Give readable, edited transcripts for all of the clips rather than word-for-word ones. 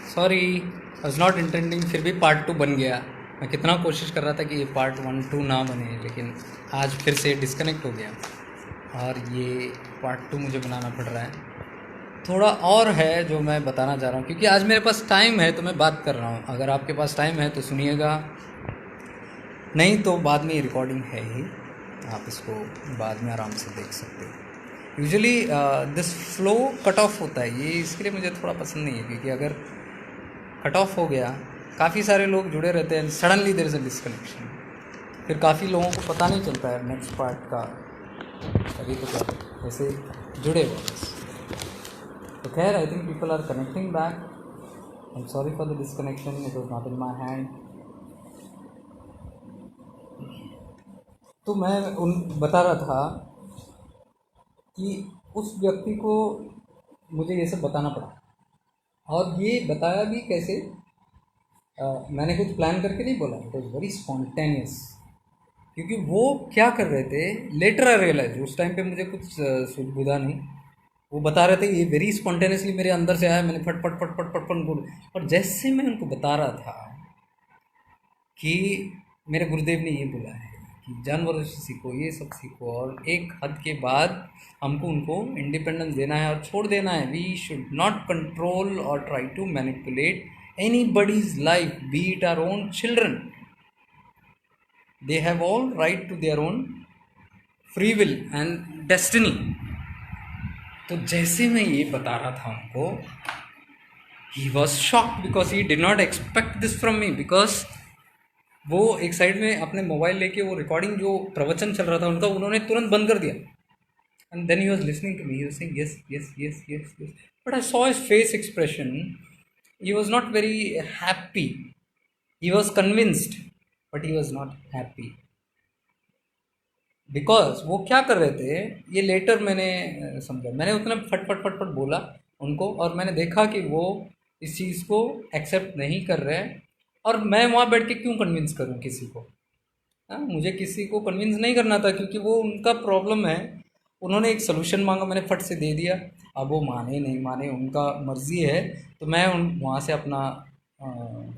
Sorry, I was not intending, फिर भी part 2 बन गया। मैं कितना कोशिश कर रहा था कि ये पार्ट 1 2 ना बने, लेकिन आज फिर से डिस्कनेक्ट हो गया और ये पार्ट 2 मुझे बनाना पड़ रहा है। थोड़ा और है जो मैं बताना चाह रहा हूँ, क्योंकि आज मेरे पास टाइम है तो मैं बात कर रहा हूँ। अगर आपके पास टाइम है तो सुनिएगा, नहीं तो बाद में ये रिकॉर्डिंग है ही, आप इसको बाद में आराम से देख सकते हो। Usually this flow cut off होता है, ये इसके लिए मुझे थोड़ा पसंद नहीं है, क्योंकि अगर कट ऑफ हो गया, काफ़ी सारे लोग जुड़े रहते हैं, suddenly there is a disconnection, फिर काफ़ी लोगों को पता नहीं चलता है नेक्स्ट पार्ट का अभी तो क्या ऐसे जुड़े हुए बस। तो खैर, I think people are connecting back. I am sorry for the disconnection, it was not in my hand. तो मैं उन बता रहा था कि उस व्यक्ति को मुझे ये सब बताना पड़ा, और ये बताया भी कैसे। मैंने कुछ प्लान करके नहीं बोला, इट वॉज वेरी स्पॉन्टेनियस। क्योंकि वो क्या कर रहे थे, लेटर आई रियलाइज, उस टाइम पे मुझे कुछ सुझबुझा नहीं। वो बता रहे थे, ये वेरी स्पॉन्टेनियसली मेरे अंदर से आया, मैंने फट फट फट फट फट फट बोल। और जैसे मैं उनको बता रहा था कि मेरे गुरुदेव ने ये बोला है कि जानवरों से सीखो, ये सब सीखो, और एक हद के बाद हमको उनको इंडिपेंडेंस देना है और छोड़ देना है। वी शुड नॉट कंट्रोल और try to manipulate anybody's life, be it our own children. They have all right to their own free will and destiny. तो जैसे मैं ये बता रहा था उनको, he was shocked because he did not expect this from me. Because वो एक साइड में अपने मोबाइल लेके वो रिकॉर्डिंग जो प्रवचन चल रहा था उनका, उन्होंने तुरंत बंद कर दिया। And then he was listening to me, he was saying yes yes yes yes yes, but I saw his face expression, he was not very happy. He was convinced but he was not happy. Because वो क्या कर रहे थे, ये letter मैंने समझा। मैंने उतना फट फट फट फट बोला उनको, और मैंने देखा कि वो इस चीज़ को एक्सेप्ट नहीं कर रहे हैं। और मैं वहाँ बैठ के क्यों कन्विंस करूँ किसी को? हाँ, मुझे किसी को कन्विंस नहीं करना था, क्योंकि वो उनका प्रॉब्लम है। उन्होंने एक सोल्यूशन मांगा, मैंने फट से दे दिया। अब वो माने नहीं माने उनका मर्जी है। तो मैं उन वहाँ से अपना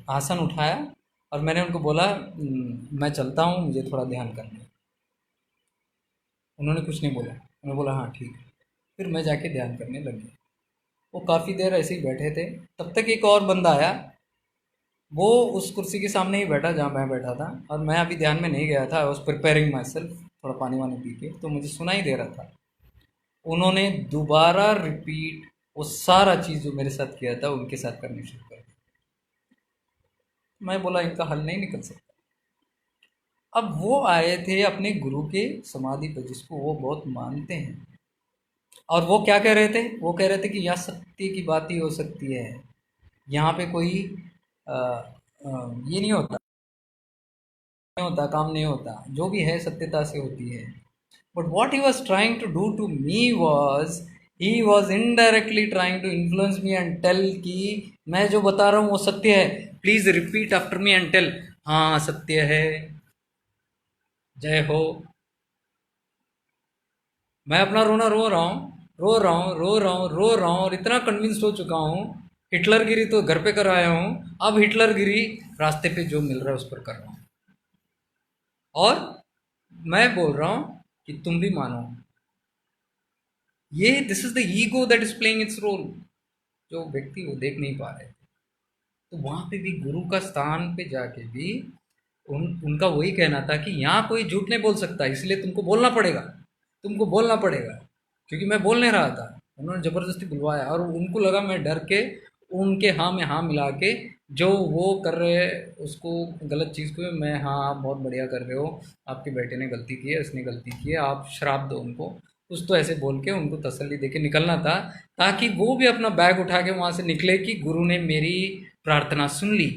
आसन उठाया और मैंने उनको बोला, मैं चलता हूँ, मुझे थोड़ा ध्यान करना है।" उन्होंने कुछ नहीं बोला, उन्होंने बोला हाँ ठीक है। फिर मैं जाके ध्यान करने लग गया। वो काफ़ी देर ऐसे ही बैठे थे, तब तक एक और बंदा आया। वो उस कुर्सी के सामने ही बैठा जहाँ मैं बैठा था, और मैं अभी ध्यान में नहीं गया था, I was preparing my self, थोड़ा पानी वानी पी के, तो मुझे सुना ही दे रहा था। उन्होंने दोबारा रिपीट वो सारा चीज़ जो मेरे साथ किया था उनके साथ करनी शुरू कर दी। मैं बोला इनका हल नहीं निकल सकता। अब वो आए थे अपने गुरु के समाधि पर, जिसको वो बहुत मानते हैं। और वो क्या कह रहे थे, वो कह रहे थे कि यहाँ सत्य की बात ही हो सकती है, यहाँ पे कोई ये नहीं होता, नहीं होता, काम नहीं होता, जो भी है सत्यता से होती है। But what he was trying to do to me was, he was indirectly trying to influence me and tell कि मैं जो बता रहा हूँ वो सत्य है, please repeat after me and tell, हाँ सत्य है, जय हो। मैं अपना रोना रो रहा हूँ, रो रहा हूँ, रो रहा हूँ, रो रहा हूँ, और इतना कन्विंस्ड हो चुका हूँ। हिटलरगिरी तो घर पे कर आया हूँ, अब हिटलरगिरी रास्ते पे जो मिल रहा है उस पर कर रहा हूँ। और मैं बोल रहा हूँ कि तुम भी मानो। ये this is the ego that is playing its role, जो व्यक्ति वो देख नहीं पा रहे। तो वहां पे भी गुरु का स्थान पे जाके भी उनका वही कहना था कि यहाँ कोई झूठ नहीं बोल सकता, इसलिए तुमको बोलना पड़ेगा, तुमको बोलना पड़ेगा। क्योंकि मैं बोल नहीं रहा था, उन्होंने ज़बरदस्ती बुलवाया, और उनको लगा मैं डर के उनके हाँ में हाँ मिला के, जो वो कर रहे हैं उसको, गलत चीज़ को मैं हाँ आप बहुत बढ़िया कर रहे हो, आपके बेटे ने गलती की है, उसने गलती की है, आप शराब दो उनको, कुछ तो ऐसे बोल के उनको तसल्ली दे के निकलना था, ताकि वो भी अपना बैग उठा के वहाँ से निकले कि गुरु ने मेरी प्रार्थना सुन ली।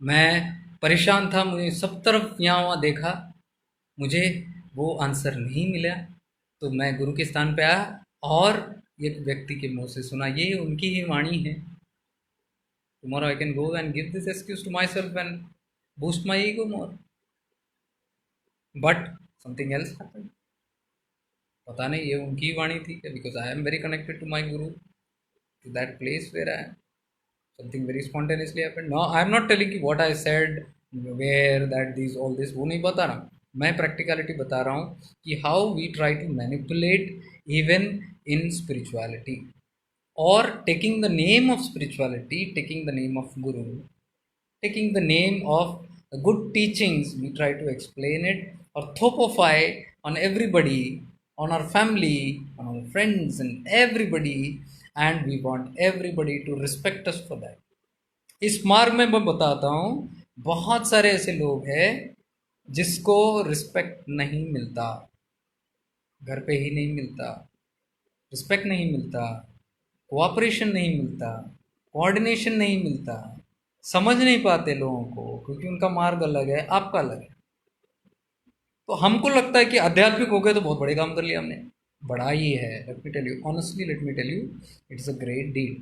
मैं परेशान था, मुझे सब तरफ यहाँ वहाँ देखा, मुझे वो आंसर नहीं मिला। तो मैं गुरु के स्थान पे आया और एक व्यक्ति के मुंह से सुना, ये उनकी ही वाणी है, tomorrow I can go and give this excuse to myself and boost my ego more, but something else happened. पता नहीं ये उनकी ही वाणी थी क्या, because I am very connected to my guru, to that place where I am. Something very spontaneously happened. No, I am not telling कि what I said where that this all this, वो नहीं बता रहा। मैं प्रैक्टिकलिटी बता रहा हूँ कि how we try to manipulate even in spirituality, or taking the name of spirituality, taking the name of guru, taking the name of good teachings, we try to explain it or thopify on everybody, on our family, on our friends and everybody, and we want everybody to respect us for that. इस मार्ग में मैं बताता हूँ, बहुत सारे ऐसे लोग हैं जिसको रिस्पेक्ट नहीं मिलता, घर पे ही नहीं मिलता, रिस्पेक्ट नहीं मिलता, कोऑपरेशन नहीं मिलता, कोऑर्डिनेशन नहीं मिलता, समझ नहीं पाते लोगों को, क्योंकि उनका मार्ग अलग है, आपका अलग है। तो हमको लगता है कि आध्यात्मिक हो गए तो बहुत बड़े काम कर लिया हमने। बड़ा ही है, let me tell you honestly, let me tell you, it is a great deal.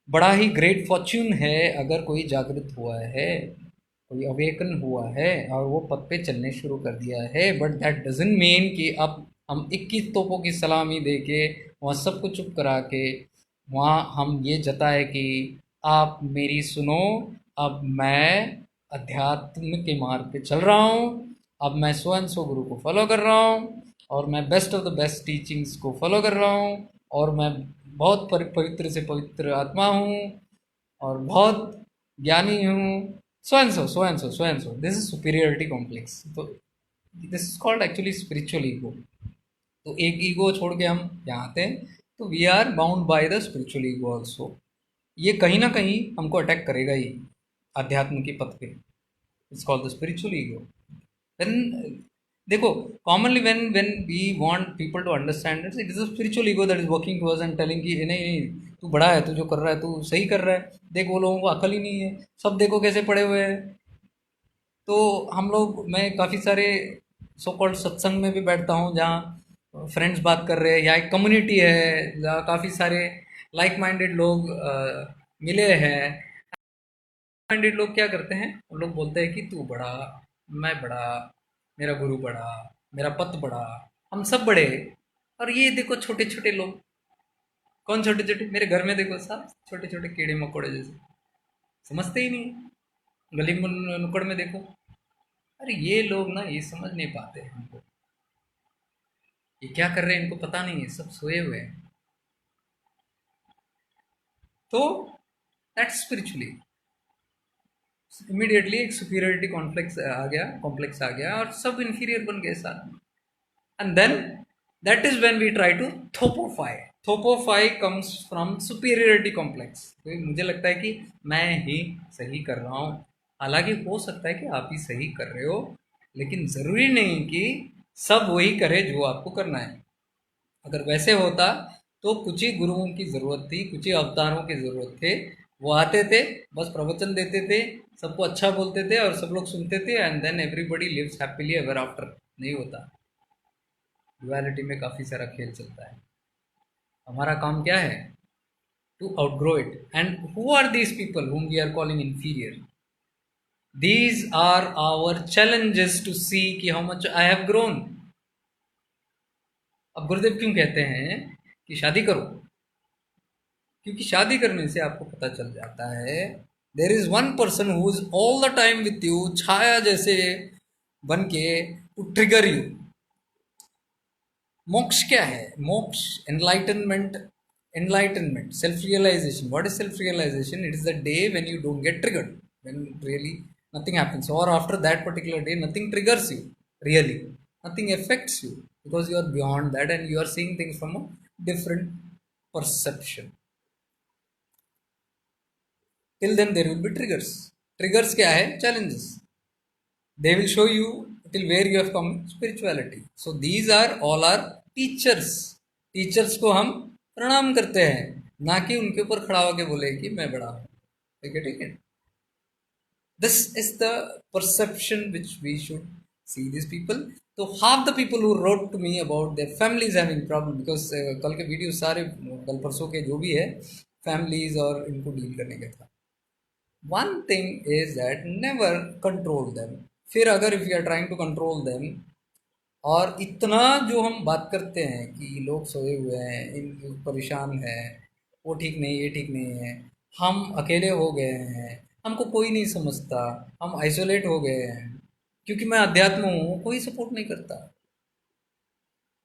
बड़ा ही ग्रेट फॉर्च्यून है अगर कोई जागृत हुआ है, कोई अवेकन हुआ है और वो पद पे चलने शुरू कर दिया है। बट दैट डजंट मीन कि अब हम 21 तोपों की सलामी दे के वहाँ सबको चुप करा के वहाँ हम ये जताए कि आप मेरी सुनो, अब मैं अध्यात्म के मार्ग पे चल रहा हूँ, अब मैं सो एंड सो गुरु को फॉलो कर रहा हूँ और मैं best of the best teachings को फॉलो कर रहा हूँ और मैं बहुत पवित्र से पवित्र आत्मा हूँ और बहुत ज्ञानी हूँ, so and so, so and so, so and so. This is superiority complex. तो this is called actually spiritual ego. तो एक ईगो छोड़ के हम यहाँ आते हैं, तो we are bound by the spiritual ego also. ये कहीं ना कहीं हमको अटैक करेगा ही अध्यात्म के पथ पे। It's called the spiritual ego. Then देखो, commonly when we want people to understand it is a spiritual ego that is working to us and telling कि नहीं नहीं, तू बड़ा है, तू जो कर रहा है तू सही कर रहा है, देख वो लोगों को अकल ही नहीं है, सब देखो कैसे पड़े हुए हैं। तो हम लोग, मैं काफ़ी सारे सो कॉल्ड सत्संग में भी बैठता हूँ जहाँ फ्रेंड्स बात कर रहे हैं या एक कम्युनिटी है जहाँ काफ़ी सारे लाइक माइंडेड लोग मिले हैं। माइंडेड लोग क्या करते हैं, वो लोग बोलते हैं कि तू बड़ा, मैं बड़ा, मेरा गुरु बड़ा, मेरा पत बड़ा, हम सब बड़े, और ये देखो छोटे छोटे लोग। कौन छोटे छोटे? मेरे घर में देखो सब छोटे छोटे कीड़े मकोड़े जैसे, समझते ही नहीं। गली नुक्कड़ में देखो, अरे ये लोग ना ये समझ नहीं पाते हमको, ये क्या कर रहे हैं इनको पता नहीं है, सब सोए हुए हैं। तो दैट्स स्पिरिचुअली इमीडिएटली एक सुपीरियरिटी कॉम्प्लेक्स आ गया और सब इंफीरियर बन गए साथ में। And then that is when we try to थोपोफाई। थोपोफाई कम्स फ्रॉम सुपीरियरिटी कॉम्प्लेक्स। तो मुझे लगता है कि मैं ही सही कर रहा हूँ, हालांकि हो सकता है कि आप ही सही कर रहे हो, लेकिन ज़रूरी नहीं कि सब वही करे जो आपको करना है। अगर वैसे होता तो कुछ ही गुरुओं की ज़रूरत थी, कुछ ही अवतारों की ज़रूरत थे। वो आते थे, बस प्रवचन देते थे, सबको अच्छा बोलते थे और सब लोग सुनते थे, and then everybody lives happily ever after. नहीं होता, डुअलिटी में काफ़ी सारा खेल चलता है। हमारा काम क्या है? To outgrow it. And who are these people whom we are calling inferior? These are our challenges to see कि how much I have grown। अब गुरुदेव क्यों कहते हैं कि शादी करो? क्योंकि शादी करने से आपको पता चल जाता है there is one person who is all the time with you, छाया जैसे बन के टू ट्रिगर यू। मोक्ष क्या है? मोक्ष enlightenment, enlightenment, self realization. What is self realization? It is the day when you don't get triggered, when really nothing happens, or after that particular day nothing triggers you, really nothing affects you, because you are beyond that and you are seeing things from a different perception. Till then there will be triggers. Triggers क्या है? Challenges. They will show you till where you have come in spirituality. So these are all our teachers. Teachers को हम प्रणाम करते हैं, ना कि उनके ऊपर खड़ा होकर बोले कि मैं बड़ा हूँ। ठीक है, ठीक है। This is the perception which we should see these people. तो half the people who wrote to me about their families having problem, because कल के वीडियो सारे, कल परसों के जो भी है, families और इनको डील करने का था। One thing is that never control them। फिर अगर if you are trying to control them, और इतना जो हम बात करते हैं कि लोग सोए हुए हैं, इन परेशान हैं, वो ठीक नहीं, ये ठीक नहीं है, हम अकेले हो गए हैं, हमको कोई नहीं समझता, हम आइसोलेट हो गए हैं, क्योंकि मैं अध्यात्म हूँ, कोई सपोर्ट नहीं करता।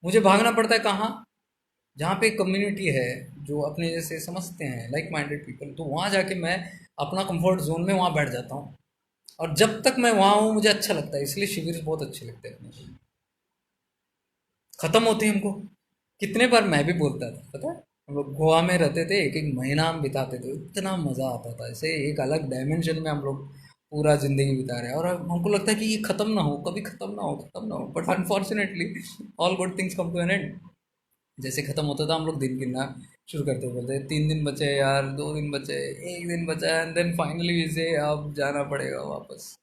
मुझे भागना पड़ता है कहाँ? जहाँ पे कम्युनिटी है जो अपने जैसे समझते हैं, लाइक माइंडेड पीपल, तो वहाँ जाके मैं अपना कंफर्ट जोन में वहाँ बैठ जाता हूँ। और जब तक मैं वहाँ हूँ मुझे अच्छा लगता है, इसलिए शिविर बहुत अच्छे लगते हैं अपने को। खत्म होते हैं हमको। कितने बार मैं भी बोलता था, पता है, हम लोग गोवा में रहते थे, एक एक महीना हम बिताते थे, इतना मज़ा आता था, ऐसे एक अलग डायमेंशन में हम लोग पूरा ज़िंदगी बिता रहे हैं, और अब हमको लगता है कि ये ख़त्म ना हो, कभी ख़त्म ना हो, ख़त्म ना हो, but unfortunately all good things come to an end. जैसे ख़त्म होता था हम लोग दिन गिनना शुरू करते, बोलते 3 दिन बचे यार, 2 दिन बचे, 1 दिन बचा, एंड देन फाइनली इसे अब जाना पड़ेगा वापस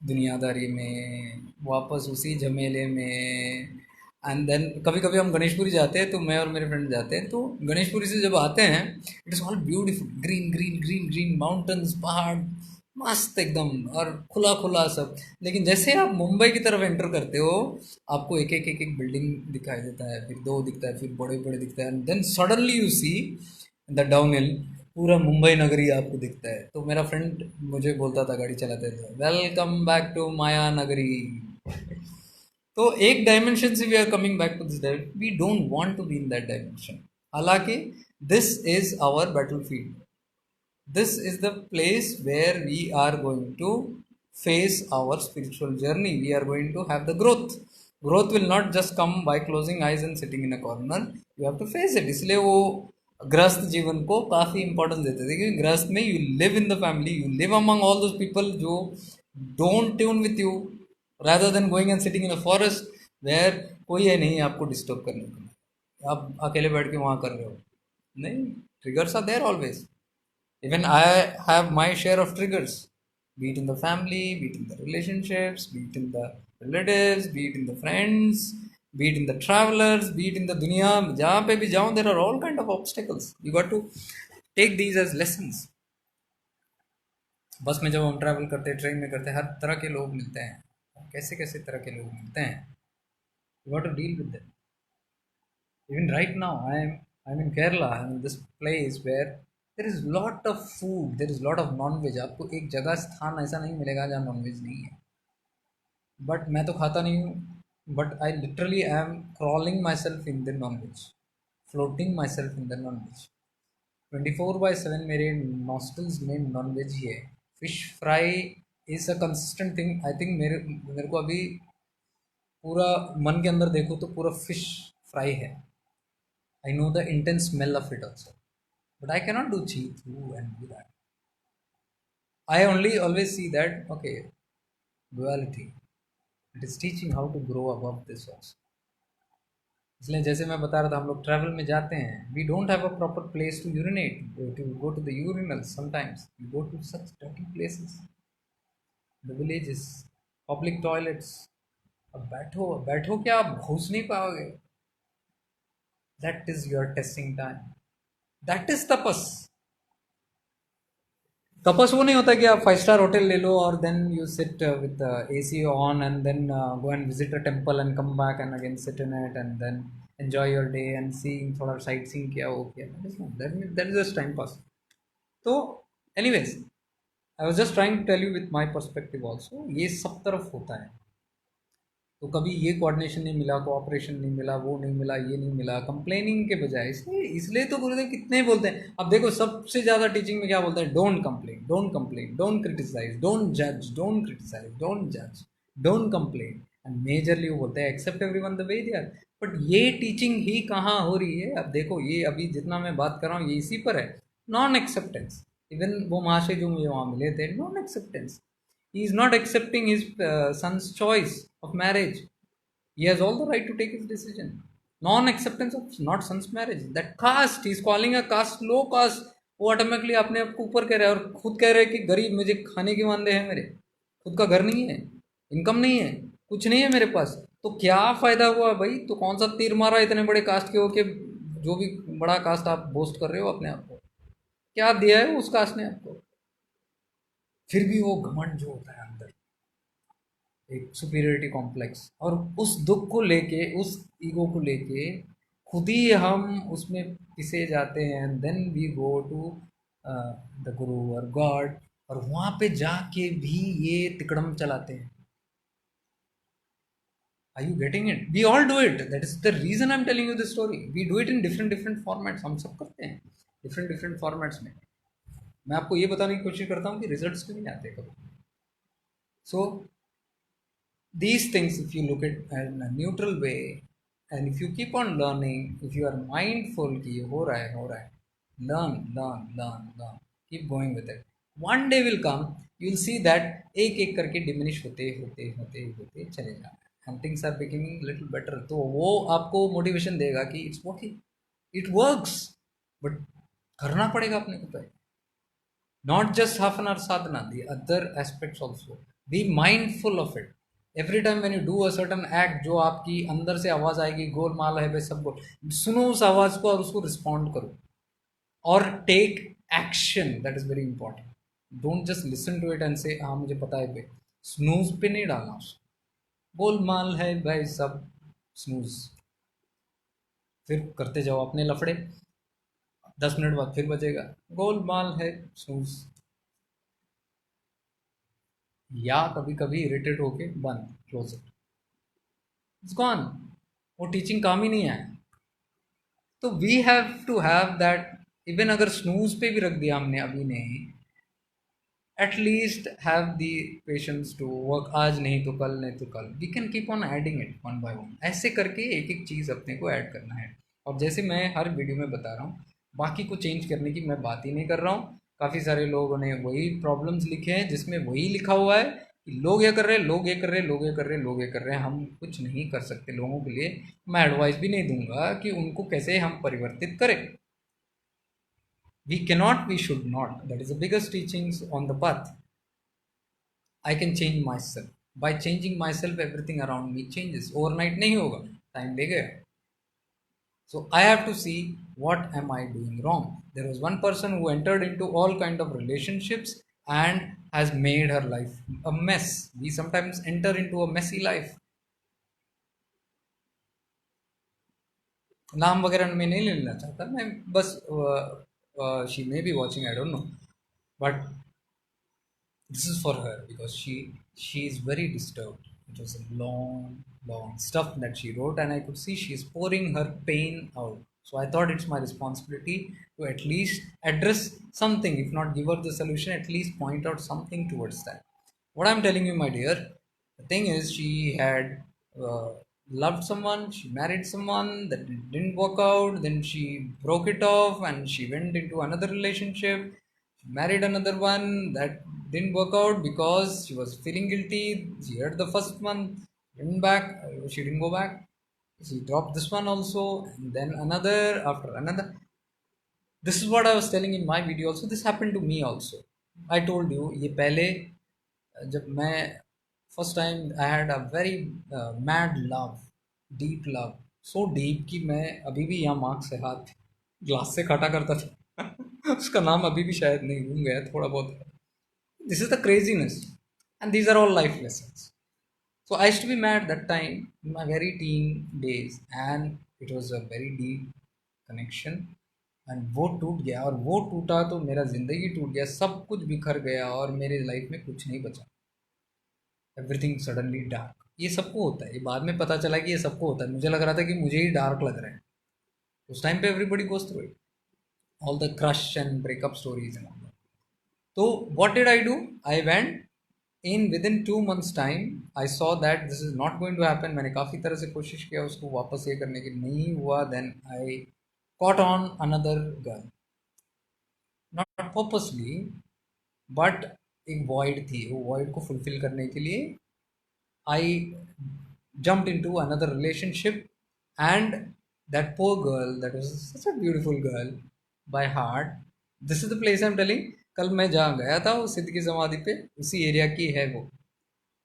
दुनियादारी में, वापस उसी झमेले में। एंड देन कभी कभी हम गणेशपुरी जाते हैं, तो मैं और मेरे फ्रेंड जाते हैं, तो गणेशपुरी से जब आते हैं, it is all beautiful, green green green green mountains, पहाड़, मस्त एकदम, और खुला खुला सब। लेकिन जैसे आप मुंबई की तरफ एंटर करते हो, आपको एक एक एक एक बिल्डिंग दिखाई देता है, फिर दो दिखता है, फिर बड़े बड़े दिखता है, and then suddenly you see the down hill, पूरा मुंबई नगरी आपको दिखता है। तो मेरा फ्रेंड मुझे बोलता था गाड़ी चलाते थे, वेलकम बैक टू माया नगरी। तो एक डायमेंशन से we are coming back to this, we don't want to be in that dimension. हालांकि this is our battlefield, this is the place where we are going to face our spiritual journey, we are going to have the growth will not just come by closing eyes and sitting in a corner, you have to face it। इसलिए वो गृहस्थ जीवन को काफ़ी importance देते थे, क्योंकि गृहस्थ में you live in the family, you live among all those people जो don't tune with you, rather than going and sitting in a forest where कोई है नहीं आपको डिस्टर्ब करने के लिए, आप अकेले बैठ के वहाँ कर रहे हो। नहीं, triggers are there always. Even I have my share of triggers, be it in the family, be it in the relationships, be it in the relatives, be it in the friends, be it in the travelers, be it in the dunya, जहाँ पे भी जाऊँ, there are all kind of obstacles, you got to take these as lessons। बस में जब हम travel करते हैं, ट्रेन में करते हैं, हर तरह के लोग मिलते हैं, कैसे कैसे तरह के लोग मिलते हैं, you got to deal with them। Even right now I'm in Kerala, I'm in this place where there is lot of food, there is lot of non-veg, आपको एक जगह स्थान ऐसा नहीं मिलेगा जहाँ नॉन-वेज नहीं है। बट मैं तो खाता नहीं हूँ, but I literally I am crawling myself in the non veg, floating myself in the non veg. 24/7 मेरे नॉस्टल्स में नॉन-वेज ही है। Fish fry is a consistent thing, I think मेरे को अभी पूरा मन के अंदर देखो तो पूरा फिश फ्राई है। I know the intense smell of it also, but I cannot do cheat through and do that. I only always see that, okay, duality. It is teaching how to grow above this also. इसलिए जैसे मैं बता रहा था, हम लोग travel में जाते हैं, we don't have a proper place to urinate, to go to the urinal, sometimes we go to such dirty places, the villages, public toilets. अब बैठो बैठो, क्या आप घुस नहीं पाओगे? That is your testing time, that is tapas. तपस वो नहीं होता कि आप 5 स्टार होटल ले लो और then you sit with AC on and then go and visit a temple and come back and again sit in it and then enjoy your day and seeing, थोड़ा साइट सीइंग किया, वो किया, that is just time pass. तो anyways, I was just trying to tell you with my perspective also, ये सब तरफ होता है। तो कभी ये कोऑर्डिनेशन नहीं मिला, कोऑपरेशन नहीं मिला, वो नहीं मिला, ये नहीं मिला, कंप्लेनिंग के बजाय, इसलिए इसलिए तो गुरुदेव कितने ही बोलते हैं। अब देखो सबसे ज़्यादा टीचिंग में क्या बोलते हैं? Don't complain, don't complain, don't criticise, don't जज, डोंट क्रिटिसाइज, डोंट जज, डोंट कंप्लेन। एंड मेजरली वो बोलते हैं accept everyone the way they are. But ये टीचिंग ही कहाँ हो रही है? अब देखो, ये अभी जितना मैं बात कर रहा हूँ ये इसी पर है, नॉन एक्सेप्टेंस। इवन वो महाशय जो मुझे वहाँ मिले थे, non acceptance. He is not accepting his son's choice of marriage. He has all the right to take his decision. Non-acceptance of not son's marriage. That caste, he is calling a caste low caste. वो automatically अपने आप को ऊपर कह रहा है, और खुद कह रहे हैं कि गरीब, मुझे खाने के वांदे हैं, मेरे खुद का घर नहीं है, इनकम नहीं है, कुछ नहीं है मेरे पास। तो क्या फ़ायदा हुआ भाई? तो कौन सा तीर मारा इतने बड़े कास्ट के हो के? जो भी बड़ा कास्ट आप बोस्ट कर रहे हो अपने आप को, क्या दिया है उस कास्ट ने आपको? फिर भी वो घमंड जो होता है अंदर, एक सुपीरियरिटी कॉम्प्लेक्स, और उस दुख को लेके, उस ईगो को लेके खुद ही हम उसमें पिसे जाते हैं, then we go to the guru और गॉड, और वहाँ पे जाके भी ये तिकड़म चलाते हैं. Are you getting it? We all do it. That is the reason I'm telling you this story. We do it in different formats. हम सब करते हैं different formats में. मैं आपको ये बताने की कोशिश करता हूँ कि रिजल्ट्स क्यों नहीं आते कभी. So these things, if you look at in a neutral way, and if you keep on learning, if you are mindful कि ये हो रहा है, learn, keep going with it. One day will come, you'll see that एक एक करके diminish होते चले जाना, and things are becoming little better. तो वो आपको motivation देगा कि it's working, it works, but करना पड़ेगा अपने को पहले. Not just half an hour sadhana, the other aspects also. Be mindful of it. Every time when you do a certain act, जो आपकी अंदर से आवाज़ आएगी, गोलमाल है भाई सब गोल, सुनो उस आवाज़ को और उसको रिस्पॉन्ड करो, और take action. That is very important. Don't just listen to it and say हाँ मुझे पता है भाई. स्नूज पे नहीं डालना उसको. गोलमाल है भाई सब, स्नूज. फिर करते जाओ अपने लफड़े, 10 मिनट बाद फिर बजेगा गोलमाल है, स्नूज. या कभी कभी इरिटेट होके बंद, क्लोज इट, इट्स गॉन. वो टीचिंग काम ही नहीं आया. तो we have to have that. Even अगर स्नूज पे भी रख दिया हमने अभी नहीं, at least have the patience to work. आज नहीं तो कल, नहीं तो कल, we can keep on adding it one by one. ऐसे करके एक एक चीज़ अपने को ऐड करना है. और जैसे मैं हर वीडियो में बता रहा हूँ, बाकी को चेंज करने की मैं बात ही नहीं कर रहा हूँ. काफ़ी सारे लोगों ने वही प्रॉब्लम्स लिखे हैं जिसमें वही लिखा हुआ है कि लोग ये कर रहे हैं, लोग ये कर रहे हैं, लोग ये कर रहे हैं, लोग ये कर रहे हैं. हम कुछ नहीं कर सकते लोगों के लिए. मैं एडवाइस भी नहीं दूंगा कि उनको कैसे हम परिवर्तित करें. We cannot, we should not. That is the biggest teachings on the path. I can change myself. By changing myself, everything around me changes. Overnight नहीं होगा, time लगेगा. So I have to see what am I doing wrong. There was one person who entered into all kind of relationships and has made her life a mess. We sometimes enter into a messy life. नाम वगैरह में नहीं लेना चाहता मैं, बस she may be watching, I don't know, but this is for her because she is very disturbed. It was a long stuff that she wrote, and I could see she is pouring her pain out. So I thought it's my responsibility to at least address something, if not give her the solution, at least point out something towards that. What I'm telling you, my dear, the thing is, she had uh, loved someone, she married someone that didn't work out, then she broke it off and she went into another relationship. She married another one that didn't work out because she was feeling guilty. She had the first one, went back, she didn't go back. She dropped this one also, and then another after another. This is what I was telling in my video also. This happened to me also. I told you, ये पहले जब मैं first time I had a very mad love, deep love, so deep कि मैं अभी भी यहाँ marks से हाथ ग्लास से काटा करता था. उसका नाम अभी भी शायद नहीं भूल गया थोड़ा बहुत. This is the craziness, and these are all life lessons. So I used to be mad that time in my very teen days, and it was a very deep connection. And वो टूट गया, और वो टूटा तो मेरा ज़िंदगी टूट गया, सब कुछ बिखर गया और मेरे लाइफ में कुछ नहीं बचा. Everything suddenly dark. ये सबको होता है, ये बाद में पता चला कि ये सबको होता है. मुझे लग रहा था कि मुझे ही डार्क लग रहा है. उस टाइम पे everybody goes through it, all the crush and breakup stories and all. तो what did I do? I went in within 2 months time. I saw that this is not going to happen. मैंने काफ़ी तरह से कोशिश किया उसको वापस ये करने की, नहीं हुआ. Then I caught on another girl, not purposely, but एक void थी. वो void को fulfill करने के लिए I jumped into another relationship, and that poor girl, that was such a beautiful girl by heart. This is the place I'm telling. कल मैं जहाँ गया था वो सिद्ध की समाधि पे, उसी एरिया की है वो.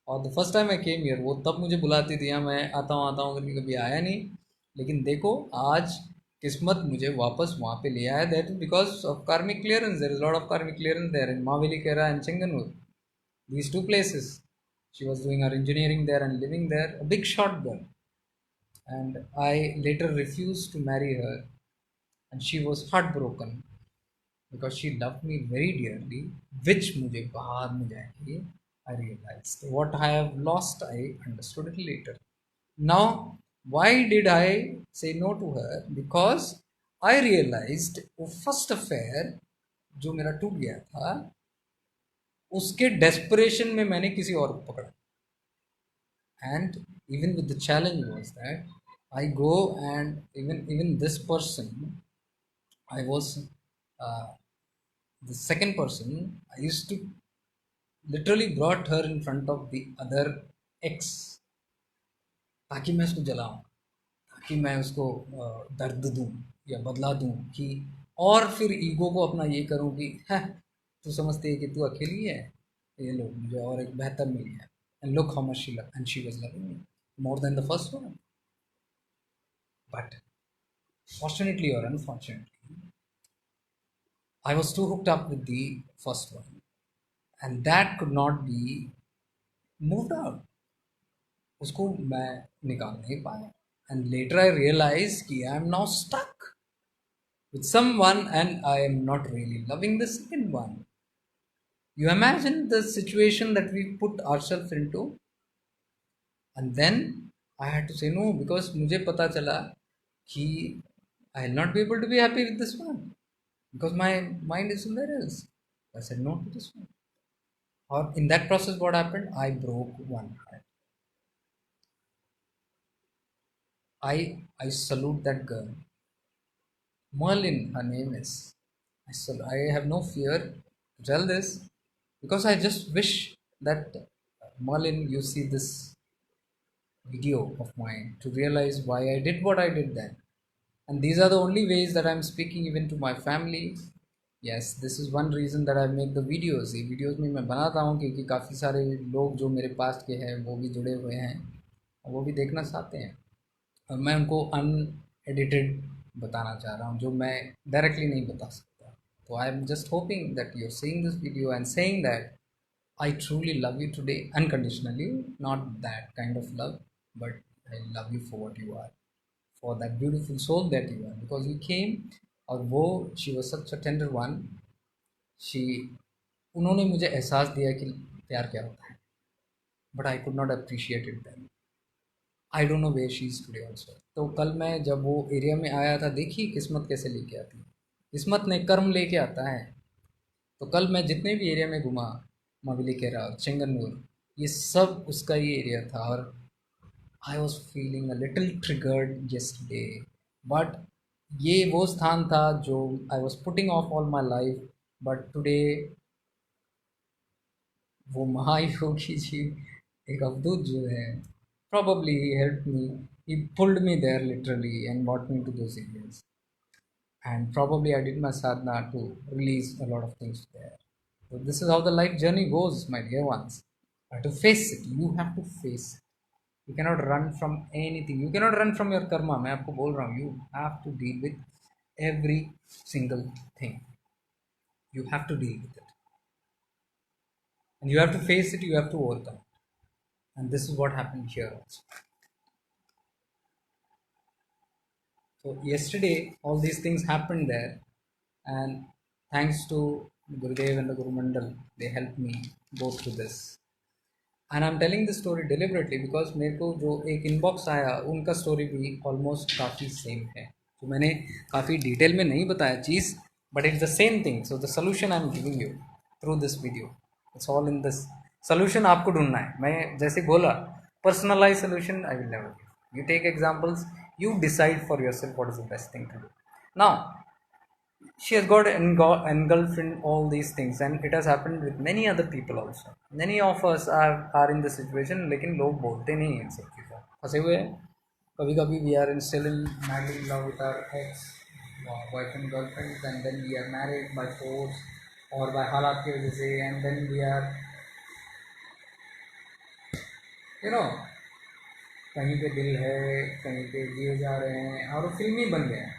और the first time I came here, वो तब मुझे बुलाती थी, यहाँ मैं आता हूँ करके कभी आया नहीं. लेकिन देखो आज किस्मत मुझे वापस वहाँ पे ले आया. That is because of karmic clearance. There is lot of karmic clearance there in Mavelikkara and Chengannur, these two places. She was doing her engineering there and living there, a big short girl. and I later refused to marry her, and she was heartbroken because she loved me very dearly, which मुझे बाद में जाके I realized what I have lost. I understood it later. Now, why did I say no to her? Because I realized वो first affair जो मेरा टूट गया था, उसके desperation में मैंने किसी और को पकड़ा. And even with the challenge was that I go and even this person, I was uh, the second person. I used to literally brought her in front of the other ex ताकि मैं उसको जलाऊं, ताकि मैं उसको दर्द दूं या बदला दूं कि, और फिर ईगो को अपना ये करूं कि है तू समझती है कि तू अकेली है, ये लो मुझे और एक बेहतर मिल गया, and look how much she love and she was loving me more than the first one. But fortunately or unfortunately, I was too hooked up with the first one, and that could not be moved out. उसको मैं निकाल नहीं पाया. And later I realized कि I am now stuck with someone and I am not really loving the second one. You imagine the situation that we put ourselves into, and then I had to say no because मुझे पता चला कि I will not be able to be happy with this one because my mind is somewhere else. I said no to this one. Or in that process, what happened? I broke one heart. I salute that girl. Merlin, her name is. I have no fear to tell this because I just wish that Merlin, you see this video of mine to realize why I did what I did then. And these are the only ways that I'm speaking even to my family. Yes, this is one reason that I make the videos. ये videos में मैं बनाता हूँ क्योंकि काफ़ी सारे लोग जो मेरे पास के हैं वो भी जुड़े हुए हैं और वो भी देखना चाहते हैं, और मैं उनको अनएडिटेड बताना चाह रहा हूँ जो मैं डायरेक्टली नहीं बता सकता. तो I am just hoping that you are seeing this video and saying that I truly love you today unconditionally, not that kind of love, but I love you for what you are, for that beautiful soul that you are, because you came. और वो she was such a tender one. she उन्होंने मुझे एहसास दिया कि प्यार क्या होता है, but I could not appreciate it then. I don't know where she is today also. तो कल मैं जब वो एरिया में आया था, देखिए किस्मत कैसे लेके आती है. किस्मत ने कर्म लेके आता है. तो कल मैं जितने भी एरिया में घुमा, मावेलीखेरा और चेंगनूर, ये सब उसका ही एरिया था. और I was feeling a little triggered yesterday, but ये वो स्थान था जो I was putting of all my life. But today वो महायोगी जी, एक अवधूत जो है, probably he helped me. He pulled me there literally and brought me to those areas. And probably I did my sadhana to release a lot of things there. So this is how the life journey goes, my dear ones. To face it, you have to face it. You cannot run from anything. You cannot run from your karma. मैं आपको बोल रहा हूँ, you have to deal with every single thing. You have to deal with it, and you have to face it. You have to overcome it. And this is what happened here also. So yesterday, all these things happened there, and thanks to Gurudev and the Guru Mandal, they helped me go through this. And I'm telling this story deliberately because मेरे को जो एक inbox आया उनका story भी almost काफ़ी same है. तो मैंने काफ़ी डिटेल में नहीं बताया चीज़, but it's the same thing. So the solution I am giving you through this video, it's all in this. Solution आपको ढूंढना है. मैं जैसे बोला, personalize solution I will never give. You take examples, you decide for yourself what is the best thing to do. Now, she has got engulfed in all these things, and it has happened with many other people also. Many of us are in this situation, लेकिन लोग बोलते नहीं हैं इन सब चीज़ों, फंसे हुए हैं. कभी कभी we are still in madly in love with our ex boyfriend girlfriends, and then we are married by force or by हालात की वजह से, and then we are, you know, कहीं पे दिल है, कहीं पे दिए जा रहे हैं, और वो फिल्मी बन गया है.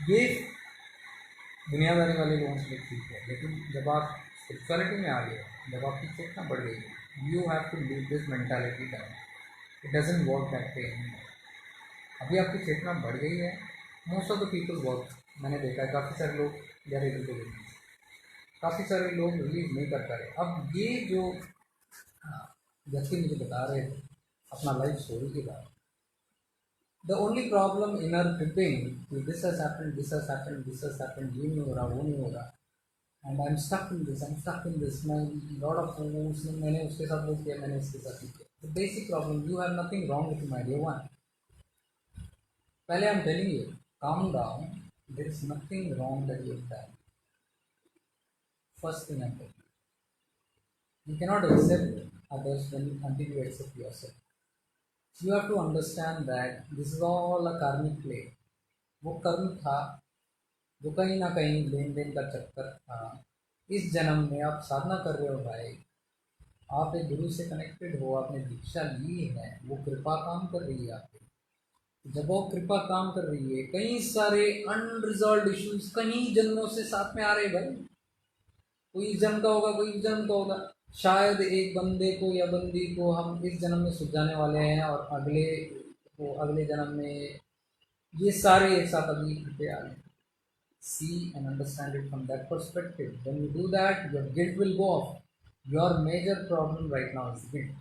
ये दुनियादारी वाले लोगों से ठीक है, लेकिन जब आप स्पिरिचुअलिटी में आ गए, जब आपकी चेतना बढ़ गई, you have to leave this mentality down. It doesn't work that way. अभी आपकी चेतना बढ़ गई है। Most of the people work, मैंने देखा है काफ़ी सारे लोग they are able to release, काफ़ी सारे लोग रिलीज नहीं कर पा रहे। अब ये जो व्यक्ति मुझे बता रहे थे अपना लाइफ स्टोरी के बारे में, the only problem in are tripping कि this has happened, this has happened, this has happened, ये नहीं हो रहा, वो नहीं हो रहा, and I am stuck in this, I am stuck in this. मैं लॉट ऑफ उसने, मैंने उसके साथ वो किया, मैंने इसके साथ नहीं किया। The basic problem, you have nothing wrong with my dear one. पहले I am telling you, calm down, there is nothing wrong that you have done. First thing I'm telling you, you cannot accept others until you accept yourself. So you have to understand that this is all a karmic play. वो कर्म था जो कहीं ना कहीं लेन then का चक्कर था। इस जन्म में आप साधना कर रहे हो भाई, आप एक गुरु से कनेक्टेड हो, आपने दीक्षा ली है, वो कृपा काम कर रही है आपकी। जब वो कृपा काम कर रही है, कई सारे अनरिजॉल्व इश्यूज कहीं जन्मों से साथ में आ रहे भाई। कोई इस जन्म का होगा, कोई इस जन्म का होगा। शायद एक बंदे को या बंदी को हम इस जन्म में सुलझाने वाले हैं और अगले को अगले जन्म में, ये सारे एक साथ अभी इकट्ठे आ गए। See and understand it from that perspective. When you do that, your guilt will go off. Your major problem right now is guilt.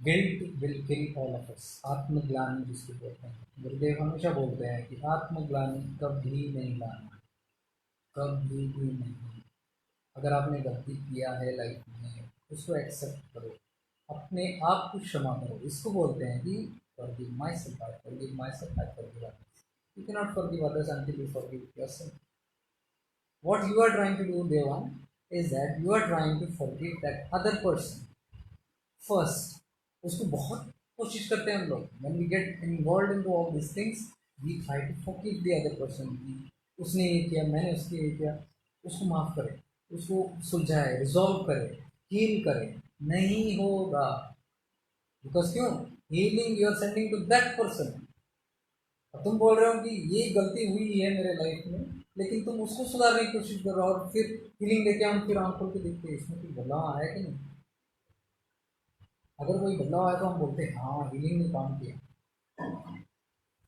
Guilt will kill all of us. आत्मग्लानि जिसको बोलते हैं, गुरुदेव हमेशा बोलते हैं कि आत्मग्लानि कभी नहीं लाना, कभी भी नहीं। अगर आपने गलती किया है लाइफ में, उसको एक्सेप्ट करो, अपने आप को क्षमा करो। इसको बोलते हैं कि forgive myself, I forgive myself, I forgive others. You can not forgive others until you forgive yourself. What you are trying to do देवान is that you are trying to forgive that other person first. उसको बहुत कोशिश करते हैं हम लोग। When we get involve into all this things, we try to forgive the other person. उसने ये किया, मैंने उसके ये किया, उसको माफ़ करें, उसको सुलझाए, रिजॉल्व करे, हील करे। नहीं होगा। बिकॉज क्यों? Healing you are sending to that person. और तुम बोल रहे हो कि ये गलती हुई है मेरे लाइफ में, लेकिन तुम उसको सुधारने की कोशिश कर रहे हो, और फिर हीलिंग लेके हम फिर आंख खोल के देखते हैं इसमें कोई बदलाव आया कि नहीं। अगर कोई बदलाव आया तो हम बोलते हैं हाँ हीलिंग ने काम किया।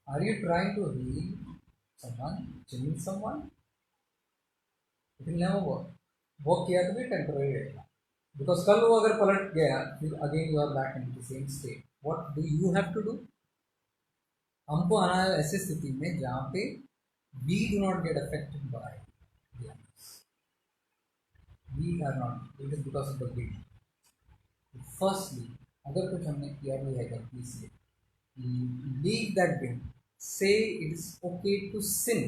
Are you trying to heal someone, change someone? It will never work. Work किया तो भी टेम्पररी रहेगा। बिकॉज कल वो अगर पलट गया, फिर again you are back in the same state. What do you have to do? हमको आना है ऐसी स्थिति में जहाँ पे we do not get affected by the others, we are not, it is because of the guilt. Firstly, अगर कुछ हमने किया भी है गलती से, leave that guilt, say it is okay to sin.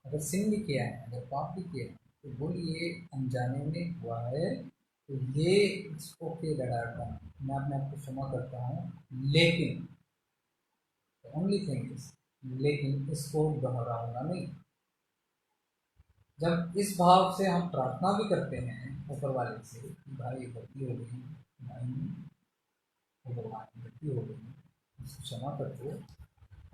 अगर सिन भी किया है, अगर पाप भी किया है, तो बोलिए अनजाने में हुआ है, तो ये it's okay that I have done, मैं अपने आप को क्षमा करता हूँ। लेकिन ओनली थिंग इज, लेकिन इसको दोहराऊंगा नहीं। जब इस भाव से हम प्रार्थना भी करते हैं ऊपर वाले से कि भाई गलती हो गई, भाई भगवान गलती हो गई, उसको क्षमा कर दो,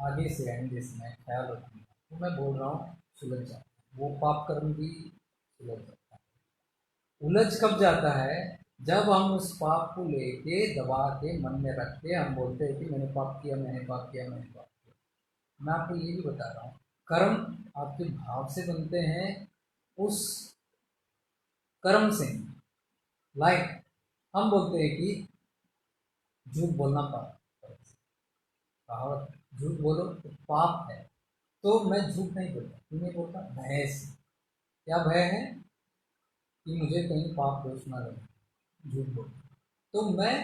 आगे से आएंगे इसमें ख्याल रखूँगा, तो मैं बोल रहा हूँ सुलझ जाए वो पाप कर्म भी सुलझ जाता है। उलझ कब जाता है? जब हम उस पाप को लेके दबा के मन में रख के हम बोलते हैं कि मैंने पाप किया, मैंने पाप किया, मैंने पाप किया। मैं आपको ये भी बता रहा हूँ, कर्म आपके भाव से बनते हैं, उस कर्म से। लाइक हम बोलते हैं कि झूठ बोलना पाप, कहावत, झूठ बोलो तो पाप है। तो मैं झूठ नहीं बोलता, क्यों नहीं बोलता? भय से। क्या भय है? कि मुझे कहीं पाप दोष ना लगे, झूठ बोल। तो मैं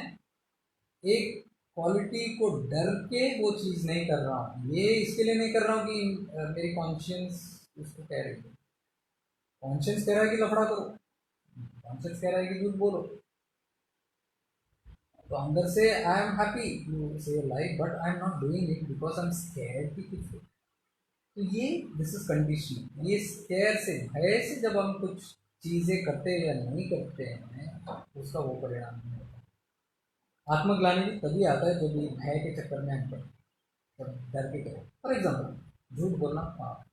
एक क्वालिटी को डर के वो चीज़ नहीं कर रहा हूँ। ये इसके लिए नहीं कर रहा हूँ कि मेरी कॉन्शियंस उसको कह रही है। कॉन्शियंस कह रहा है कि लफड़ा करो, कॉन्शियंस कह रहा है कि झूठ बोलो, तो अंदर से आई एम हैप्पी टू से life, but I am not doing it because I am scared कि कुछ हो। तो ये दिस इज कंडीशनिंग। ये स्कैर से, भय से जब हम कुछ चीज़ें करते या नहीं करते हैं, उसका वो परिणाम नहीं होता। आत्मग्लानि भी तभी आता है जब ये भय के चक्कर में हम करते, जब डर के करें। फॉर एग्जाम्पल, झूठ बोलना पाप।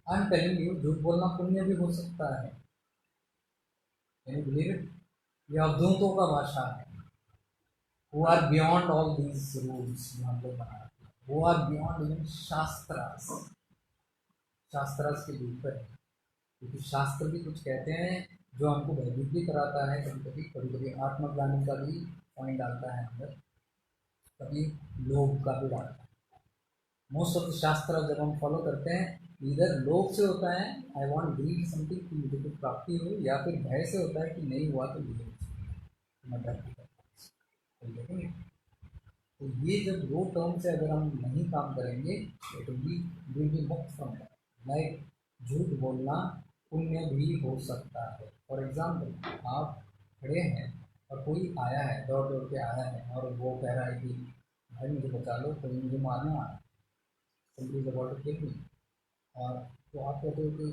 आई एम टेलिंग यू, झूठ बोलना पुण्य भी हो सकता है। Can you believe it? ये अवधूतों का भाषा है। who are beyond all these rules जो हम लोग बना रखे हैं, who are beyond even shastras, shastras के ऊपर है, क्योंकि शास्त्र भी कुछ कहते हैं जो हमको भयभीत भी कराता है, कभी कभी आत्मज्ञानी का भी पॉइंट डालता है अंदर, कभी लोभ का भी डालता है। मोस्ट ऑफ द शास्त्र जब हम फॉलो करते हैं इधर लोभ से होता है, आई वॉन्ट ग्रीड समथिंग कि मुझे कुछ प्राप्ति हो, या फिर भय से होता है कि नहीं हुआ तो मुझे मैं डर भी करता हूँ। देखेंगे तो ये जब दो टर्म से अगर हम नहीं काम करेंगे तो विल बी मुक्त फ्रॉम दैट। लाइक झूठ बोलना पुण्य भी हो सकता है। फॉर एग्जाम्पल आप खड़े हैं और कोई आया है, दौड़ दौड़ के आया है और वो कह रहा है कि भाई मुझे बचा लो, कोई मुझे मारने आ रहा है, समझिए अबाउट टू टेक मी, और तो आप कहते हो कि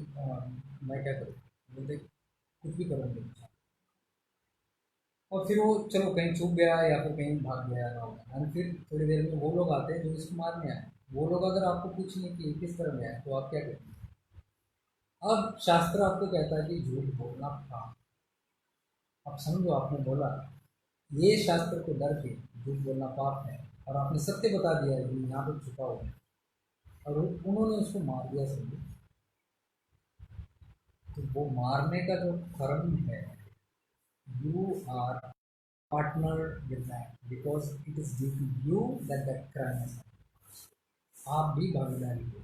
मैं क्या करूँ, बोलते कुछ भी करूँगी, और फिर वो चलो कहीं छुप गया या फिर कहीं भाग गया ना, और फिर थोड़ी देर में वो लोग आते हैं जो इसको मारने आए, वो लोग अगर आपको कुछ नहीं किए किस तरह में आए तो आप क्या करेंगे? अब शास्त्र आपको कहता है कि झूठ बोलना पाप। अब समझो आपने बोला, ये शास्त्र को डर के झूठ बोलना पाप है, और आपने सत्य बता दिया है कि यहाँ पे छुपा हुआ है, और उन्होंने उसको मार दिया, समझो तो वो मारने का जो कर्म है, you are partner with that because it is due to you that that crime has happened. आप भी भागीदारी हो।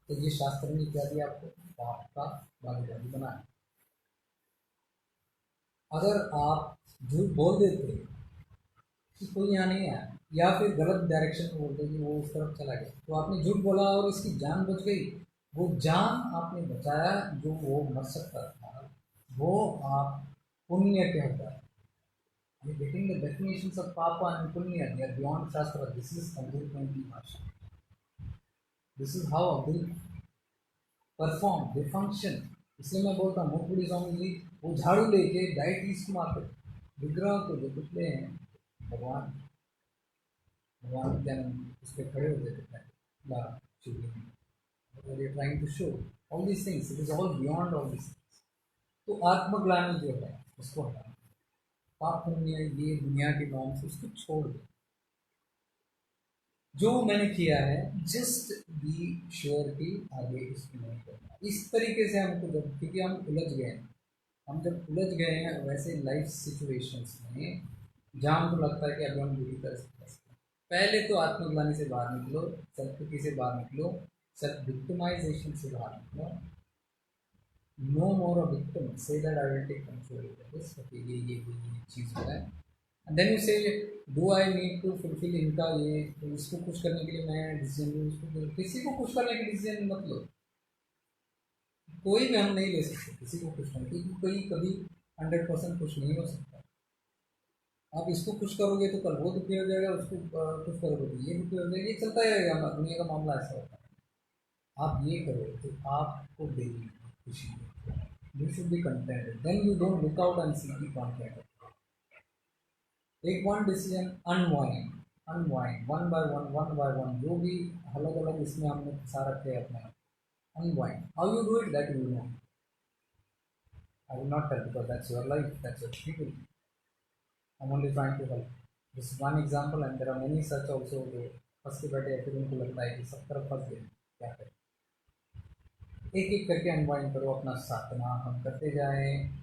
तो ये शास्त्र ने क्या दिया आपको? पाप का भागीदारी बनाया। अगर आप झूठ बोल देते कि कोई यहाँ नहीं आया, या फिर गलत डायरेक्शन में बोलते कि वो उस तरफ चला गया, तो आपने झूठ बोला और इसकी जान बच गई। वो जान आपने बचाया जो वो मर सकता था, वो आप पुण्य कहता है। You're getting the definitions of Papa and Punya. They are beyond Shastra. This is Abdul Kalam Bhasha. This is how Abdul perform, they function. इसलिए मैं बोलता हूँ मुखबुड़ी स्वामी जी वो झाड़ू लेके डायटीज को मारते, विग्रह को जो पुतले हैं भगवान, भगवान क्या नाम उस पर खड़े होते थे, trying to show all these things, it is all beyond all these things. तो आत्मग्लानि जो है उसको हटाना, पाप पुण्य ये दुनिया के नॉर्म्स उसको छोड़ दो। जो मैंने किया है जस्ट बी श्योर कि आगे इसको नहीं करना। इस तरीके से हमको जब, क्योंकि हम उलझ गए हैं, हम जब उलझ गए हैं वैसे लाइफ सिचुएशंस में जहाँ हमको लगता है कि अभी हम बुरी तरह से फंस गए, पहले तो आत्मग्लानि से बाहर निकलो, सेल्फ पिटी से बाहर निकलो, सेल्फ विक्टिमाइजेशन से बाहर निकलो। No more a victim, say that I will take control over this, okay ये चीज़ हो है। And then you say do I need to fulfil इनका ये, तो इसको खुश करने के लिए मैं डिसीजन लूँ, इसको किसी को खुश करने के डिसीजन मत लो। कोई भी हम नहीं ले सकते किसी को खुश करने, क्योंकि कोई कभी 100% खुश नहीं हो सकता। आप इसको खुश करोगे तो कल वो दुखी हो जाएगा, उसको खुश करोगे तो ये दुखी हो जाएगा, ये चलता रहेगा, दुनिया का मामला ऐसा होता है। आप ये करो तो आपको देगी खुशी, you should be contented, then you don't look out and see की कंटेंट। एक one decision, unwind unwind one by one जो भी अलग अलग इसमें हमने फंसा रखे हैं अपने, unwind how you do it that you know, I will not tell because that's your life, that's your people, I am only trying to help this one example and there are many such also जो फंस के बैठे हैं, फिर उनको लगता है कि सब तरफ फंस गए, क्या करें। एक एक करके अनवाइंड करो, अपना साधना हम करते जाएं,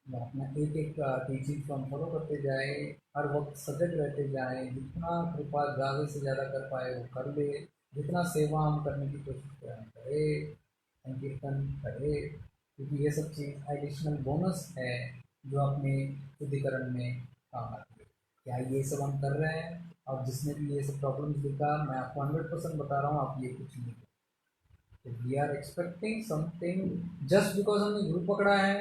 अपना एक एक टीचिंग को हम फॉलो करते जाए, हर वक्त सजग रहते जाए, जितना कृपा ज़्यादा से ज़्यादा कर पाए वो कर ले, जितना सेवा हम करने की कोशिश करें, संकीर्तन करें, क्योंकि ये सब चीज़ एडिशनल बोनस है जो अपने शुद्धिकरण में काम आती है। क्या ये सब हम कर रहे हैं? और जिसने भी ये सब प्रॉब्लम्स दिखा, मैं आपको 100% बता रहा हूँ, आप ये कुछ नहीं करें। We are expecting something just because हमने ग्रुप पकड़ा है,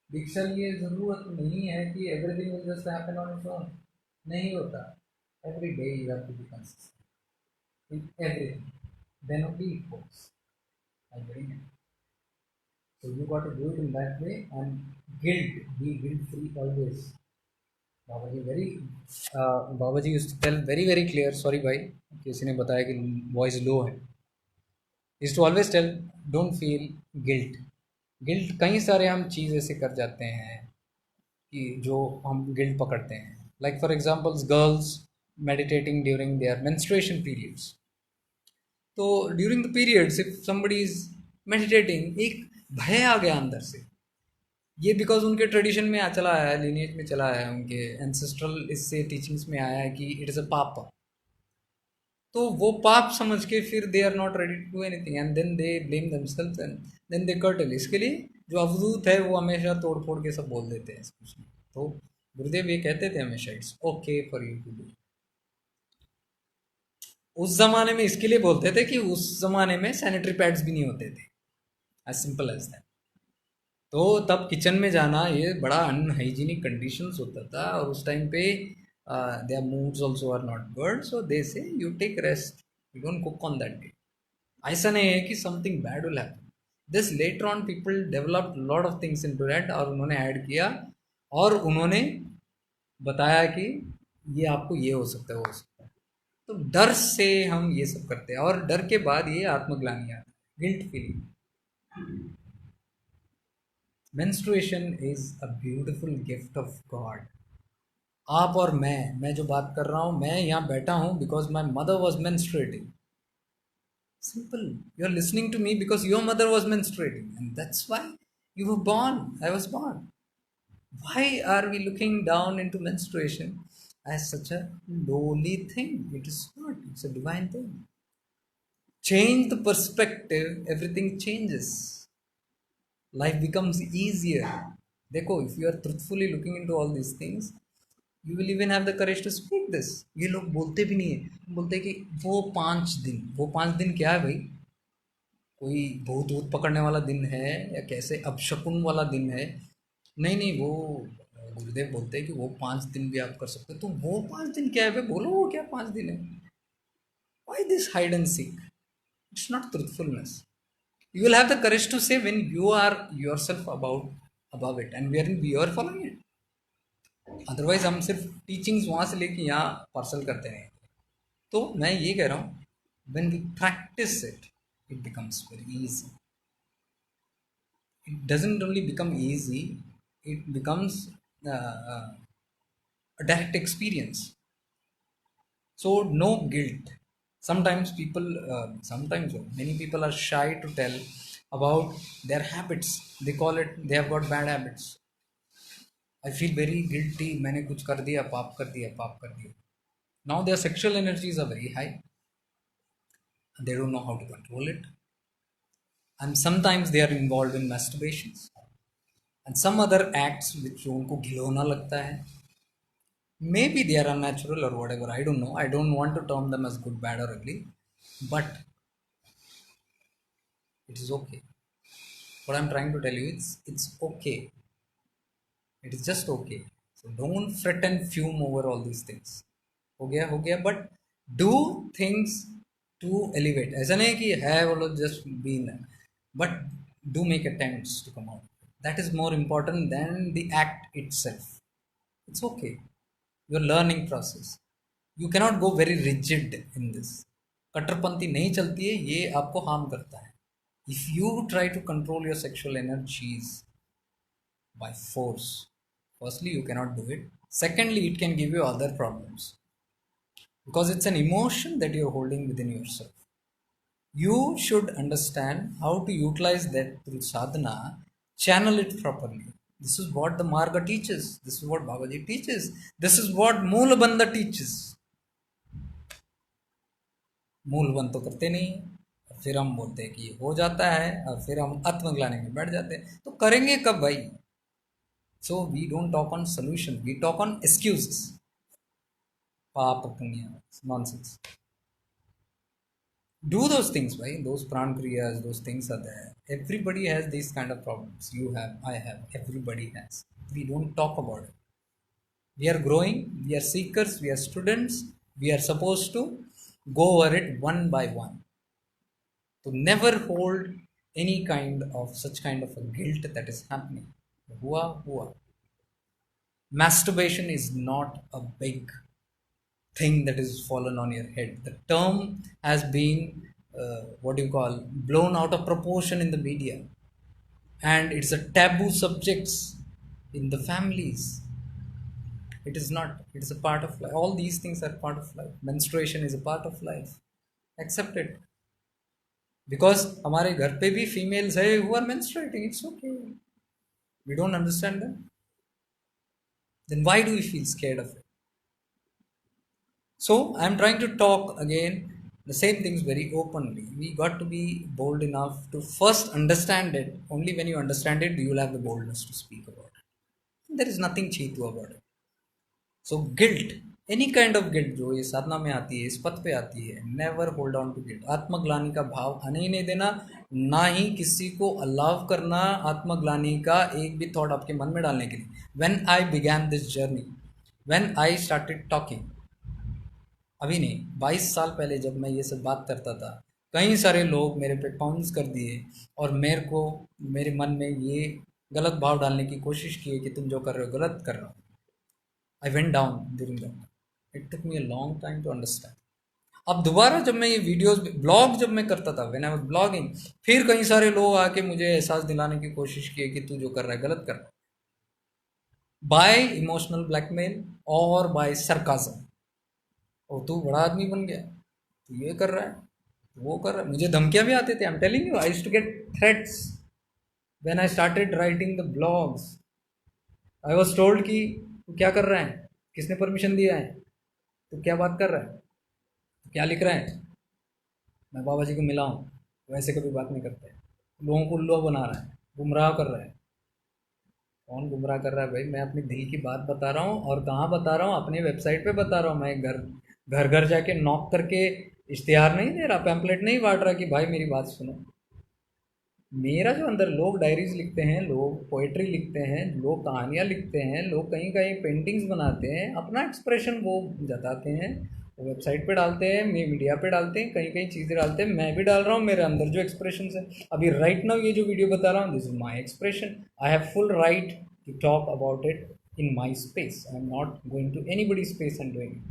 दीक्षा लिए ज़रूरत नहीं है कि everything will just happen on its own, नहीं होता। Every day you have to be consistent in everything, then only it works. I getting it? So you got to do it in that way and guilt, be guilt free always. Baba ji very Baba ji used to tell very very clear, sorry भाई किसी ने बताया कि voice low है, used to always tell don't feel guilt. Guilt कई सारे हम चीज़ ऐसे कर जाते हैं कि जो हम गिल्ट पकड़ते हैं, Like for example, girls meditating during their menstruation periods. तो during the periods if somebody is meditating, एक भय आ गया अंदर से, ये बिकॉज उनके ट्रेडिशन में चला आया है, lineage में चला आया है, उनके एंसेस्ट्रल इससे टीचिंग्स में आया है कि इट इज़ अ पाप। तो वो पाप समझ के फिर they are not ready to do anything and then they blame themselves and then they curtail. इसके लिए जो अवधूत है वो हमेशा तोड़ फोड़ के सब बोल देते हैं कुछ नहीं। तो गुरुदेव ये कहते थे हमेशा, it's okay for you to do. उस जमाने में इसके लिए बोलते थे कि उस जमाने में सैनिटरी पैड्स भी नहीं होते थे, एज सिंपल एज दैट। तो तब किचन में जाना ये बड़ा अनहाइजीनिक कंडीशंस होता था, और उस टाइम पे their moods also are not good, so they say you take rest, you don't cook on that day. ऐसा नहीं है कि something bad will happen. This later on people developed lot of things into that, और उन्होंने add किया और उन्होंने बताया कि ये आपको ये हो सकता है, वो हो सकता है। तो डर से हम ये सब करते हैं, और डर के बाद ये आत्मग्लानि आता है, guilt feeling. Menstruation is a beautiful gift of God. आप और मैं जो बात कर रहा हूँ, मैं यहाँ बैठा हूँ because my mother was menstruating. Simple. You're listening to me because your mother was menstruating, and that's why you were born. I was born. Why are we looking down into menstruation as such a lowly thing? It is not. It's a divine thing. Change the perspective, everything changes. Life becomes easier. देखो, if you are truthfully looking into all these things, you will even have the courage to speak this. ये लोग बोलते भी नहीं है, बोलते हैं कि वो 5 दिन क्या है भाई? कोई भूत वूत पकड़ने वाला दिन है या कैसे अपशकुन वाला दिन है? नहीं नहीं, वो गुरुदेव बोलते हैं कि वो 5 दिन भी आप कर सकते हो। तो वो 5 दिन क्या है भाई? बोलो वो क्या 5 दिन है? Why this hide and seek? It's not truthfulness. You will have the courage to say when you are yourself above it, and we are following it. Otherwise हम सिर्फ टीचिंग्स वहाँ से लेके यहाँ पार्सल करते रहें। तो मैं ये कह रहा हूँ, when we practice it, it becomes very easy. It doesn't only become easy, it becomes a direct experience. So no guilt. Sometimes many people are shy to tell about their habits. They call it they have got bad habits. I feel very guilty, मैंने कुछ कर दिया, पाप कर दिया। Now their sexual energies are very high. They don't know how to control it. And sometimes they are involved in masturbations and some other acts which उनको घिनौना लगता है. Maybe they are unnatural or whatever, I don't know. I don't want to term them as good, bad or ugly, but it is okay. What I'm trying to tell you is it's okay. It is just okay. So don't fret and fume over all these things. हो गया, but do things to elevate. ऐसा नहीं कि है वो लोग just be in, but do make attempts to come out. That is more important than the act itself. It's okay. Your learning process. You cannot go very rigid in this. कट्टरपंथी नहीं चलती है, ये आपको हार्म करता है. If you try to control your sexual energies by force, firstly you cannot do it. Secondly, it can give you other problems because it's an emotion that you're holding within yourself. You should understand how to utilize that through sadhana, channel it properly. This is what the Marga teaches. This is what Babaji teaches. This is what Moolabandha teaches. मूलबंध तो करते नहीं, फिर हम बोलते हैं कि ये हो जाता है, और फिर हम आत्मग्लानि में बैठ जाते हैं। तो करेंगे कब भाई? So we don't talk on solution, we talk on excuses. पाप पुण्य nonsense. Do those things, right? Those pran kriyas, those things are there. Everybody has these kind of problems. You have, I have, everybody has. We don't talk about it. We are growing, we are seekers, we are students. We are supposed to go over it one by one. To never hold any kind of such kind of a guilt that is happening. Hua. Masturbation is not a big thing that is fallen on your head. The term has been blown out of proportion in the media, and it's a taboo subjects in the families. It is not. It is a part of life. All these things are part of life. Menstruation is a part of life. Accept it. Because हमारे घर पे भी females है who are menstruating. It's okay. We don't understand them. Then why do we feel scared of it? So I'm trying to talk again the same things very openly. We got to be bold enough to first understand it. Only when you understand it, you will have the boldness to speak about it. There is nothing cheetu about it. So guilt, any kind of guilt जो ये साधना में आती है, इस पथ पे आती है, never hold on to guilt. आत्मग्लानि का भाव आने ही नहीं देना, ना ही किसी को अलाव करना आत्मग्लानि का एक भी थॉट आपके मन में डालने के लिए. When I began this journey, when I started talking, अभी नहीं 22 साल पहले जब मैं ये सब बात करता था, कई सारे लोग मेरे पे पाउंस कर दिए और मेरे को मेरे मन में ये गलत भाव डालने की कोशिश की है कि तुम जो कर रहे हो गलत कर रहे हो. I went down during that. It took me a long time to understand. अब दोबारा जब मैं ये वीडियोस ब्लॉग जब मैं करता था, व्हेन आई वाज ब्लॉगिंग, फिर कई सारे लोग आके मुझे एहसास दिलाने की कोशिश की कि तू जो कर रहा है गलत कर रहा है, बाय इमोशनल ब्लैकमेल और बाय सरकाजम. और तू बड़ा आदमी बन गया, तू ये कर रहा है, तू वो कर रहा है. मुझे धमकियां भी आते थे. I am telling you, I used to get threats when I started writing the blogs. I was told कि तू क्या कर रहा है, किसने परमिशन दिया है, तू क्या बात कर रहा है, तू क्या लिख रहा है. मैं बाबा जी को मिला हूँ, वैसे कभी बात नहीं करते. लोगों को उल्लू बना रहा है, गुमराह कर रहा है. कौन गुमराह कर रहा है भाई? मैं अपनी दिल की बात बता रहा हूँ. और कहाँ बता रहा हूँ? अपनी वेबसाइट पे बता रहा हूँ. मैं घर घर जाके नॉक करके इश्तिहार नहीं दे रहा, पैम्पलेट नहीं बांट रहा कि भाई मेरी बात सुनो. मेरा जो अंदर, लोग डायरीज लिखते हैं, लोग पोइट्री लिखते हैं, लोग कहानियाँ लिखते हैं, लोग कहीं कहीं पेंटिंग्स बनाते हैं, अपना एक्सप्रेशन वो जताते हैं, वो वेबसाइट पे डालते हैं, मीडिया पे डालते हैं, कहीं कहीं चीज़ें डालते हैं. मैं भी डाल रहा हूँ मेरे अंदर जो एक्सप्रेशन है. अभी राइट नाउ ये जो वीडियो बता रहा हूँ, this is my expression. I have full right to talk about it in my space. I am not going to anybody space and doing it.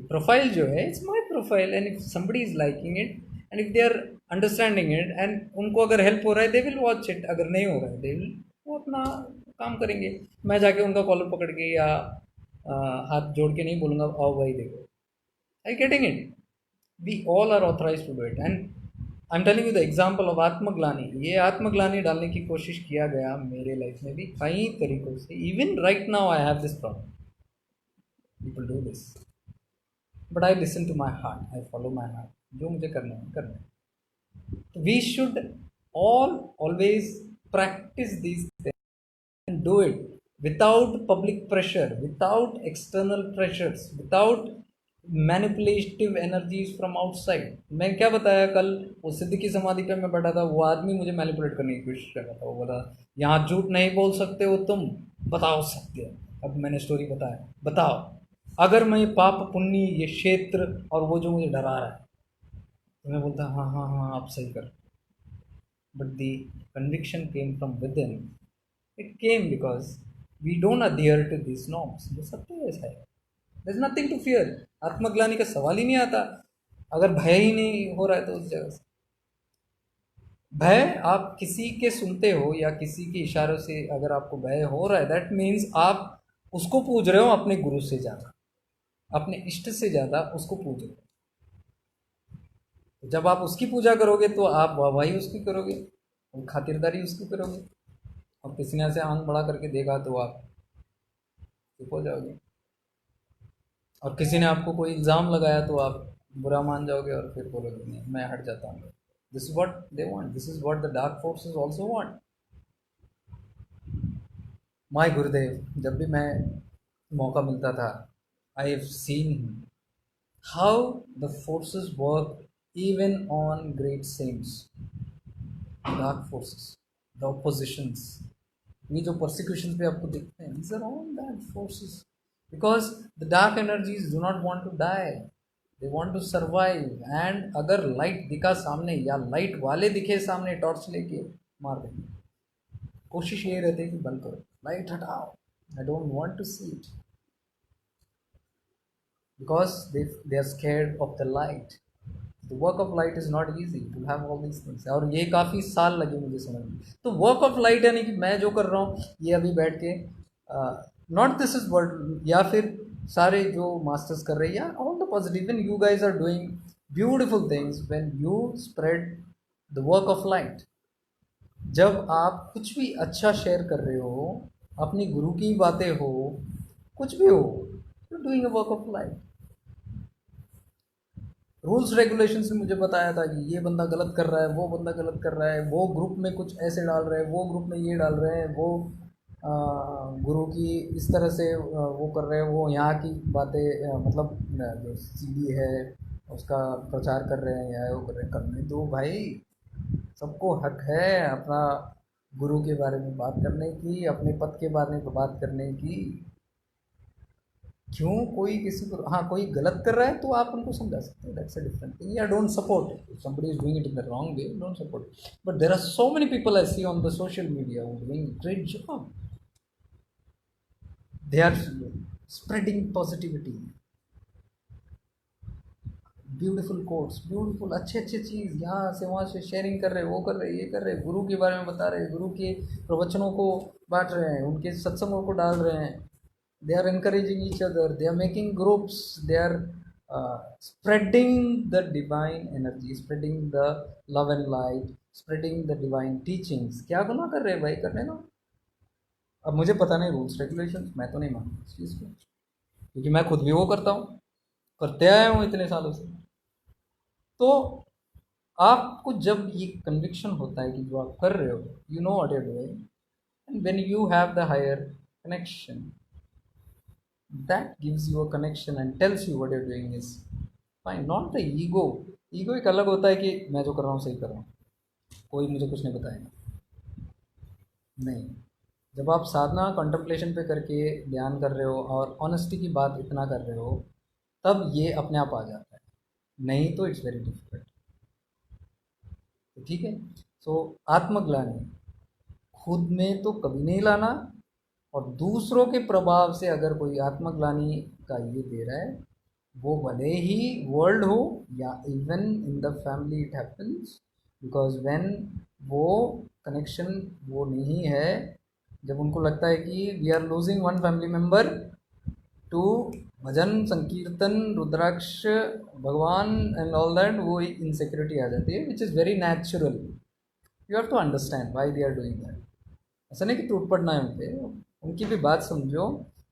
Profile जो है, it's my profile, and if somebody is liking it and if they are understanding it and उनको अगर help हो रहा है, they will watch it. अगर नहीं हो रहा है, दे विल वो अपना काम करेंगे. मैं जाके उनका कॉलर पकड़ के या हाथ जोड़ के नहीं बोलूँगा आओ भाई देखो. I getting it. We all are authorize to do it. And I am telling you the example of आत्मग्लानि. ये आत्मग्लानि डालने की कोशिश किया गया मेरे लाइफ में भी कई तरीकों से. Even right now I have this problem. People do this, but I listen to my heart, I follow my heart. जो मुझे करना है करना है. We should all always practice these things and do it without public pressure, without external pressures, without manipulative energies from outside. मैं क्या बताया कल, वो सिद्ध की समाधि पे मैं बैठा था, वो आदमी मुझे मैनिपुलेट करने की कोशिश कर रहा था. वो बोला यहाँ झूठ नहीं बोल सकते हो तुम, बताओ सत्य. अब मैंने स्टोरी बताया, बताओ अगर मैं पाप पुण्य ये क्षेत्र और वो जो मुझे डरा रहा है, तो मैं बोलता हाँ हाँ हाँ आप सही कर. But the conviction came from within. It came because we don't adhere to these norms. जो सत्य ऐसा है. There's nothing to fear. आत्मग्लानि का सवाल ही नहीं आता अगर भय ही नहीं हो रहा है. तो उस जगह से भय, आप किसी के सुनते हो या किसी के इशारों से अगर आपको भय हो रहा है, दैट मीन्स आप उसको पूज रहे हो अपने गुरु से ज़्यादा, अपने इष्ट से ज़्यादा उसको पूज रहे हो. जब आप उसकी पूजा करोगे तो आप वाहवाही उसकी करोगे और खातिरदारी उसकी करोगे. और किसी ने ऐसे आंख बड़ा करके देखा तो आप चुप हो जाओगे. और किसी ने आपको कोई इल्ज़ाम लगाया तो आप बुरा मान जाओगे और फिर बोलोगे नहीं मैं हट जाता हूँ. This is what they want. This is what the dark forces also want. My गुरुदेव, जब भी मैं मौका मिलता था, I have seen how the forces work even on great saints. Dark forces, the oppositions, ये जो persecutions पे आपको दिखते हैं, these are all dark forces, because the dark energies do not want to die, they want to survive. and अगर light दिखा सामने या light वाले दिखे सामने टॉर्च लेके, मार देंगे. कोशिश ये रहती है कि बंद करो, लाइट हटाओ, I don't want to see it, because they are scared of the light. The work of light is not easy to have all these things. और ये काफ़ी साल लगे मुझे समझ में. तो वर्क ऑफ लाइट यानी कि मैं जो कर रहा हूँ, ये अभी बैठ के नॉट दिस इज वर्ल्ड, या फिर सारे जो मास्टर्स कर रहे हैं, या all the positive, when you guys are doing beautiful things, when you spread the work of light, जब आप कुछ भी अच्छा शेयर कर रहे हो, अपनी गुरु की बातें हो, कुछ भी हो, you doing a work of light. Rules regulation से मुझे बताया था कि ये बंदा गलत कर रहा है, वो बंदा गलत कर रहा है, वो ग्रुप में कुछ ऐसे डाल रहे हैं, वो ग्रुप में ये डाल रहे हैं, वो गुरु की इस तरह से वो कर रहे हैं, वो यहाँ की बातें मतलब जो सीडी है उसका प्रचार कर रहे हैं, या वो कर रहे हैं। करने दो भाई, सबको हक है अपना गुरु के बारे में बात करने की, अपने पद के बारे में बात करने की। क्यों कोई किसी को, हाँ कोई गलत कर रहा है तो आप उनको समझा सकते हैं, दैट्स अ डिफरेंट थिंग, या don't support it, if somebody is doing it in the wrong way, don't support it. But there are so many people I see on the social media who are doing a great job. They are spreading positivity, beautiful quotes, beautiful अच्छे अच्छे चीज़, यहाँ से वहाँ से sharing कर रहे, वो कर रहे, ये कर रहे, गुरु के बारे में बता रहे, गुरु के प्रवचनों को बांट रहे हैं, उनके सत्संगों को डाल रहे हैं। They are encouraging each other, they are making groups, they are spreading the divine energy, spreading the love and light, spreading the divine teachings। क्या गुनाह कर रहे हैं भाई, करने दो। अब मुझे पता नहीं रूल्स रेगुलेशंस, मैं तो नहीं मानता इस चीज़ को, क्योंकि मैं खुद भी वो करता हूँ, करते आया हूँ इतने सालों से। तो आपको जब ये कन्विक्शन होता है कि जो आप कर रहे हो, you know what you are doing, and when you have the higher connection, that gives you a connection and tells you what you're doing is fine, not the ego। Ego एक अलग होता है कि मैं जो कर रहा हूँ सही कर रहा हूँ, कोई मुझे कुछ नहीं बताएगा, नहीं। जब आप साधना कंtemplation पे करके ध्यान कर रहे हो और ऑनेस्टी की बात इतना कर रहे हो, तब ये अपने आप आ जाता है, नहीं तो इट्स वेरी डिफिकल्ट। तो ठीक है, सो आत्मग्लानि खुद में तो कभी नहीं लाना, और दूसरों के प्रभाव से अगर कोई आत्मग्लानि का ये दे रहा है, वो भले ही वर्ल्ड हो या even in the family it happens, because when वो कनेक्शन वो नहीं है, जब उनको लगता है कि we are losing one family member to bhajan sankirtan rudraksha भगवान एंड ऑल दैट, वो एक इनसिक्योरिटी आ जाती है, which is very natural. You have to understand why they are doing that. ऐसा नहीं कि टूट पड़ना है उनपे, उनकी भी बात समझो,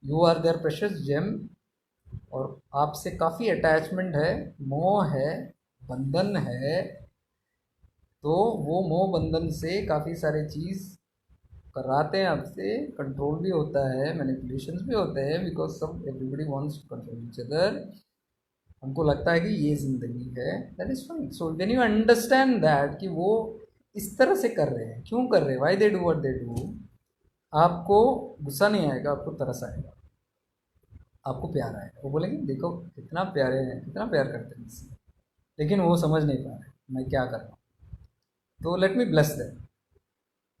you are their precious gem, और आपसे काफ़ी अटैचमेंट है, मोह है, बंधन है, तो वो मोह बंधन से काफ़ी सारे चीज़ कराते हैं आपसे, कंट्रोल भी होता है, मैनिपुलेशंस भी होते हैं, बिकॉज सब everybody wants to control each other. हमको लगता है कि ये ज़िंदगी है, that is fine. So when you understand that कि वो इस तरह से कर रहे हैं, क्यों कर रहे हैं, why they do what they do, आपको गुस्सा नहीं आएगा, आपको तरस आएगा, आपको प्यार आएगा। वो बोलेंगे देखो कितना प्यारे हैं, कितना प्यार करते हैं इससे, लेकिन वो समझ नहीं पा रहे मैं क्या कर रहा हूँ, तो let me bless them,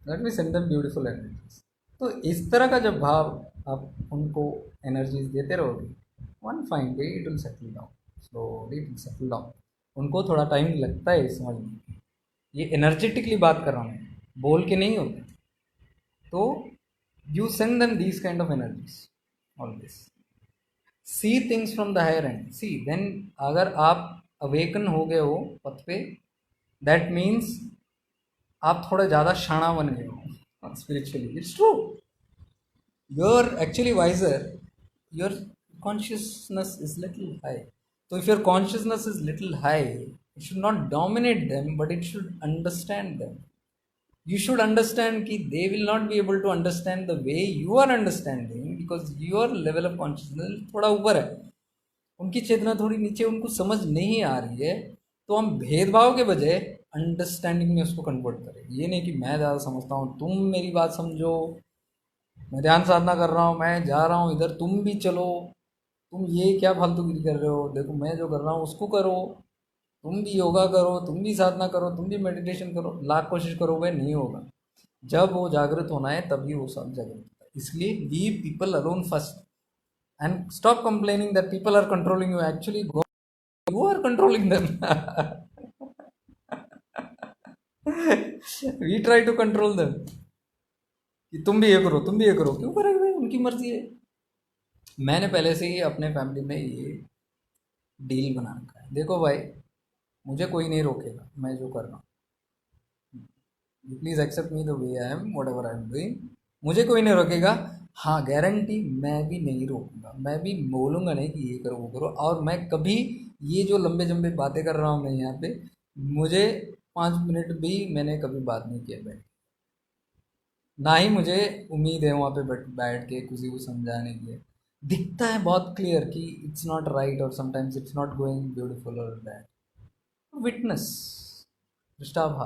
let me send them beautiful energies. तो इस तरह का जब भाव आप उनको एनर्जीज देते रहोगे, one fine day it will settle down, slowly it will settle down. उनको थोड़ा टाइम लगता है समझ में, ये एनर्जेटिकली बात कर रहा हूँ, बोल के नहीं होता। तो you send them these kind of energies always, see things from the higher end। see then अगर आप अवेकन हो गए हो पथ पे, that means आप थोड़ा ज़्यादा शाना बन गए हो spiritually, it's true, you're actually wiser, your consciousness is little high। so if your consciousness is little high, it should not dominate them, but it should understand them। you should understand कि they will not be able to understand the way you are understanding, because your level of consciousness थोड़ा ऊपर है, उनकी चेतना थोड़ी नीचे, उनको समझ नहीं आ रही है। तो हम भेदभाव के बजाय अंडरस्टैंडिंग में उसको कन्वर्ट करें। ये नहीं कि मैं ज़्यादा समझता हूँ, तुम मेरी बात समझो, मैं ध्यान साधना कर रहा हूँ, मैं जा रहा हूँ इधर, तुम भी चलो, तुम ये क्या फालतूगिरी कर रहे हो, देखो मैं जो कर रहा हूँ उसको करो, तुम भी योगा करो, तुम भी साधना करो, तुम भी मेडिटेशन करो, लाख कोशिश करो, वह नहीं होगा। जब वो जागृत होना है तभी वो सब जागृत होता है। इसलिए leave people alone first and stop complaining that people are controlling you, actually you are controlling them. We try to control them कि तुम भी ये करो, तुम भी ये करो, क्यों करेंगे भाई, उनकी मर्जी है। मैंने पहले से ही अपने फैमिली में ये डील बना रखा है, देखो भाई मुझे कोई नहीं रोकेगा मैं जो कर रहा हूँ, you please accept me the way I am whatever I am doing, मुझे कोई नहीं रोकेगा। हाँ गारंटी मैं भी नहीं रोकूंगा, मैं भी बोलूँगा नहीं कि ये करो वो करो, और मैं कभी ये जो लंबे जंबे बातें कर रहा हूँ मैं यहाँ पे, मुझे 5 मिनट भी मैंने कभी बात नहीं किया बैठ, ना ही मुझे उम्मीद है वहाँ पे बैठ के किसी को समझाने की है। दिखता है बहुत क्लियर कि इट्स नॉट राइट और sometimes it's not going beautiful और बैड, विटनेस पृष्ठाभा,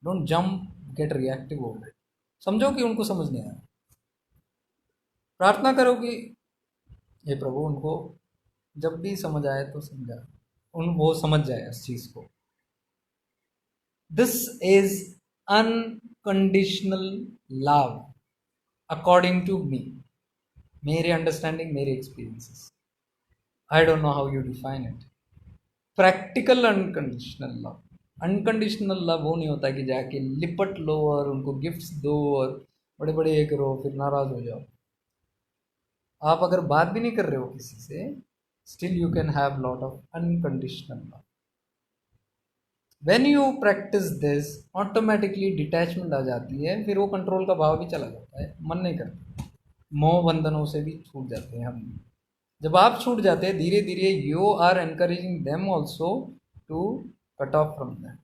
don't jump get reactive over it, समझो कि उनको समझ नहीं आया, प्रार्थना करो कि हे प्रभु उनको जब भी समझ आए तो समझा, उन वो समझ जाए इस चीज़ को। This is unconditional love according to me, मेरे अंडरस्टैंडिंग मेरे experiences, I don't know how you define it. Practical unconditional love, unconditional love वो नहीं होता कि जाके लिपट लो और उनको गिफ्ट्स दो और बड़े बड़े ये करो फिर नाराज हो जाओ। आप अगर बात भी नहीं कर रहे हो किसी से, still you can have lot of unconditional love. When you practice this automatically detachment आ जाती है, फिर वो कंट्रोल का भाव भी चला जाता है, मन नहीं करता, मोह बंधनों से भी छूट जाते हैं हम। जब आप छूट जाते हैं धीरे धीरे you are encouraging them also to cut off from them.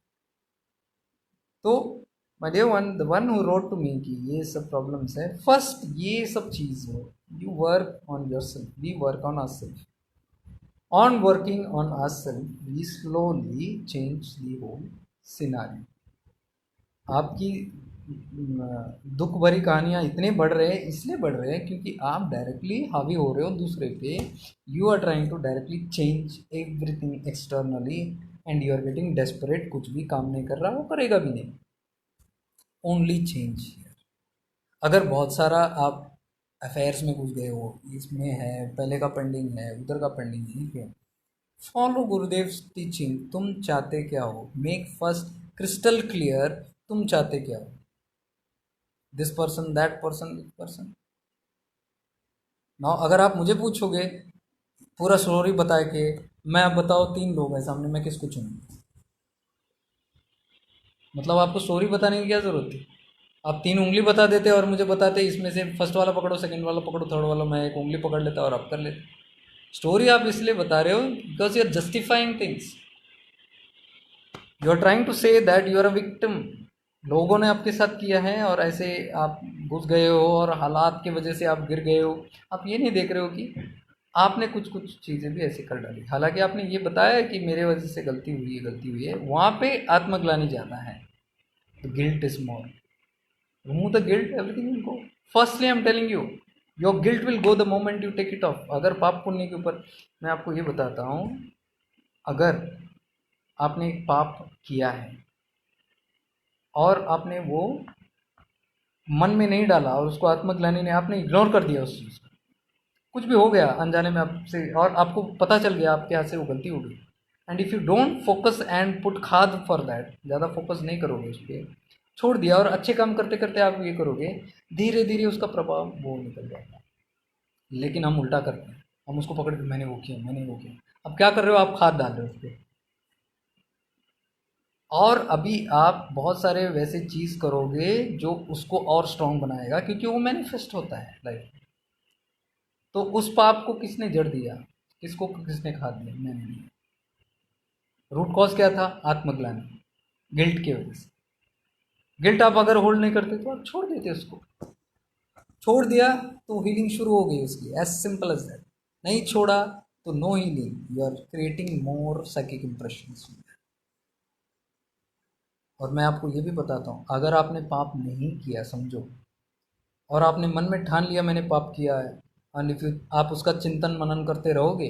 तो my dear one, the one who wrote to me कि ये सब प्रॉब्लम्स है, फर्स्ट ये सब चीज़ हो, you work on yourself, we work on our self, on working on our self we slowly change the whole scenario. आपकी दुख भरी कहानियाँ इतने बढ़ रहे हैं, इसलिए बढ़ रहे हैं क्योंकि आप डायरेक्टली हावी हो रहे हो दूसरे पे, you are trying to directly change everything externally and you are getting desperate, कुछ भी काम नहीं कर रहा, वो करेगा भी नहीं, ओनली चेंज हियर। अगर बहुत सारा आप अफेयर्स में घुस गए हो, इसमें है पहले का पेंडिंग है उधर का पेंडिंग है, ठीक है, फॉलो गुरुदेव टीचिंग, तुम चाहते क्या हो, मेक फर्स्ट क्रिस्टल क्लियर तुम चाहते क्या हो, this person that person this person. ना अगर आप मुझे पूछोगे पूरा स्टोरी बता के, मैं आप बताओ 3 लोग हैं सामने, मैं किसको चुनूँ, मतलब आपको स्टोरी बताने की क्या ज़रूरत थी, आप 3 उंगली बता देते और मुझे बताते इसमें से फर्स्ट वाला पकड़ो सेकंड वाला पकड़ो थर्ड वाला, मैं एक उंगली पकड़ लेता और आप कर लेते। स्टोरी आप इसलिए बता रहे हो because you are justifying things, you are trying to say that you are a victim, लोगों ने आपके साथ किया है और ऐसे आप घुस गए हो और हालात की वजह से आप गिर गए हो। आप ये नहीं देख रहे हो कि आपने कुछ कुछ चीज़ें भी ऐसे कर डाली, हालांकि आपने ये बताया कि मेरे वजह से गलती हुई है, वहाँ पे आत्मग्लानि ज़्यादा है, तो guilt is more, remove the guilt everything will go. Firstly I am telling you your guilt will go the moment you take it off. अगर पाप पुण्य के ऊपर मैं आपको ये बताता हूँ, अगर आपने एक पाप किया है और आपने वो मन में नहीं डाला और उसको आत्मग्लानि ने आपने इग्नोर कर दिया उस चीज़ को, कुछ भी हो गया अनजाने में आपसे और आपको पता चल गया आपके हाथ से वो गलती हो गई, and if you don't focus and put खाद फॉर दैट, ज़्यादा फोकस नहीं करोगे उस पर, छोड़ दिया और अच्छे काम करते करते आप ये करोगे, धीरे धीरे उसका प्रभाव वो निकल जाएगा। लेकिन हम उल्टा करते हैं, हम उसको पकड़ के मैंने वो किया मैंने वो किया, अब क्या कर रहे हो आप, खाद डाल रहे हो उस पर, और अभी आप बहुत सारे वैसे चीज़ करोगे जो उसको और स्ट्रांग बनाएगा, क्योंकि वो मैनिफेस्ट होता है लाइफ में। तो उस पाप को किसने जड़ दिया, किसको किसने खा दिया, मैंने नहीं। रूट कॉज क्या था, आत्मग्लानि, गिल्ट की वजह से। गिल्ट आप अगर होल्ड नहीं करते तो आप छोड़ देते उसको, छोड़ दिया तो हीलिंग शुरू हो गई उसकी, एज सिंपल एज दैट। नहीं छोड़ा तो no healing, you are creating more psychic impressions. और मैं आपको ये भी बताता हूँ, अगर आपने पाप नहीं किया समझो, और आपने मन में ठान लिया मैंने पाप किया है, और फिर आप उसका चिंतन मनन करते रहोगे,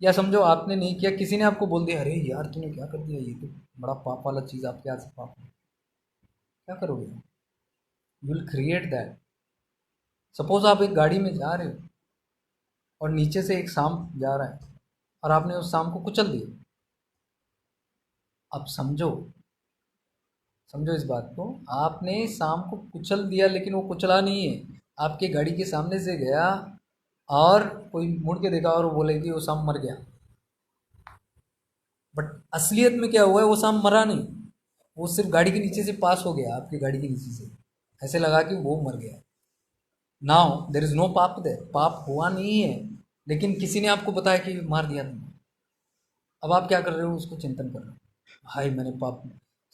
या समझो आपने नहीं किया, किसी ने आपको बोल दिया अरे यार तूने क्या कर दिया, ये तो बड़ा पाप वाला चीज़ आपके हाथ से पाप है, क्या करोगे, you will create that. Suppose आप एक गाड़ी में जा रहे हो और नीचे से एक सांप जा रहा है और आपने उस सांप को कुचल दिया, अब समझो, समझो इस बात को, आपने सांप को कुचल दिया लेकिन वो कुचला नहीं है, आपके गाड़ी के सामने से गया और कोई मुड़ के देखा और वो बोले कि वो शाम मर गया, बट असलियत में क्या हुआ है, वो शाम मरा नहीं, वो सिर्फ गाड़ी के नीचे से पास हो गया, आपकी गाड़ी के नीचे से, ऐसे लगा कि वो मर गया। नाउ देर इज नो पाप, देर पाप हुआ नहीं है, लेकिन किसी ने आपको बताया कि मार दिया तुमने। अब आप क्या कर रहे हो, उसको चिंतन कर रहे हो, भाई मैंने पाप,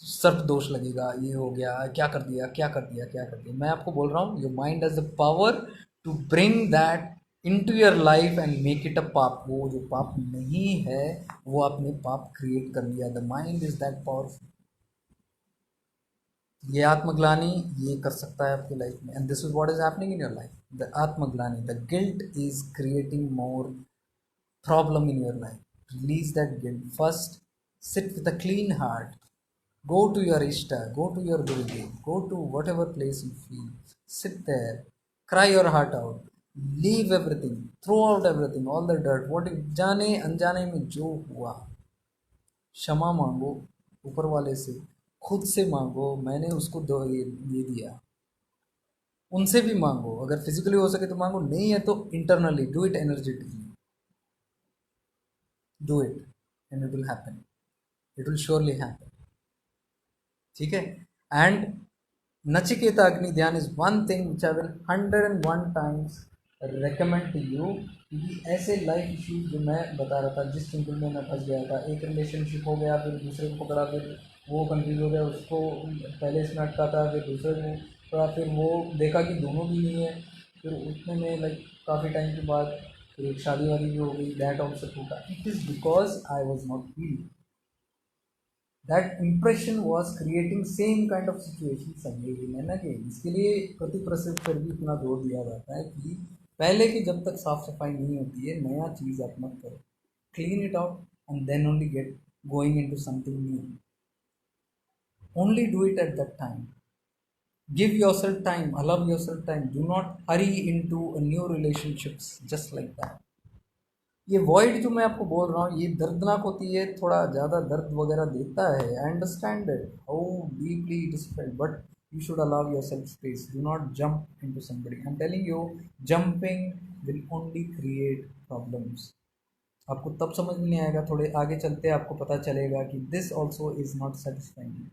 सर्प दोष लगेगा, ये हो गया, क्या कर दिया क्या कर दिया क्या कर दिया। मैं आपको बोल रहा हूँ your mind has the power to bring that into your life and make it a पाप। वो जो पाप नहीं है, वो आपने पाप क्रिएट कर लिया। The mind is that powerful. ये आत्मग्लानि ये कर सकता है आपकी लाइफ में, and this is what is happening in your life. The आत्मग्लानि, the guilt is creating more problem in your life. Release that guilt. First, sit with a clean heart. Go to your Ishta, go to your Gurudev, go to whatever place you feel. Sit there, cry your heart out, leave everything, throw out everything, all the dirt. What if जाने अनजाने में जो हुआ, क्षमा मांगो ऊपर वाले से, खुद से मांगो, मैंने उसको दो ये दिया, उनसे भी मांगो, अगर फिजिकली हो सके तो मांगो, नहीं है तो internally do it, energetically do it, and it will happen, it will surely happen. ठीक है। And Nachiketa Agni Dhyan is one thing which I will 101 times recommend to you. क्योंकि ऐसे लाइफ इश्यूज जो मैं बता रहा था, जिस सिंगल में मैं फंस गया था, एक रिलेशनशिप हो गया, फिर दूसरे को पकड़ा, फिर वो कंफ्यूज हो गया, उसको पहले इसमें अटका था, फिर दूसरे को पकड़ा, फिर वो देखा कि दोनों भी नहीं है, फिर उतने में लाइक काफ़ी टाइम के बाद फिर एक शादी वादी भी हो गई, दैट ऑल्सो टूटा। It is because I was not healed. That impression was creating same kind of situation again and again. इसके लिए प्रति प्रसिद्ध पर भी इतना जोर दिया जाता है कि पहले की जब तक साफ सफाई नहीं होती है, नया चीज़ आप मत करो, clean it out and then only get going into something new. Only do it at that time, give yourself time, allow yourself time, do not hurry into a new relationships just like that। ये void जो मैं आपको बोल रहा हूँ, ये दर्दनाक होती है, थोड़ा ज़्यादा दर्द वगैरह देता है, I understand it how deeply it is felt, but you should allow yourself space, do not jump into somebody. I am telling you, jumping will only create problems. आपको तब समझ में नहीं आएगा, थोड़े आगे चलते आपको पता चलेगा कि this also is not satisfying.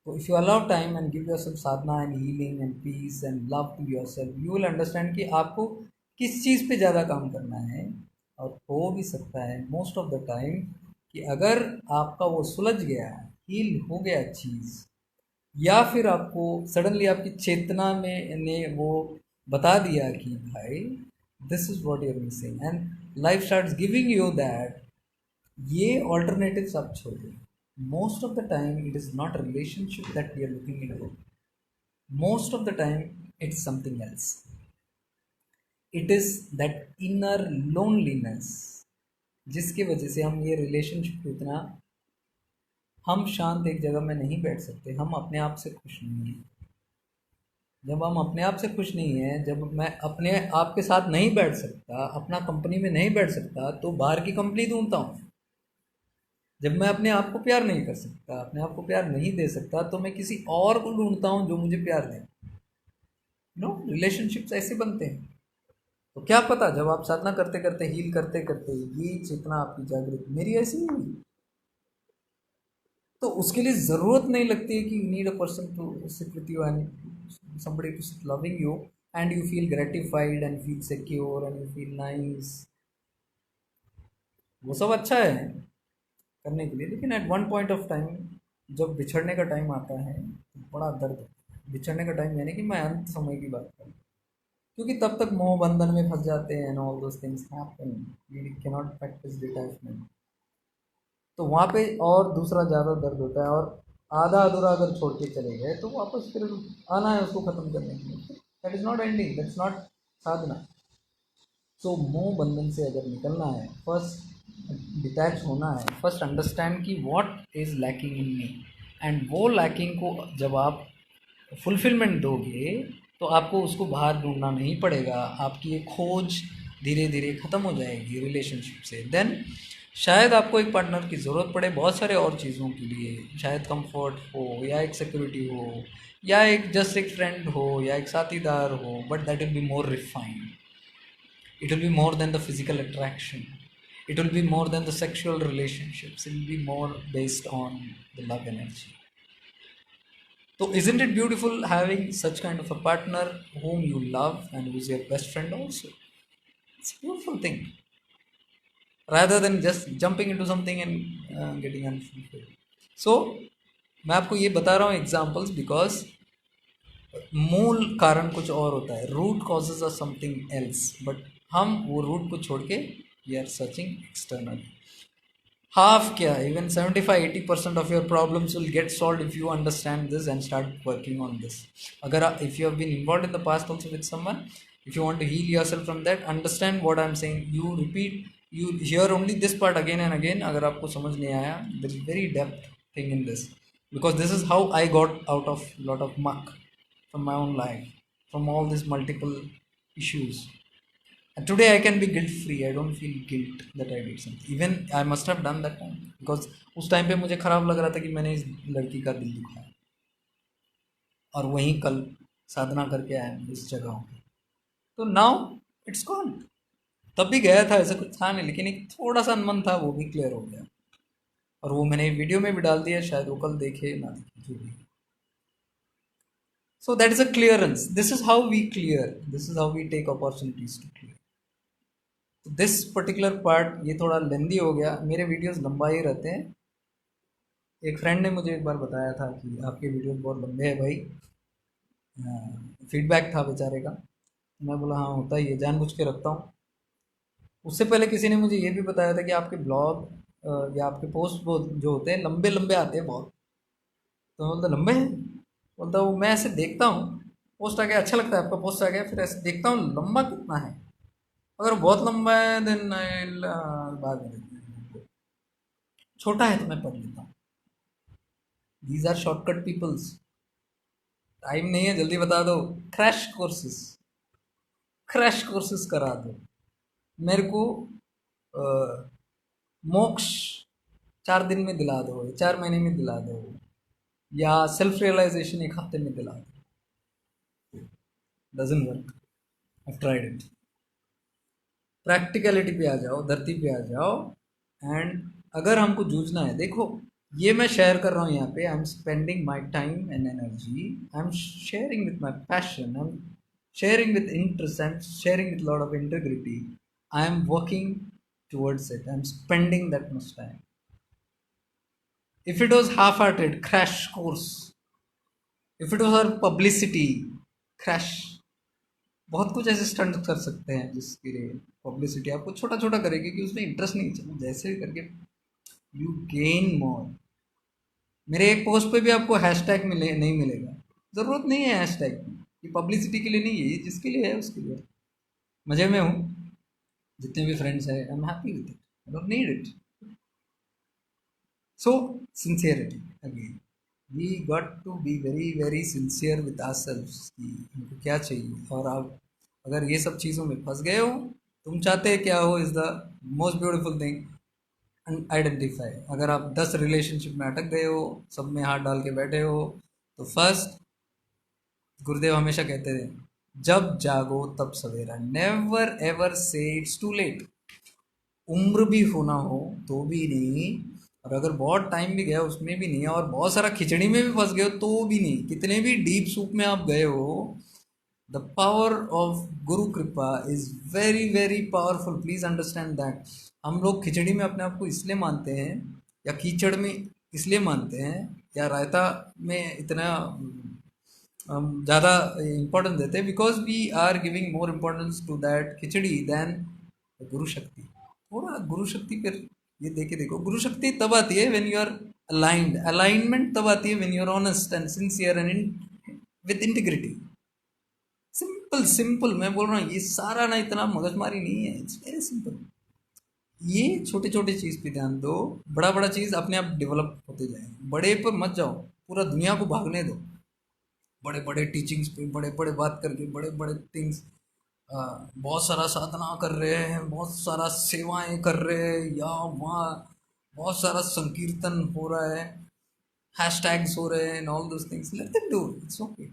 तो if you allow time and give yourself sadhana and healing and peace and love to yourself, you will understand कि आपको किस चीज़ पे ज़्यादा काम करना है। और हो भी सकता है मोस्ट ऑफ द टाइम कि अगर आपका वो सुलझ गया, हील हो गया चीज़, या फिर आपको सडनली आपकी चेतना में ने वो बता दिया कि भाई this is what you are missing, and life starts giving you that, ये ऑल्टरनेटिव्स आप छोड़ दें। Most of the time it is not relationship that we are looking in, most of the time it's something else. It is that inner loneliness जिसकी वजह से हम ये relationship को इतना, हम शांत एक जगह में नहीं बैठ सकते, हम अपने आप से खुश नहीं हैं। जब हम अपने आप से खुश नहीं हैं, जब मैं अपने आप के साथ नहीं बैठ सकता, अपना कंपनी में नहीं बैठ सकता, तो बाहर की कंपनी ढूंढता हूँ। जब मैं अपने आप को प्यार नहीं कर सकता, अपने आप को प्यार नहीं दे सकता, तो मैं किसी और को ढूंढता हूँ जो मुझे प्यार दे। नो, रिलेशनशिप्स ऐसे बनते हैं। तो क्या पता जब आप साधना करते करते, हील करते करते, ये चेतना आपकी जागृत, मेरी ऐसी ही हुई, तो उसके लिए ज़रूरत नहीं लगती है कि you need a person to sit with you and somebody to sit loving you and you feel gratified and feel secure and you feel nice। वो सब अच्छा है करने के लिए, लेकिन at one point of time जब बिछड़ने का टाइम आता है तो बड़ा दर्द होता है। बिछड़ने का टाइम यानी कि मैं अंत समय की बात करूँ, क्योंकि तब तक मोह बंधन में फंस जाते हैं and all those things happen, we can not practice detachment. तो वहाँ पे और दूसरा ज़्यादा दर्द होता है, और आधा अधूरा अगर छोड़ के चले गए तो वापस फिर आना है उसको ख़त्म करने के लिए। That is not ending, that's not sadhana. So मोह बंधन से अगर निकलना है, फर्स्ट डिटैच होना है, फर्स्ट अंडरस्टैंड कि what is lacking in me, and वो लैकिंग को जब आप फुलफिलमेंट दोगे तो आपको उसको बाहर ढूंढना नहीं पड़ेगा, आपकी ये खोज धीरे धीरे ख़त्म हो जाएगी रिलेशनशिप से। देन शायद आपको एक पार्टनर की ज़रूरत पड़े बहुत सारे और चीज़ों के लिए, शायद कंफर्ट हो, या एक सिक्योरिटी हो, या एक जस्ट एक फ्रेंड हो, या एक साथीदार हो, but that will be more refined. It will be more than the physical attraction. It will be more than the sexual relationships. It will be more based on the love energy. So, isn't it beautiful having such kind of a partner whom you love and who's your best friend also? It's a beautiful thing rather than just jumping into something and getting unfulfilled. So, मैं आपको ये बता रहा हूँ examples because मूल कारण कुछ और होता है. Root causes are something else, but हम वो रूट को छोड़ के we are searching external. Half क्या, even 75-80% of your problems will get solve if you understand this and start working on this. अगर if you have been involve in the past also with someone, if you want to heal yourself from that, understand what I'm saying. You repeat, you hear only this part again and again. अगर आपको समझ नहीं आया, there is very depth thing in this, because this is how I got out of lot of muck from my own life, from all these multiple issues. And today I can be guilt free. I don't feel guilt that I did something. Even I must have done that time, because उस time पे मुझे खराब लग रहा था कि मैंने इस लड़की का दिल दुखाया, और वहीं कल साधना करके आया इस जगह पे. तो नाउ इट्स गॉन. तब भी गया था, ऐसा कुछ था नहीं, लेकिन एक थोड़ा सा अनमन था, वो भी क्लियर हो गया. और वो मैंने वीडियो में भी डाल दिया, शायद वो कल देखे ना देखे जो भी. So that is a clearance. This is how we clear, this is how we take opportunities to clear. This particular part ये थोड़ा लेंदी हो गया. मेरे वीडियोस लंबा ही रहते हैं. एक फ्रेंड ने मुझे एक बार बताया था कि आपके वीडियोस बहुत लंबे हैं भाई. फीडबैक था बेचारे का. मैं बोला हाँ होता ही है, जानबूझ के रखता हूँ. उससे पहले किसी ने मुझे ये भी बताया था कि आपके ब्लॉग या आपके पोस्ट जो होते हैं लंबे लंबे आते हैं बहुत. तो मैं बोलता लंबे हैं, बोलता वो मैं ऐसे देखता हूँ, पोस्ट आ गया, अच्छा लगता है आपका पोस्ट आ गया, फिर ऐसे देखता हूँ लंबा कितना है. अगर बहुत लंबा है देन बाद में देखते हैं. छोटा है तो मैं पढ़ लेता हूँ. These are shortcut peoples. Time नहीं है, जल्दी बता दो. क्रैश कोर्सेस, क्रैश कोर्सेस करा दो मेरे को. मोक्ष 4 दिन में दिला दो, 4 महीने में दिला दो, या सेल्फ रियलाइजेशन 1 हफ्ते में दिला दो. Doesn't work. I tried it. Practicality पे आ जाओ, धरती पे आ जाओ. एंड अगर हमको जूझना है, देखो ये मैं शेयर कर रहा हूँ यहाँ पे. I am spending my time and energy. I am sharing with my passion. I am sharing with interest. I'm sharing with a lot of integrity. I am working towards it. I'm spending that much time. If it was half-hearted, crash course. If it was our publicity, crash. बहुत कुछ ऐसे stunt कर सकते हैं जिसके लिए publicity आपको छोटा छोटा करेगी कि उसमें इंटरेस्ट नहीं चला, जैसे भी करके यू गेन मोर. मेरे एक पोस्ट पे भी आपको हैशटैग मिले नहीं मिलेगा. ज़रूरत नहीं है हैशटैग की. ये पब्लिसिटी के लिए नहीं है, ये जिसके लिए है उसके लिए. मज़े में हूँ. जितने भी फ्रेंड्स हैं, I am happy with it. I don't need it. So sincerity again, we got to be very very sincere with ourselves कि हमको क्या चाहिए. और आप अगर ये सब चीज़ों में फंस गए हो, तुम चाहते क्या हो, is the most beautiful thing. Identify. अगर आप 10 रिलेशनशिप में अटक गए हो, सब में हाथ डाल के बैठे हो, तो फर्स्ट गुरुदेव हमेशा कहते थे, जब जागो तब सवेरा. Never ever say it's too late. उम्र भी होना हो तो भी नहीं, और अगर बहुत टाइम भी गया उसमें भी नहीं, और बहुत सारा खिचड़ी में भी फंस गए हो तो भी नहीं. कितने भी डीप सूप में आप गए हो, द पावर ऑफ गुरु कृपा is very very powerful. Please understand that. हम लोग खिचड़ी में अपने आप को इसलिए मानते हैं, या कीचड़ में इसलिए मानते हैं, या रायता में इतना ज़्यादा इम्पोर्टेंस देते हैं, because we are giving more importance to that khichdi than guru shakti. थोड़ा गुरु शक्ति पर ये देखे देखो. गुरु शक्ति तब आती है when you are aligned. Alignment तब आती है when you are honest and sincere and with integrity. Simple simple मैं बोल रहा हूँ. ये सारा ना इतना मगजमारी नहीं है. It's very simple. ये छोटे छोटे चीज़ पे ध्यान दो. बड़ा बड़ा चीज़ अपने आप डेवलप होते जाएंगे. बड़े पर मत जाओ, पूरा दुनिया को भागने दो. बड़े बड़े टीचिंग्स पे बड़े बड़े बात करके, बड़े बड़े थिंग्स, बहुत सारा साधना कर रहे हैं, बहुत सारा सेवाएं कर रहे हैं, या वहाँ बहुत सारा संकीर्तन हो रहा है, हैशटैग्स हो रहे हैं, all those things. Let them do. It's okay.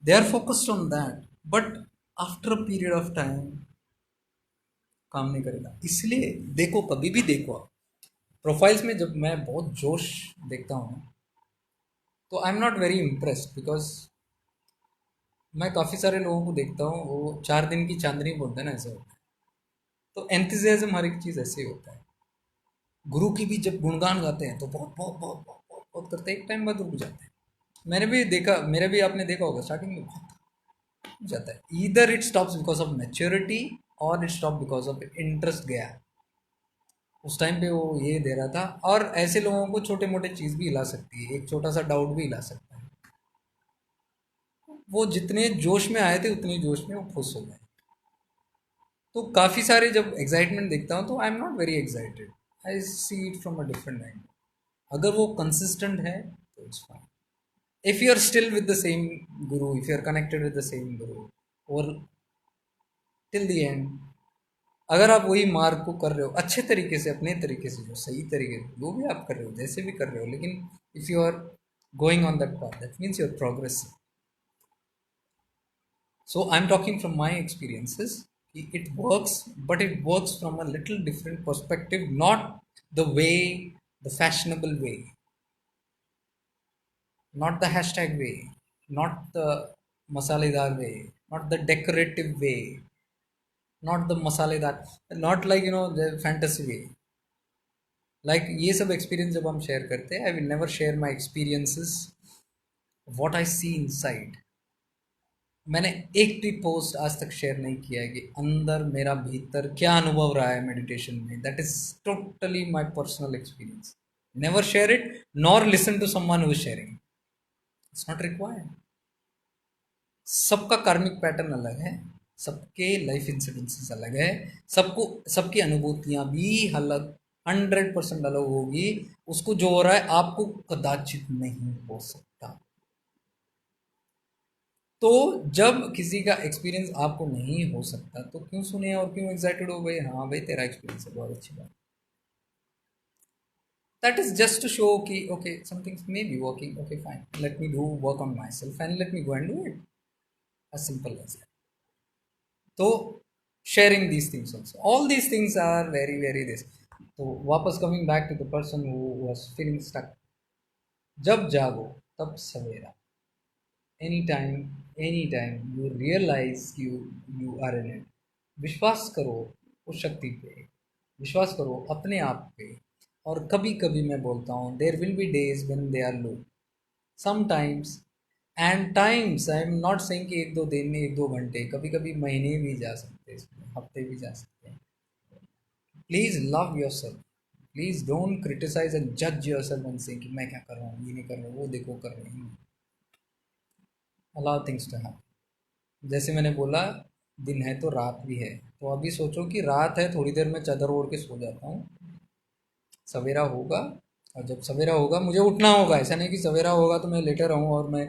They are focused on that. But after a period of time, काम नहीं करेगा। इसलिए देखो, कभी भी देखो आप प्रोफाइल्स में जब मैं बहुत जोश देखता हूँ तो I am not very impressed, because मैं काफ़ी सारे लोगों को देखता हूँ, वो 4 दिन की चांदनी बोलते हैं ना, ऐसे होता है। तो एंथुजियाज्म हर एक चीज़ ऐसे ही होता है। गुरु की भी जब गुणगान गाते हैं तो बहुत बहुत बहुत बहुत बहुत, बहुत करते हैं, एक टाइम बाद रुक जाते हैं। मैंने भी देखा, मेरे भी आपने देखा होगा स्टार्टिंग में बहुत रुक जाता है। Either it stops because of maturity और it stop because of interest गया। उस टाइम पे वो ये दे रहा था, और ऐसे लोगों को छोटे मोटे चीज़ भी हिला सकती है, एक छोटा सा डाउट भी हिला सकता है। वो जितने जोश में आए थे उतने जोश में वो फुस हो गए। तो काफ़ी सारे जब एक्साइटमेंट देखता हूँ तो I am not very excited, I see it from a different angle. अगर वो कंसिस्टेंट है तो it's fine. If you are still with the same guru, if you are connected with the same guru और टिल द एंड, अगर आप वही मार्ग को कर रहे हो अच्छे तरीके से, अपने तरीके से, जो सही तरीके से, जो भी आप कर रहे हो, जैसे भी कर रहे हो, लेकिन if you are going on that path, that means you are progressing. So I'm talking from my experiences. It works, but it works from a little different perspective, not the way, the fashionable way, not the hashtag way, not the masaledar way, not the decorative way, not the masaledar, not like the fantasy way. Like ये सब experience जब हम share करते हैं, I will never share my experiences, what I see inside. मैंने एक भी post आज तक शेयर नहीं किया है कि अंदर मेरा भीतर क्या अनुभव रहा है मेडिटेशन में। That is totally my personal experience. Never share it, nor listen to someone who is sharing, it's not required. सबका कार्मिक पैटर्न अलग है, सबके लाइफ इंसिडेंसेस अलग है, सबको सबकी अनुभूतियां भी अलग, 100% अलग होगी। उसको जो हो रहा है आपको कदाचित नहीं हो सकता। तो जब किसी का एक्सपीरियंस आपको नहीं हो सकता तो क्यों सुने और क्यों एक्साइटेड हो गए? हाँ भाई, तेरा एक्सपीरियंस है, बहुत अच्छी बात। That is just to show कि okay, something may be working, okay fine, let me do work on myself and let me go and do it, as simple as that. तो sharing these things also, all these things are very very this. तो वापस coming back to the person who was feeling stuck, जब जागो तब सवेरा। Any time you realize you are in it. विश्वास करो उस शक्ति पे, विश्वास करो अपने आप पे। और कभी कभी मैं बोलता हूँ there will be days when they are low, sometimes, and times I am not saying कि एक दो दिन, एक दो घंटे, कभी कभी महीने भी जा सकते हैं इसमें, हफ्ते भी जा सकते हैं। Please love yourself, please don't criticise and जज योर सेल्फ एंड से कि मैं क्या कर रहा हूँ, ये नहीं कर रहा हूँ, वो देखो कर रही हूँ। Allow things to happen. जैसे मैंने बोला, दिन है तो रात भी है, तो अभी सोचो कि रात है, थोड़ी देर में चादर ओढ़ के सो जाता हूँ, सवेरा होगा, और जब सवेरा होगा मुझे उठना होगा। ऐसा नहीं कि सवेरा होगा तो मैं लेटे रहूँ और मैं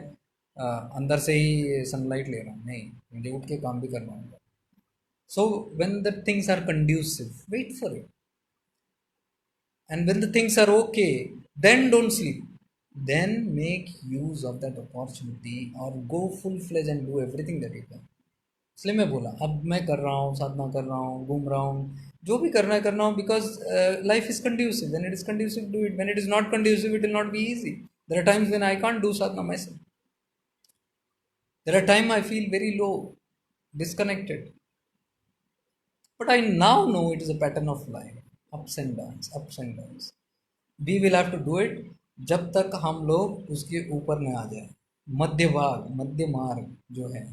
अंदर से ही सनलाइट ले रहा हूँ, नहीं, मुझे उठ के काम भी करना होगा। So when the things are conducive, wait for it, and when the things are okay, then don't sleep, then make use of that opportunity or go full fledged and do everything that you can। इसलिए मैं बोला, अब मैं कर रहा हूँ, साधना कर रहा हूँ, घूम रहा हूँ, जो भी करना है कर रहा हूँ, because life is conducive, when it is conducive do it, when it is not conducive it will not be easy. There are times when I can't do sadhana myself, there are time I feel very low, disconnected, but I now know it is a pattern of life, ups and downs, ups and downs. We will have to do it जब तक हम लोग उसके ऊपर न आ जाए। मध्य भाग, मध्य मार्ग जो है,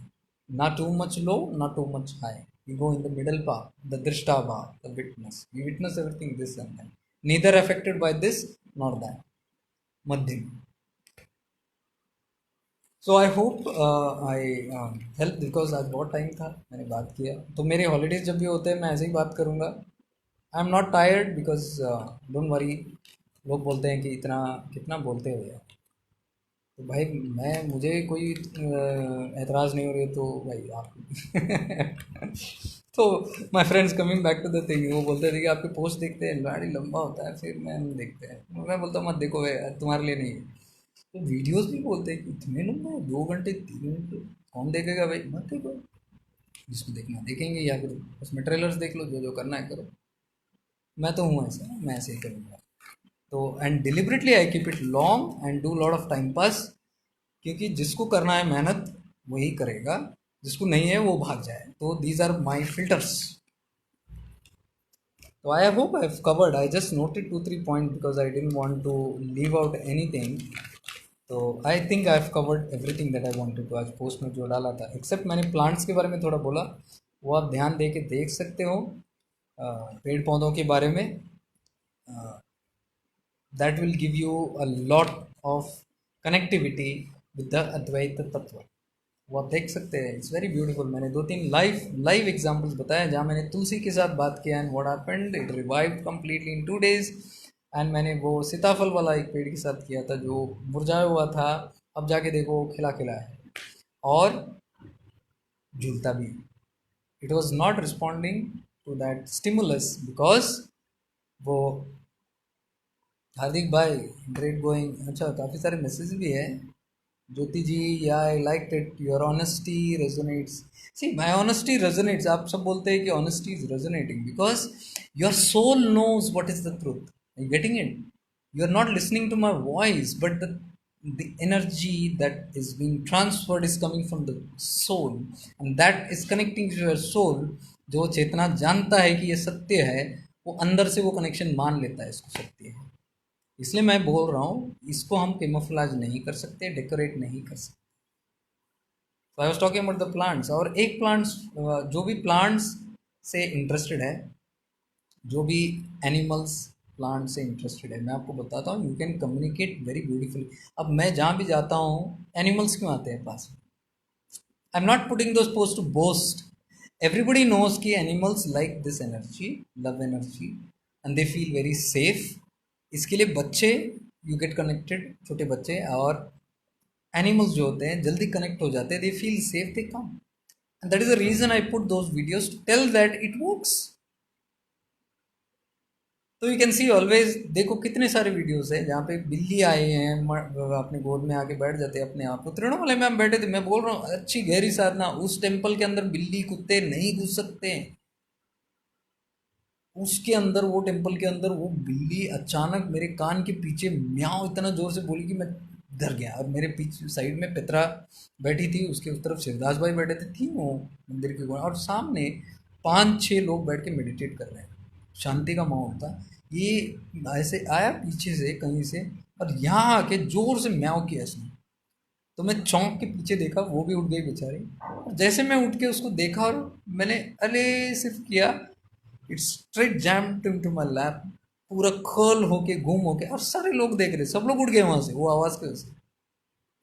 ना टू मच लो, ना too much high, we go in the middle path, the दृष्टा भाग, the witness, we witness everything this and that, neither affected by this nor that, मध्य में। So I hope I help, because आज बहुत time था, मैंने बात किया। तो मेरे हॉलीडेज जब भी होते हैं मैं ऐसे ही बात करूँगा। आई am not tired, because don't worry. लोग बोलते हैं कि इतना कितना बोलते हो यार, तो भाई मैं, मुझे कोई एतराज़ नहीं हो रही तो भाई आप तो my friends, coming back to the thing, वो बोलते थे कि आपके पोस्ट देखते हैं, गाड़ी लंबा होता है, फिर मैं देखते हैं, मैं बोलता हूँ मत देखो भाई, तुम्हारे लिए नहीं है। तो वीडियोस भी बोलते हैं कि इतने लंबे, 2 घंटे 3 घंटे, कौन देखेगा भाई, मत देखो। जिसको देखना देखेंगे, या फिर उसमें ट्रेलर्स देख लो, जो जो करना है करो। मैं तो हूँ ऐसा, मैं ऐसे ही करूँगा। तो and deliberately I keep it long and do lot of time pass, क्योंकि जिसको करना है मेहनत वही करेगा, जिसको नहीं है वो भाग जाए। तो these are my filters. So I hope I've covered. I just noted 2 3 points because I didn't want to leave out anything. तो I think I have covered everything that I wanted to. आज post में जो डाला था, accept मैंने plants के बारे में थोड़ा बोला, वो आप ध्यान दे के देख सकते हो। पेड़ पौधों के बारे में that will give you a lot of connectivity with the Advaita तत्व। वो आप देख सकते हैं, इट्स वेरी ब्यूटीफुल। मैंने 2 3 लाइव लाइव एग्जांपल्स बताया जहाँ मैंने तुलसी के साथ बात किया and what happened, it revived completely in 2 days। And मैंने वो सीताफल वाला एक पेड़ के साथ किया था जो मुरझाया हुआ था, अब जाके देखो वो खिला खिला है और झूलता भी। It was not responding to that stimulus because वो, हार्दिक भाई ग्रेट गोइंग, अच्छा काफ़ी सारे मैसेज भी है। Jyoti ji, yeah I like it, your honesty resonates. See my honesty resonates. आप सब बोलते हैं कि honesty is resonating because your soul knows what is the truth. I getting it? You are not listening to my voice, but the energy that is being transferred is coming from the soul, and that is connecting to your soul। जो चेतना जानता है कि ये सत्य है, वो अंदर से वो कनेक्शन मान लेता है इसको सत्य है। इसलिए मैं बोल रहा हूँ, इसको हम कैमोफ्लेज नहीं कर सकते, डेकोरेट नहीं कर सकते। तो I was talking about the plants. और एक प्लांट्स, जो भी प्लांट्स से इंटरेस्टेड है, जो भी एनिमल्स प्लांट से इंटरेस्टेड है, मैं आपको बताता हूँ, you can communicate very beautifully. अब मैं जहाँ भी जाता हूँ, एनिमल्स क्यों आते हैं पास में? I am not putting those post to boast. Everybody knows कि animals like this energy, love energy, and they feel very safe. इसके लिए बच्चे, यू गेट कनेक्टेड, छोटे बच्चे और एनिमल्स जो होते हैं जल्दी कनेक्ट हो जाते हैं, they feel safe, they come. And that is the reason I put those videos to tell that it works. तो यू कैन सी ऑलवेज, देखो कितने सारे वीडियोस है जहाँ पे बिल्ली आए हैं, अपने गोद में आके बैठ जाते हैं अपने आप। तो तिरुवन्नमलई में हम बैठे थे, मैं बोल रहा हूँ अच्छी गहरी साधना, उस टेम्पल के अंदर बिल्ली कुत्ते नहीं घुस सकते हैं। उसके अंदर, वो टेम्पल के अंदर, वो बिल्ली अचानक मेरे कान के पीछे म्याऊं इतना जोर से बोली कि मैं डर गया। और मेरे पीछे साइड में पितरा बैठी थी, उसके उस तरफ शिवदास भाई बैठे थे, थी वो मंदिर के कोने, और सामने 5 6 लोग बैठ के मेडिटेट कर रहे हैं, शांति का माहौल था। ये ऐसे आया पीछे से कहीं से, और यहाँ आके जोर से म्याऊं किया इसने। तो मैं चौंक के पीछे देखा, वो भी उठ गई बेचारी। और जैसे मैं उठ के उसको देखा और मैंने अले सिर्फ किया, it's straight jammed into my lap, पूरा कर्ल होके घूम होके, और सारे लोग देख रहे, सब लोग उठ गए वहाँ से वो आवाज़ की वजह से।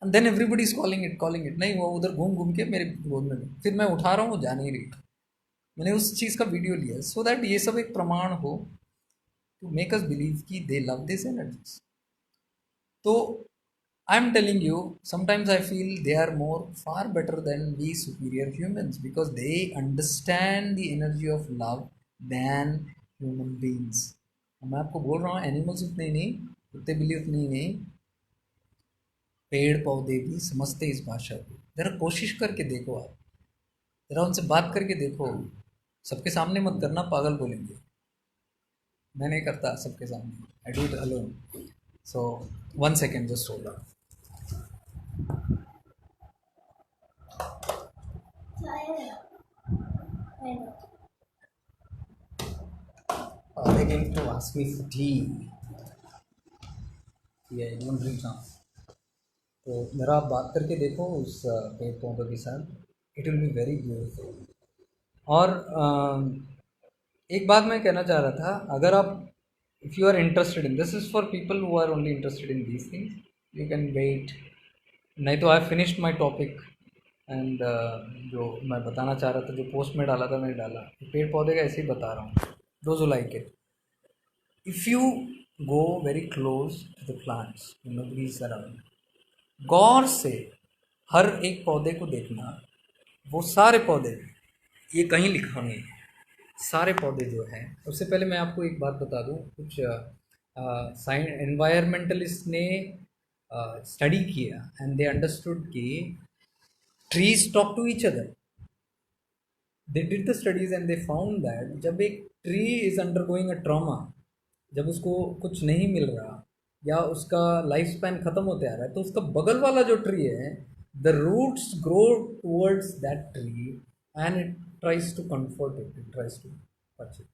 And then everybody is calling it, नहीं वो उधर घूम घूम के मेरे गोद में गई। फिर मैं उठा रहा हूँ, वो जा नहीं रही। मैंने उस चीज़ का वीडियो लिया सो दैट ये सब एक प्रमाण हो, टू मेक अस बिलीव कि दे लव दिस एनर्जीज। तो I am telling you, sometimes I feel they are more far better than we superior humans because they understand the energy of love than human beings. मैं आपको बोल रहा हूँ, animals उतने नहीं, कुत्ते बिल्ली उतनी नहीं, पेड़ पौधे भी समझते इस भाषा को। ज़रा कोशिश करके देखो, आप ज़रा उनसे बात करके देखो। सबके सामने मत करना, पागल बोलेंगे। मैं नहीं करता सबके सामने, I do it alone. So 1 second, just hold on. They're going to ask me for tea. Yeah, I don't drink now. तो ज़रा आप बात करके देखो उस पेड़ पौधों के साथ, it will be very beautiful. और एक बात मैं कहना चाह रहा था, अगर आप, if you are interested in this, is for people who are only interested in these things, you can wait. नहीं तो I finished my topic and जो मैं बताना चाह रहा था, जो पोस्ट में डाला था मैंने डाला, पेड़ पौधे का ऐसे ही बता रहा हूँ। Those like it, if you go very close to the plants, nobody is around, गौर से हर एक पौधे को देखना। वो सारे पौधे, ये कहीं लिखा नहीं, सारे पौधे जो हैं। उससे पहले मैं आपको एक बात बता दूं, कुछ एनवायरमेंटलिस्ट ने स्टडी किया एंड दे अंडरस्टूड कि trees talk to each other. They did the studies and they found that जब एक tree is undergoing a trauma, जब उसको कुछ नहीं मिल रहा या उसका लाइफ स्पैन खत्म होते आ रहा है, तो उसका बगल वाला जो ट्री है, the roots grow towards that tree and it tries to comfort it, it tries to touch it,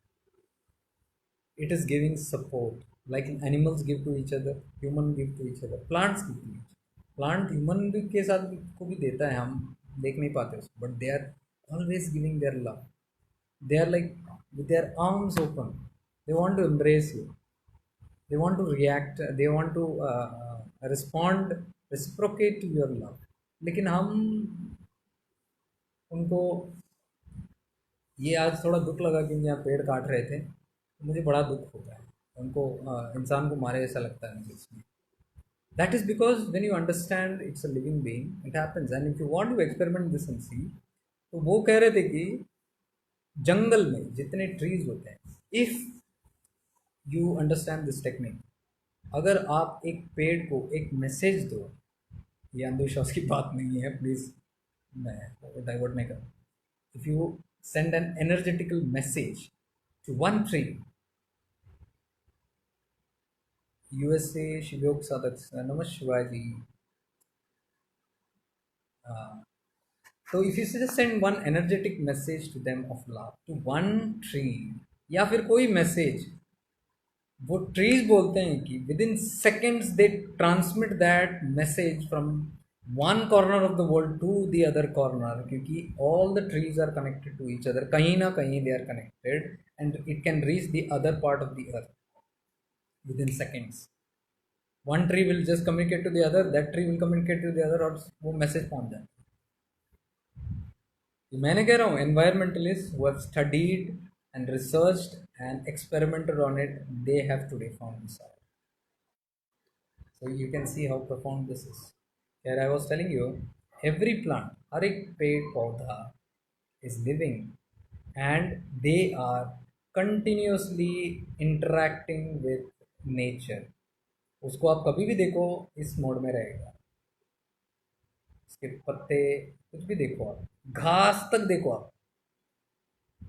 it is giving support like animals give to each other, human give to each other, plants give to each other. Plant human भी के साथ को भी देता है, हम देख नहीं पाते उसको, but they are always giving their love, they are like with their arms open, they want to embrace you, they want to react, they want to respond, reciprocate to your love. लेकिन हम उनको, ये आज थोड़ा दुख लगा क्योंकि यहाँ पेड़ काट रहे थे, तो मुझे बड़ा दुख होता है उनको, इंसान को मारे ऐसा लगता है मुझे इसमें. That is because when you understand it's a living being it happens, and if you want to experiment this and see. तो वो कह रहे थे कि जंगल में जितने ट्रीज होते हैं, if you understand this technique, अगर आप एक पेड़ को एक मैसेज दो, ये अंधविश्वास की बात नहीं है प्लीज़, मैं डाइवर्ट नहीं करूँ. If you send an energetical message to one tree. USA Shivयोग साधक नमः शिवाय जी. So if you just send one energetic message to them of love to one tree, या फिर कोई मैसेज, वो ट्रीज बोलते हैं कि within seconds they transmit that message from one corner of the world to the other corner, क्योंकि all the trees are connected to each other, कहीं ना कहीं they are connected, and it can reach the other part of the earth within seconds. One tree will just communicate to the other, that tree will communicate to the other, और वो message पहुंच जाए. मैंने कह रहा हूँ environmentalist who have studied and researched and experimented on it, they have today found this out. So you can see how profound this is. Here I was telling you, every plant, हर एक पेड़ पौधा is living and they are continuously interacting with nature. उसको आप कभी भी देखो इस mode में रहेगा, इसके पत्ते कुछ भी देखो, आप घास तक देखो,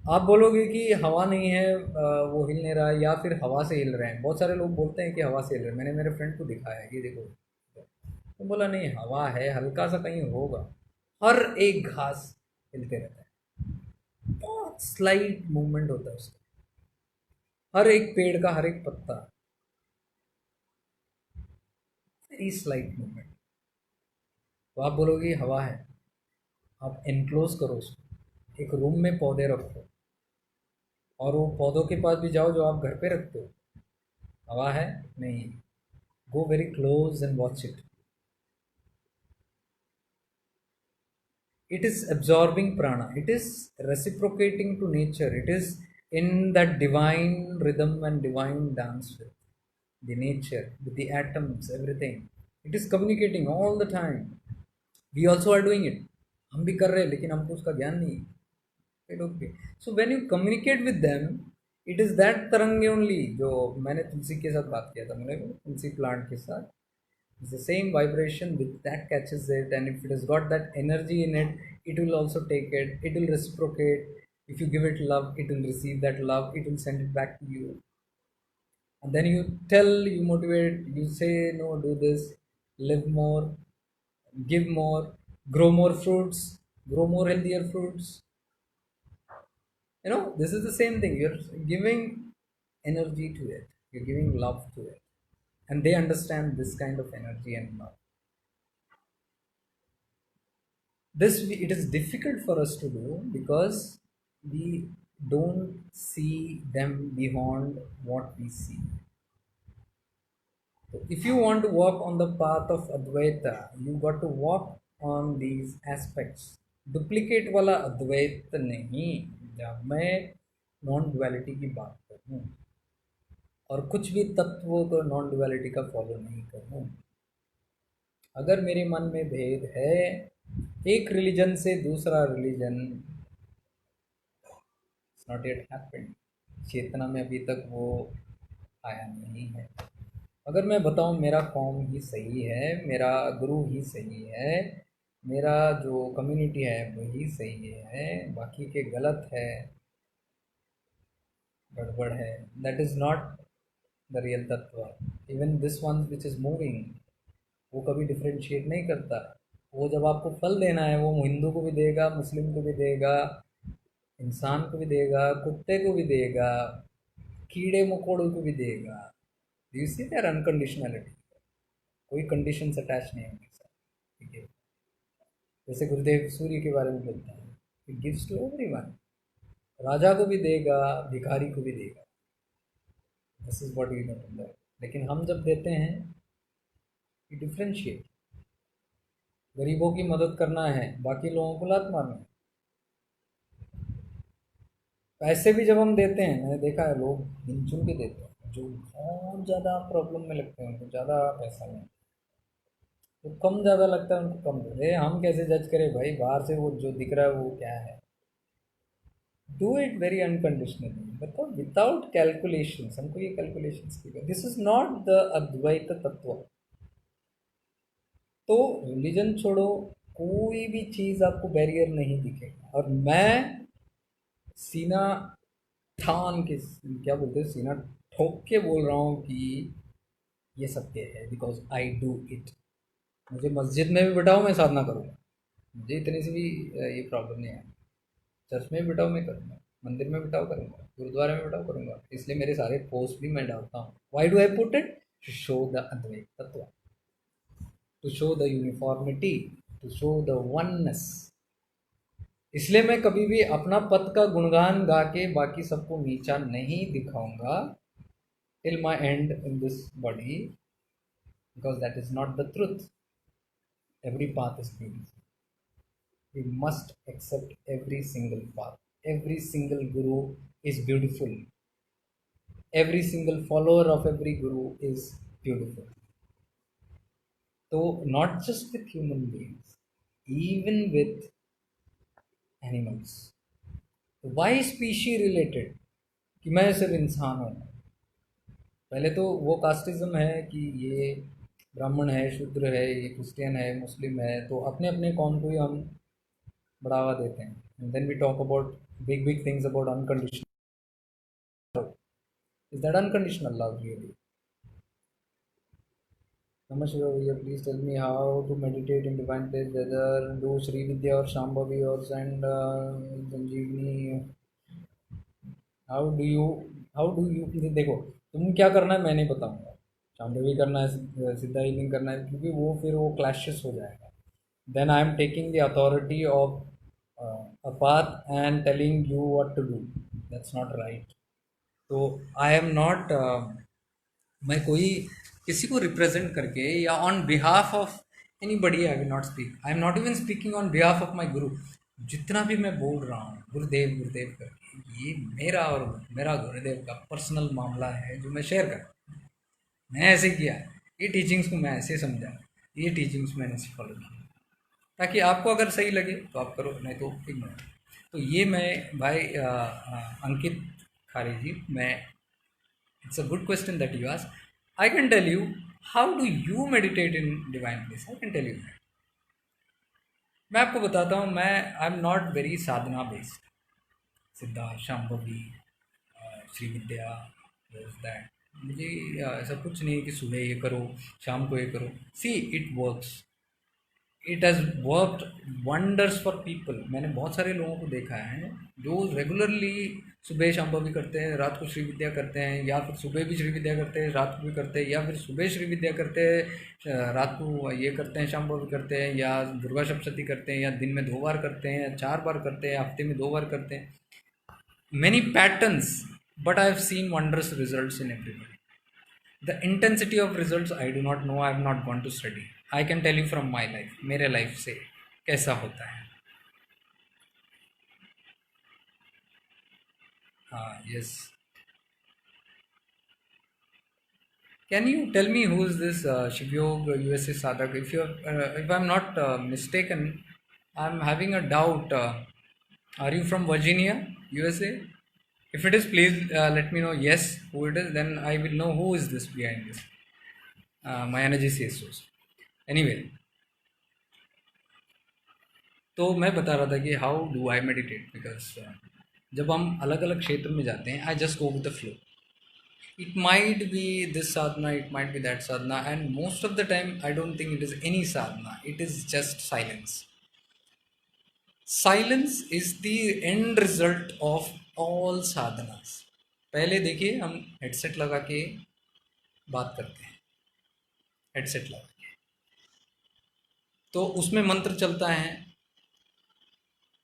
आप बोलोगे कि हवा नहीं है, वो हिल नहीं रहा है, या फिर हवा से हिल रहे हैं. बहुत सारे लोग बोलते हैं कि हवा से हिल रहे हैं. मैंने मेरे फ्रेंड को दिखाया, ये देखो, तो बोला नहीं हवा है, हल्का सा कहीं होगा. हर एक घास हिलते रहता है, बहुत स्लाइट मूवमेंट होता है उसका, हर एक पेड़ का हर एक पत्ता, वेरी स्लाइट मूवमेंट. तो आप बोलोगे हवा है, आप एनक्लोज करो उसको, एक रूम में पौधे रखो, और वो पौधों के पास भी जाओ जो आप घर पे रखते हो, हवा है नहीं, गो very close and watch it. It is absorbing prana, it is reciprocating to nature, it is in that divine rhythm and divine dance with the nature, with the atoms, everything. It is communicating all the time. We also are doing it, हम भी कर रहे हैं, लेकिन हमको उसका ज्ञान नहीं है. Okay. So when you communicate with them, it is that तरंगे only, जो मैंने तुलसी के साथ बात किया था, मैंने तुलसी प्लांट के साथ, it's the same vibration with that catches it, and if it has got that energy in it, it will also take it, it will reciprocate. If you give it love, it will receive that love, it will send it back to you. And then you tell, you motivate, you say no, do this, live more, give more, grow more fruits, grow more healthier fruits. This is the same thing, you're giving energy to it, you're giving love to it, and they understand this kind of energy and love. This it is difficult for us to do because we don't see them beyond what we see. So if you want to walk on the path of Advaita, you got to walk on these aspects. Duplicate वाला अद्वैत नहीं, जब मैं non duality की बात करूँ और कुछ भी तत्वों को नॉन डुअलिटी का फॉलो नहीं करूँ. अगर मेरे मन में भेद है एक रिलीजन से दूसरा रिलीजन, नॉट येट हैपेंड, चेतना में अभी तक वो आया नहीं है. अगर मैं बताऊं मेरा कौम ही सही है, मेरा गुरु ही सही है, मेरा जो कम्युनिटी है वही सही है, बाकी के गलत है, गड़बड़ है, that is not the real तत्व। Even this one which is moving, वो कभी डिफ्रेंशिएट नहीं करता। वो जब आपको फल देना है वो हिंदू को भी देगा, मुस्लिम को भी देगा, इंसान को भी देगा, कुत्ते को भी देगा, कीड़े मकोड़ों को भी देगा। यू सी देयर अनकंडीशनलिटी, कोई कंडीशंस अटैच नहीं होंगे सर, ठीक है। जैसे गुरुदेव सूर्य के बारे में बोलते हैं, इट गिव्स टू एवरीवन, राजा को भी देगा, भिखारी को भी देगा। This is what we know to learn. लेकिन हम जब देते हैं, ये डिफ्रेंशिएट, गरीबों की मदद करना है, बाकी लोगों को लात मारना है। पैसे भी जब हम देते हैं, मैंने देखा है लोग गिन चुन के देते हैं, जो बहुत ज़्यादा प्रॉब्लम में लगते हैं उनको ज़्यादा पैसा नहीं, तो कम ज़्यादा लगता है उनको कम दे। हम कैसे जज करें भाई, बाहर से वो जो दिख रहा है वो क्या है। डू इट वेरी अनकंडीशनली, मतलब विदाउट कैलकुलेशंस। हमको ये कैलकुलेशंस की, this is not the Advaita तत्व। तो रिलीजन छोड़ो, कोई भी चीज़ आपको बैरियर नहीं दिखेगा। और मैं सीना ठान के, क्या बोलते हैं, सीना ठोक के बोल रहा हूँ कि ये सत्य है, बिकॉज आई डू इट। मुझे मस्जिद में भी बिठाओ मैं साधना करूँगा, मुझे इतनी सी भी ये प्रॉब्लम नहीं है। चर्च में बिठाओ मैं करूँगा, मंदिर में बिठाओ करूँगा, गुरुद्वारे में बिठाओ करूँगा। इसलिए मेरे सारे पोस्ट भी मैं डालता हूँ। Why do I put it? To show the Advaita तत्व, to show the uniformity, to show the oneness. इसलिए मैं कभी भी अपना पद का गुणगान गा के बाकी सबको नीचा नहीं दिखाऊंगा till my end in this body, because that is not the truth. Every path is beautiful. We must accept every single path. Every single guru is beautiful. Every single follower of every guru is beautiful. So, not just with human beings, even with animals. Why species related? कि मैं सिर्फ इंसान हूँ। पहले तो वो casteism है कि ये ब्राह्मण है, शूद्र है, ये क्रिश्चियन है, मुस्लिम है, तो अपने अपने कौम को ही हम बढ़ावा देते हैं। And then we talk about big big things about unconditional. Is that unconditional love really? नमस्कार भैया, please tell me how to meditate in divine place, whether do Shri Vidya और शाम्भवी और and Sanjeevani. How do you देखो, तुम क्या करना है मैं नहीं बताऊंगा। शाम्भवी करना है, सिद्धा हीलिंग करना है, क्योंकि वो फिर वो क्लैशेस हो जाएगा। Then I am taking the authority of a path and telling you what to do. That's not right. तो आई एम नॉट, मैं कोई किसी को रिप्रेजेंट करके या on behalf of any buddy I will not speak. I am not even speaking on behalf of my गुरु। जितना भी मैं बोल रहा हूँ गुरुदेव गुरुदेव करके, ये मेरा और मेरा गुरुदेव का पर्सनल मामला है जो मैं शेयर कर, मैंने ऐसे किया, ये टीचिंग्स को मैं ऐसे समझा, ये टीचिंग्स मैंने ऐसे फॉलो की, ताकि आपको अगर सही लगे तो आप करो, नहीं तो इग्नोर। तो ये मैं भाई अंकित खारे जी, मैं, it's a good question that you ask. I can tell you how do you meditate in divine place. I can tell you, मैं आपको बताता हूँ। मैं I am not very sadhana based, Siddha Shambhavi Shri Vidya that, मुझे ऐसा कुछ नहीं कि सुबह ये करो शाम को ये करो। See it works, it has worked wonders for people. मैंने बहुत सारे लोगों को देखा है जो रेगुलरली सुबह शाम को भी करते हैं, रात को श्री विद्या करते हैं, या फिर सुबह भी श्री विद्या करते हैं, रात को भी करते हैं, या फिर सुबह श्री विद्या करते हैं, रात को ये करते हैं, शाम को भी करते हैं, या दुर्गा सप्तशती करते हैं, या दिन में 2 बार करते हैं, या 4 बार करते हैं, हफ्ते में 2 बार करते हैं। Many patterns, but I have seen wonders results in everybody. The intensity of results I do not know, I have not gone to study. I can tell you from my life, मेरे life से कैसा होता है। हाँ, yes. Can you tell me who is this Shivyog USA Sadak? If I'm not mistaken, I'm having a doubt. Are you from Virginia, USA? If it is, please let me know yes who it is. Then I will know who is this behind this. My energy says so. Anyway, तो मैं बता रहा था कि how do I meditate, because जब हम अलग अलग क्षेत्र में जाते हैं, I just go with the flow. It might be this sadhana, it might be that sadhana, and most of the time I don't think it is any sadhana, it is just silence. Silence is the end result of all sadhanas. पहले देखिए, हम headset लगा के बात करते हैं, headset लगा के, तो उसमें मंत्र चलता है.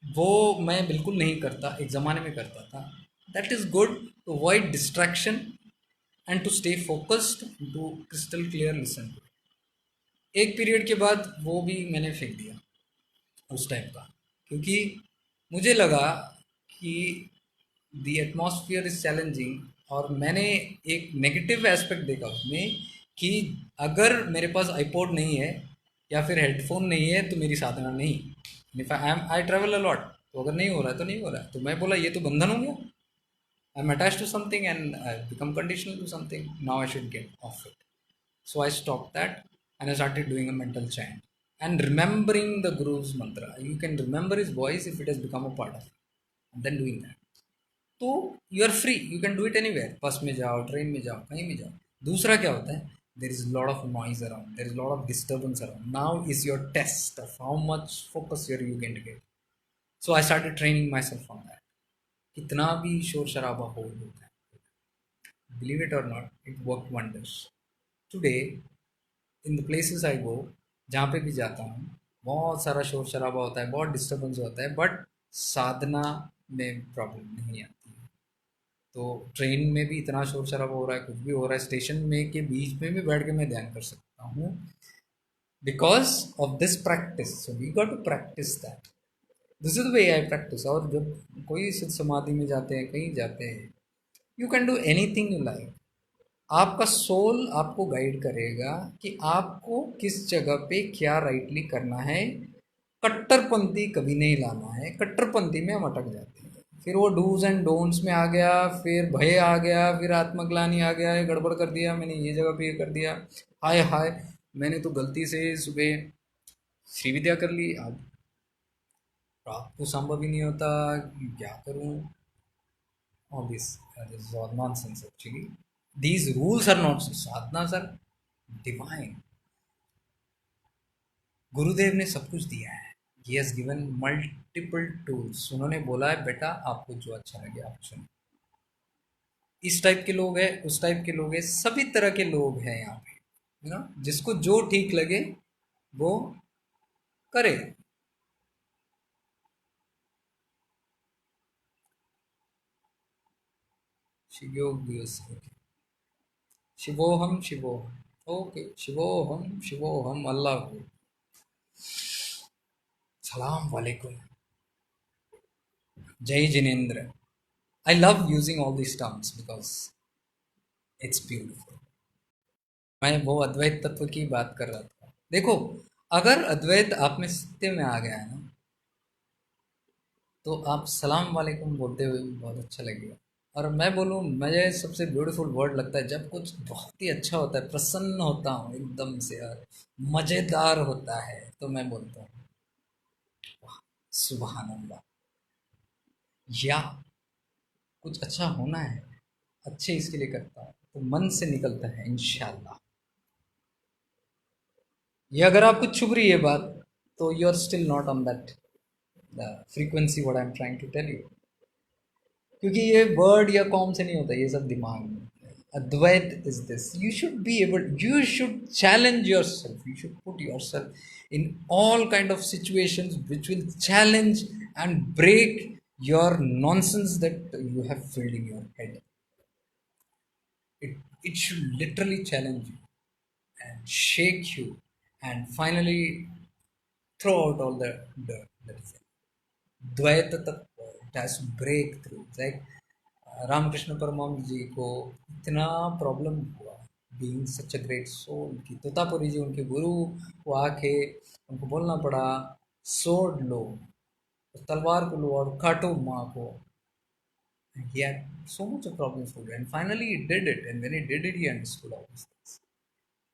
वो मैं बिल्कुल नहीं करता, एक ज़माने में करता था. That is good to avoid distraction and to stay focused, to crystal clear listen. एक पीरियड के बाद वो भी मैंने फेंक दिया उस टाइप का, क्योंकि मुझे लगा कि दी एटमॉस्फियर इज़ चैलेंजिंग, और मैंने एक नेगेटिव एस्पेक्ट देखा उसमें कि अगर मेरे पास आईपॉड नहीं है या फिर हेडफोन नहीं है तो मेरी साधना नहीं. इफ आई ट्रैवल अलॉट, तो अगर नहीं हो रहा है तो नहीं हो रहा है. तो मैं बोला ये तो बंधन हो गया. I am attach to something and I become conditional to something. Now I should get off it. So I stopped that and I started doing a mental chant and remembering the Guru's mantra. You can remember his voice if it has become a part of you. And then doing that. तो you are free, you can do it anywhere. Bus में जाओ, train में जाओ, कहीं भी जाओ. दूसरा क्या होता है, there is lot of noise around, there is lot of disturbance around. Now is your test of how much focus you can get. So I started training myself on that. कितना भी शोर शराबा हो होता है, believe it और not, it work wonders. Today in the places I go, जहाँ पे भी जाता हूँ, बहुत सारा शोर शराबा होता है, बहुत डिस्टर्बेंस होता है, बट साधना में प्रॉब्लम नहीं आती है. तो ट्रेन में भी इतना शोर शराबा हो रहा है, कुछ भी हो रहा है, स्टेशन में के बीच में भी बैठ के मैं ध्यान कर सकता हूँ, because of this practice. So we got to practice that. This is the way I practice. और जब कोई सिद्ध समाधि में जाते हैं, कहीं जाते हैं, you can do any thing you like. आपका सोल आपको गाइड करेगा कि आपको किस जगह पे क्या राइटली करना है. कट्टरपंथी कभी नहीं लाना है. कट्टरपंथी में हम अटक जाते हैं, फिर वो डूज एंड डोंट्स में आ गया, फिर भय आ गया, फिर आत्मग्लानि आ गया, ये गड़बड़ कर दिया मैंने, ये जगह पे ये कर दिया, हाय हाय मैंने तो गलती से सुबह श्री विद्या कर ली, अब रात को संभव ही नहीं होता, क्या करूं. all this is all nonsense actually. These rules are not sadhanas are divine. गुरुदेव ने सब कुछ दिया है. He has given multiple tools. उन्होंने बोला है बेटा आपको जो अच्छा लगे आप चुनो. इस टाइप के लोग हैं, उस टाइप के लोग हैं, सभी तरह के लोग हैं यहाँ पे, यू नो. जिसको जो ठीक लगे वो करे. शिवयोग दिवस, शिवोहम शिवोहम, ओके, शिवोहम शिवोहम, अल्लाह को सलाम वालेकुम, जय Jinendra. I love using all these terms because it's beautiful. मैं वो अद्वैत तत्व की बात कर रहा था. देखो, अगर अद्वैत आप में सत्य में आ गया है ना, तो आप सलाम वालेकुम बोलते हुए भी बहुत अच्छा लगेगा. और मैं बोलूँ, मुझे सबसे ब्यूटीफुल वर्ड लगता है जब कुछ बहुत ही अच्छा होता है, प्रसन्न होता हूँ एकदम से और मज़ेदार होता है, तो मैं बोलता हूँ वाह सुभान अल्लाह. या कुछ अच्छा होना है, अच्छे इसके लिए करता हूँ, तो मन से निकलता है इंशाल्लाह. ये अगर आपको चुभ रही है बात, तो you are still not on that frequency what I am trying to tell you. क्योंकि ये वर्ड या कॉम से नहीं होता, ये सब दिमाग में. Advaita is this. You should be able, you should challenge yourself, you should put yourself in all kind of situations which will challenge and break your nonsense that you have filled in your head. It should literally challenge you and shake you and finally throw out all the dirt that is there. Dvaita Tattva, it has to break through. It's like Ramakrishna Paramahansa ji को इतना problem हुआ, being such a great soul, कि तोतापुरी जी उनके गुरु को आके उनको बोलना पड़ा सोड लो, तलवार को लो और काटो माँ को. He had so much of problems with it, and finally he did it, and when he did it he understood all these things.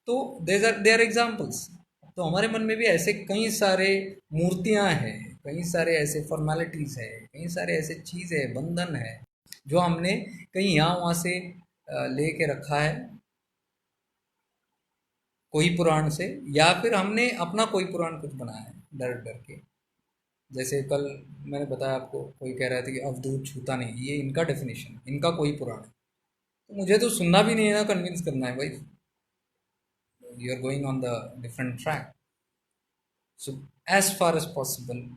तो देर आर एग्जाम्पल्स. तो हमारे मन में भी ऐसे कई सारे मूर्तियां हैं, कई सारे ऐसे फॉर्मेलिटीज़ है, कई सारे ऐसे चीज़ है, बंधन है, जो हमने कहीं यहाँ वहाँ से लेके रखा है कोई पुराण से, या फिर हमने अपना कोई पुराण कुछ बनाया है डर डर के। जैसे कल मैंने बताया आपको, कोई कह रहा था कि अवधूत छूता नहीं, ये इनका डेफिनेशन, इनका कोई पुराण है। तो मुझे तो सुनना भी नहीं है ना, कन्विंस करना है भाई, you are going on the different track. So as far as possible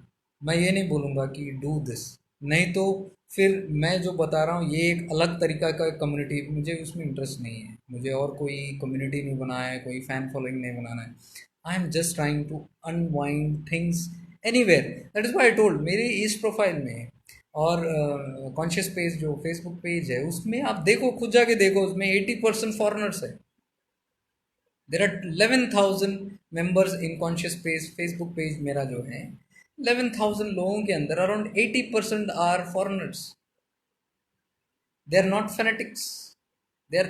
मैं ये नहीं बोलूँगा कि डू दिस, नहीं तो फिर मैं जो बता रहा हूँ ये एक अलग तरीका का कम्युनिटी, मुझे उसमें इंटरेस्ट नहीं है, मुझे और कोई कम्युनिटी नहीं बनाना है, कोई फैन फॉलोइंग नहीं बनाना है। I am just trying to unwind things anywhere. That is why I told, मेरे इस प्रोफाइल में और कॉन्शियस पेज जो फेसबुक पेज है उसमें आप देखो, खुद जाके देखो, उसमें 80% फॉरेनर्स है। There are 11,000 members in conscious page, Facebook page मेरा जो है, 11,000 लोगों के अंदर around 80% are foreigners. They are not fanatics, they are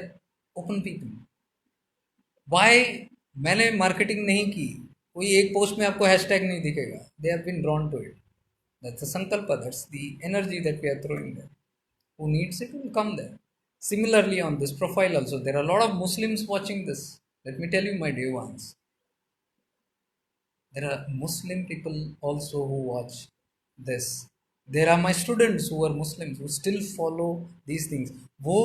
open people. Why? मैंने मार्केटिंग नहीं की, कोई एक पोस्ट में आपको हैशटैग नहीं दिखेगा, they have been drawn to it. That's a sankalp, that's the energy that we are throwing there. Who needs it will come there. Similarly, on this profile also, there are a lot of Muslims watching this. Let me tell you, my dear ones, there are Muslim people also who watch this. There are my students who are Muslims who still follow these things. वो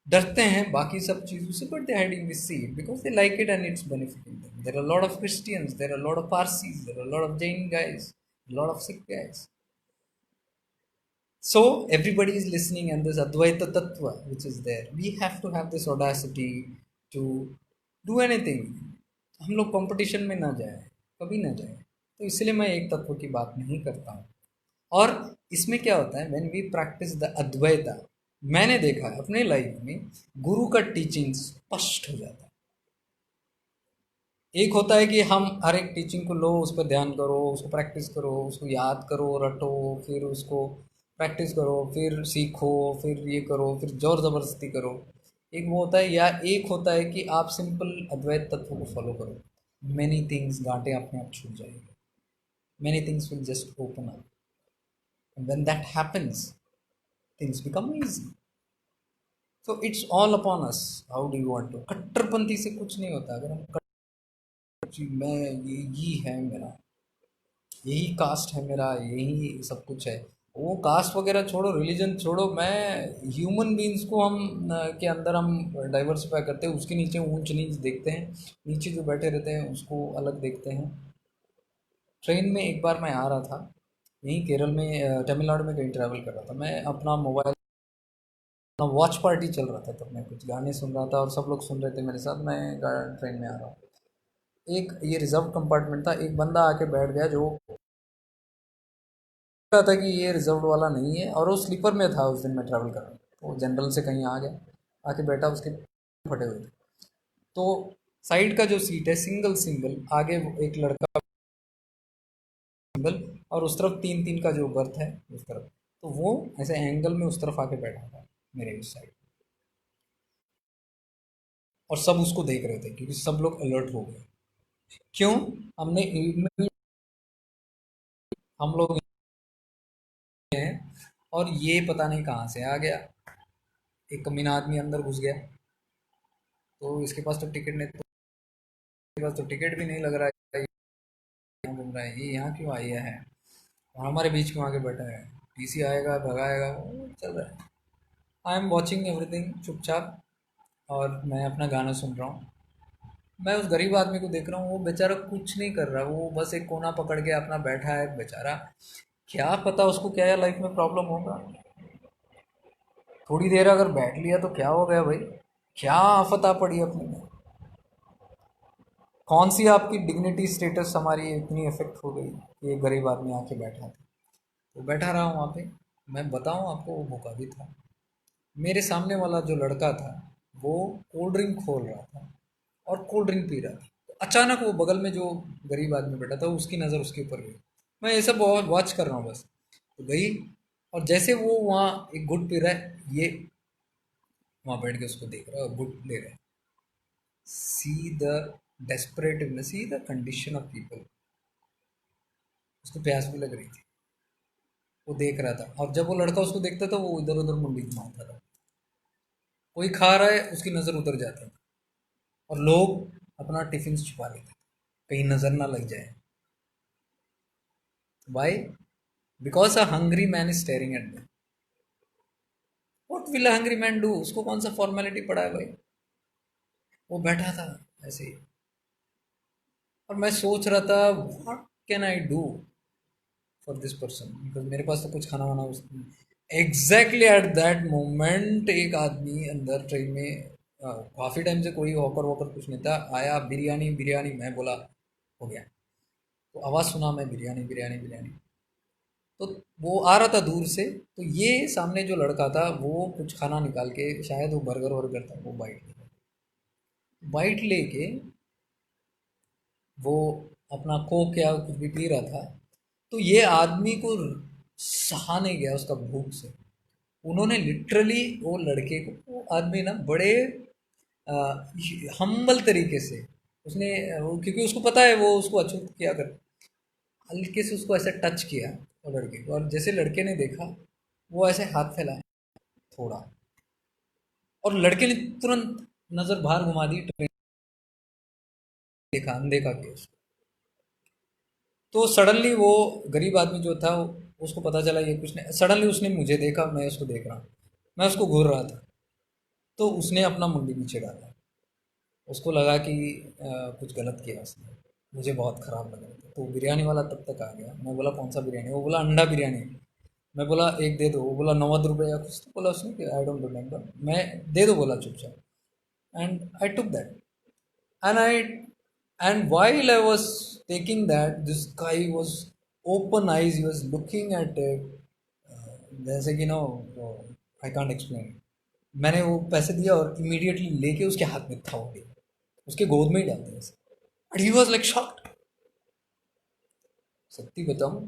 डरते हैं बाकी सब चीज़ों से, but they hiding this seed because they like it and it's benefiting them. There are a lot of Christians, there are a lot of Parsis, there are a lot of Jain guys, a lot of Sikh guys. So everybody is listening, and this Advaita Tattva which is there, we have to have this audacity to do anything. हम लोग competition में ना जाए, कभी ना जाए। तो इसलिए मैं एक तत्व की बात नहीं करता हूँ। और इसमें क्या होता है, when we practice the Advaita, मैंने देखा है अपने लाइफ में, गुरु का टीचिंग स्पष्ट हो जाता है। एक होता है कि हम हर एक टीचिंग को लो, उस पर ध्यान करो, उसको प्रैक्टिस करो, उसको याद करो, रटो, फिर उसको प्रैक्टिस करो, फिर सीखो, फिर ये करो, फिर जोर ज़बरदस्ती करो। एक वो होता है, या एक होता है कि आप सिंपल अद्वैत तत्व को फॉलो करो। मैनी थिंग्स, गांठें अपने आप छूट जाएंगे, many things will just open up, and when that happens things become easy. So it's all upon us, how do you want to. कट्टरपंथी से कुछ नहीं होता। अगर हम मैं यही है मेरा, यही कास्ट है मेरा, यही सब कुछ है, वो कास्ट वगैरह छोड़ो, रिलीजन छोड़ो, मैं ह्यूमन बींग्स को हम के अंदर हम डाइवर्सिफाई करते हैं, उसके नीचे ऊंच नीच देखते हैं, नीचे जो बैठे रहते हैं उसको अलग देखते हैं। ट्रेन में एक बार मैं आ रहा था, यहीं केरल में तमिलनाडु में कहीं ट्रैवल कर रहा था, मैं अपना मोबाइल, अपना वॉच पार्टी चल रहा था, तब मैं कुछ गाने सुन रहा था और सब लोग सुन रहे थे मेरे साथ। मैं ट्रेन में आ रहा हूँ, एक ये रिजर्व कंपार्टमेंट था, एक बंदा आके बैठ गया जो रहा था कि ये रिजर्व वाला नहीं है, और वो स्लीपर में था, उस दिन मैं ट्रैवल कर रहा था, वो जनरल से कहीं आ गया, आके बैठा, उसके फटे हुए थे। तो साइड का जो सीट है, सिंगल सिंगल, आगे एक लड़का सिंगल, और उस तरफ तीन तीन का जो बर्थ है उस तरफ, तो वो ऐसे एंगल में उस तरफ आके बैठा था मेरे उस साइड, और सब उसको देख रहे थे क्योंकि सब लोग अलर्ट हो गए। क्यों? हमने हम लोग हैं, और ये पता नहीं कहाँ से आ गया, एक कमीना आदमी अंदर घुस गया, तो इसके पास तो टिकट नहीं, तो इसके पास तो टिकट भी नहीं लग रहा है, यहाँ घूम रहा है, ये यहाँ क्यों आया है, और हमारे बीच क्यों आके बैठा है, टीसी आएगा भगाएगा, वो चल रहा है। आई एम वॉचिंग एवरीथिंग चुपचाप, और मैं अपना गाना सुन रहा हूँ। मैं उस गरीब आदमी को देख रहा हूँ, वो बेचारा कुछ नहीं कर रहा, वो बस एक कोना पकड़ के अपना बैठा है बेचारा। क्या पता उसको क्या लाइफ में प्रॉब्लम होगा, थोड़ी देर अगर बैठ लिया तो क्या हो गया भाई, क्या आफत आ पड़ी अपने में, कौन सी आपकी डिग्निटी स्टेटस हमारी इतनी इफेक्ट हो गई कि एक गरीब आदमी आके बैठा था। तो बैठा रहा वहाँ पे, मैं बताऊँ आपको, वो भूखा भी था। मेरे सामने वाला जो लड़का था, वो कोल्ड ड्रिंक खोल रहा था और कोल्ड ड्रिंक पी रहा था। तो अचानक वो बगल में जो गरीब आदमी बैठा था, उसकी नज़र उसके ऊपर गई। मैं ये सब वॉच कर रहा हूँ बस, तो गई, और जैसे वो वहाँ एक गुट पी रहा है, ये वहाँ बैठ के उसको देख रहा है और गुट ले रहा है। See the desperativeness, see the condition of people. उसको प्यास भी लग रही थी, वो देख रहा था, और जब वो लड़का उसको देखता था वो इधर उधर मुंडी घुमाता था। कोई खा रहा है उसकी नज़र उधर जाती थी, और लोग अपना टिफिन छुपा लेते थे, कहीं नज़र ना लग जाए। Why? Because a hungry man is staring at me. What will a hungry man do? उसको कौन सा फॉर्मेलिटी पड़ा है भाई? वो बैठा था ऐसे ही, और मैं सोच रहा था what can I do for this person, because मेरे पास तो कुछ खाना वाना उस एग्जैक्टली एट दैट मोमेंट एक आदमी अंदर ट्रेन में, काफ़ी टाइम से कोई हॉकर वॉकर कुछ नहीं था, आया बिरयानी बिरयानी, मैं बोला हो गया। तो आवाज़ सुना मैं, बिरयानी बिरयानी बिरयानी। तो वो आ रहा था दूर से, तो ये सामने जो लड़का था वो कुछ खाना निकाल के, शायद वो बर्गर वर्गर था, वो बाइट लेके वो अपना कोक या कुछ भी पी रहा था। तो ये आदमी को सहा नहीं गया उसका भूख से। उन्होंने लिटरली वो लड़के को, वो आदमी ना बड़े हम्बल तरीके से उसने, क्योंकि उसको पता है वो उसको अछूत किया कर, हल्के से उसको ऐसे टच किया वो लड़के को, और जैसे लड़के ने देखा वो ऐसे हाथ फैलाए थोड़ा, और लड़के ने तुरंत नज़र बाहर घुमा दी, ट्रेन देखा, अनदेखा किया उसको। तो सडनली वो गरीब आदमी जो था, उसको पता चला ये कुछ नहीं, सडनली उसने मुझे देखा, मैं उसको देख रहा हूँ, मैं उसको घूर रहा था, तो उसने अपना मुंडी नीचे डाला। उसको लगा कि कुछ गलत किया उसने, मुझे बहुत ख़राब लग रहा था। तो बिरयानी वाला तब तक आ गया, मैं बोला कौन सा बिरयानी? वो बोला अंडा बिरयानी। मैं बोला एक दे दो। वो बोला 90 रुपये या कुछ तो बोला उसने, कि आई डोंट रिमेम्बर। मैं दे दो बोला चुपचाप, and I took that, and I and while I was taking that, this guy was open eyes. He was looking at it. जैसे कि नो, आई कांट एक्सप्लेन। मैंने वो पैसे दिया और इमीडिएटली लेके उसके हाथ में था, वो दिया, उसके गोद में ही डाल दिया। But he was like shocked. सत्य बताऊं,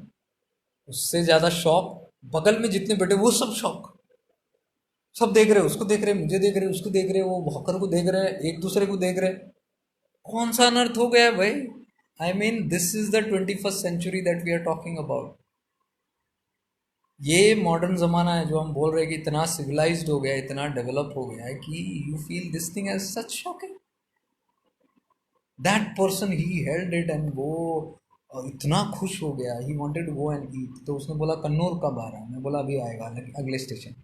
उससे ज़्यादा शॉक बगल में जितने बैठे वो सब शॉक। सब देख रहे, उसको देख रहे, मुझे देख रहे, उसको देख रहे, वो हॉकर को देख रहे, एक दूसरे को देख रहे। कौन सा अनर्थ हो गया भाई? I mean this is the 21st century that we are talking about. ये मॉडर्न ज़माना है जो हम बोल रहे हैं कि इतना सिविलाइज्ड हो गया है, इतना डेवलप हो गया है कि you feel this thing as such shocking. That person he held it, and वो इतना खुश हो गया, he wanted to go and eat. तो उसने बोला कन्नौर कब आ रहा है? मैं बोला अभी आएगा, अगले स्टेशन।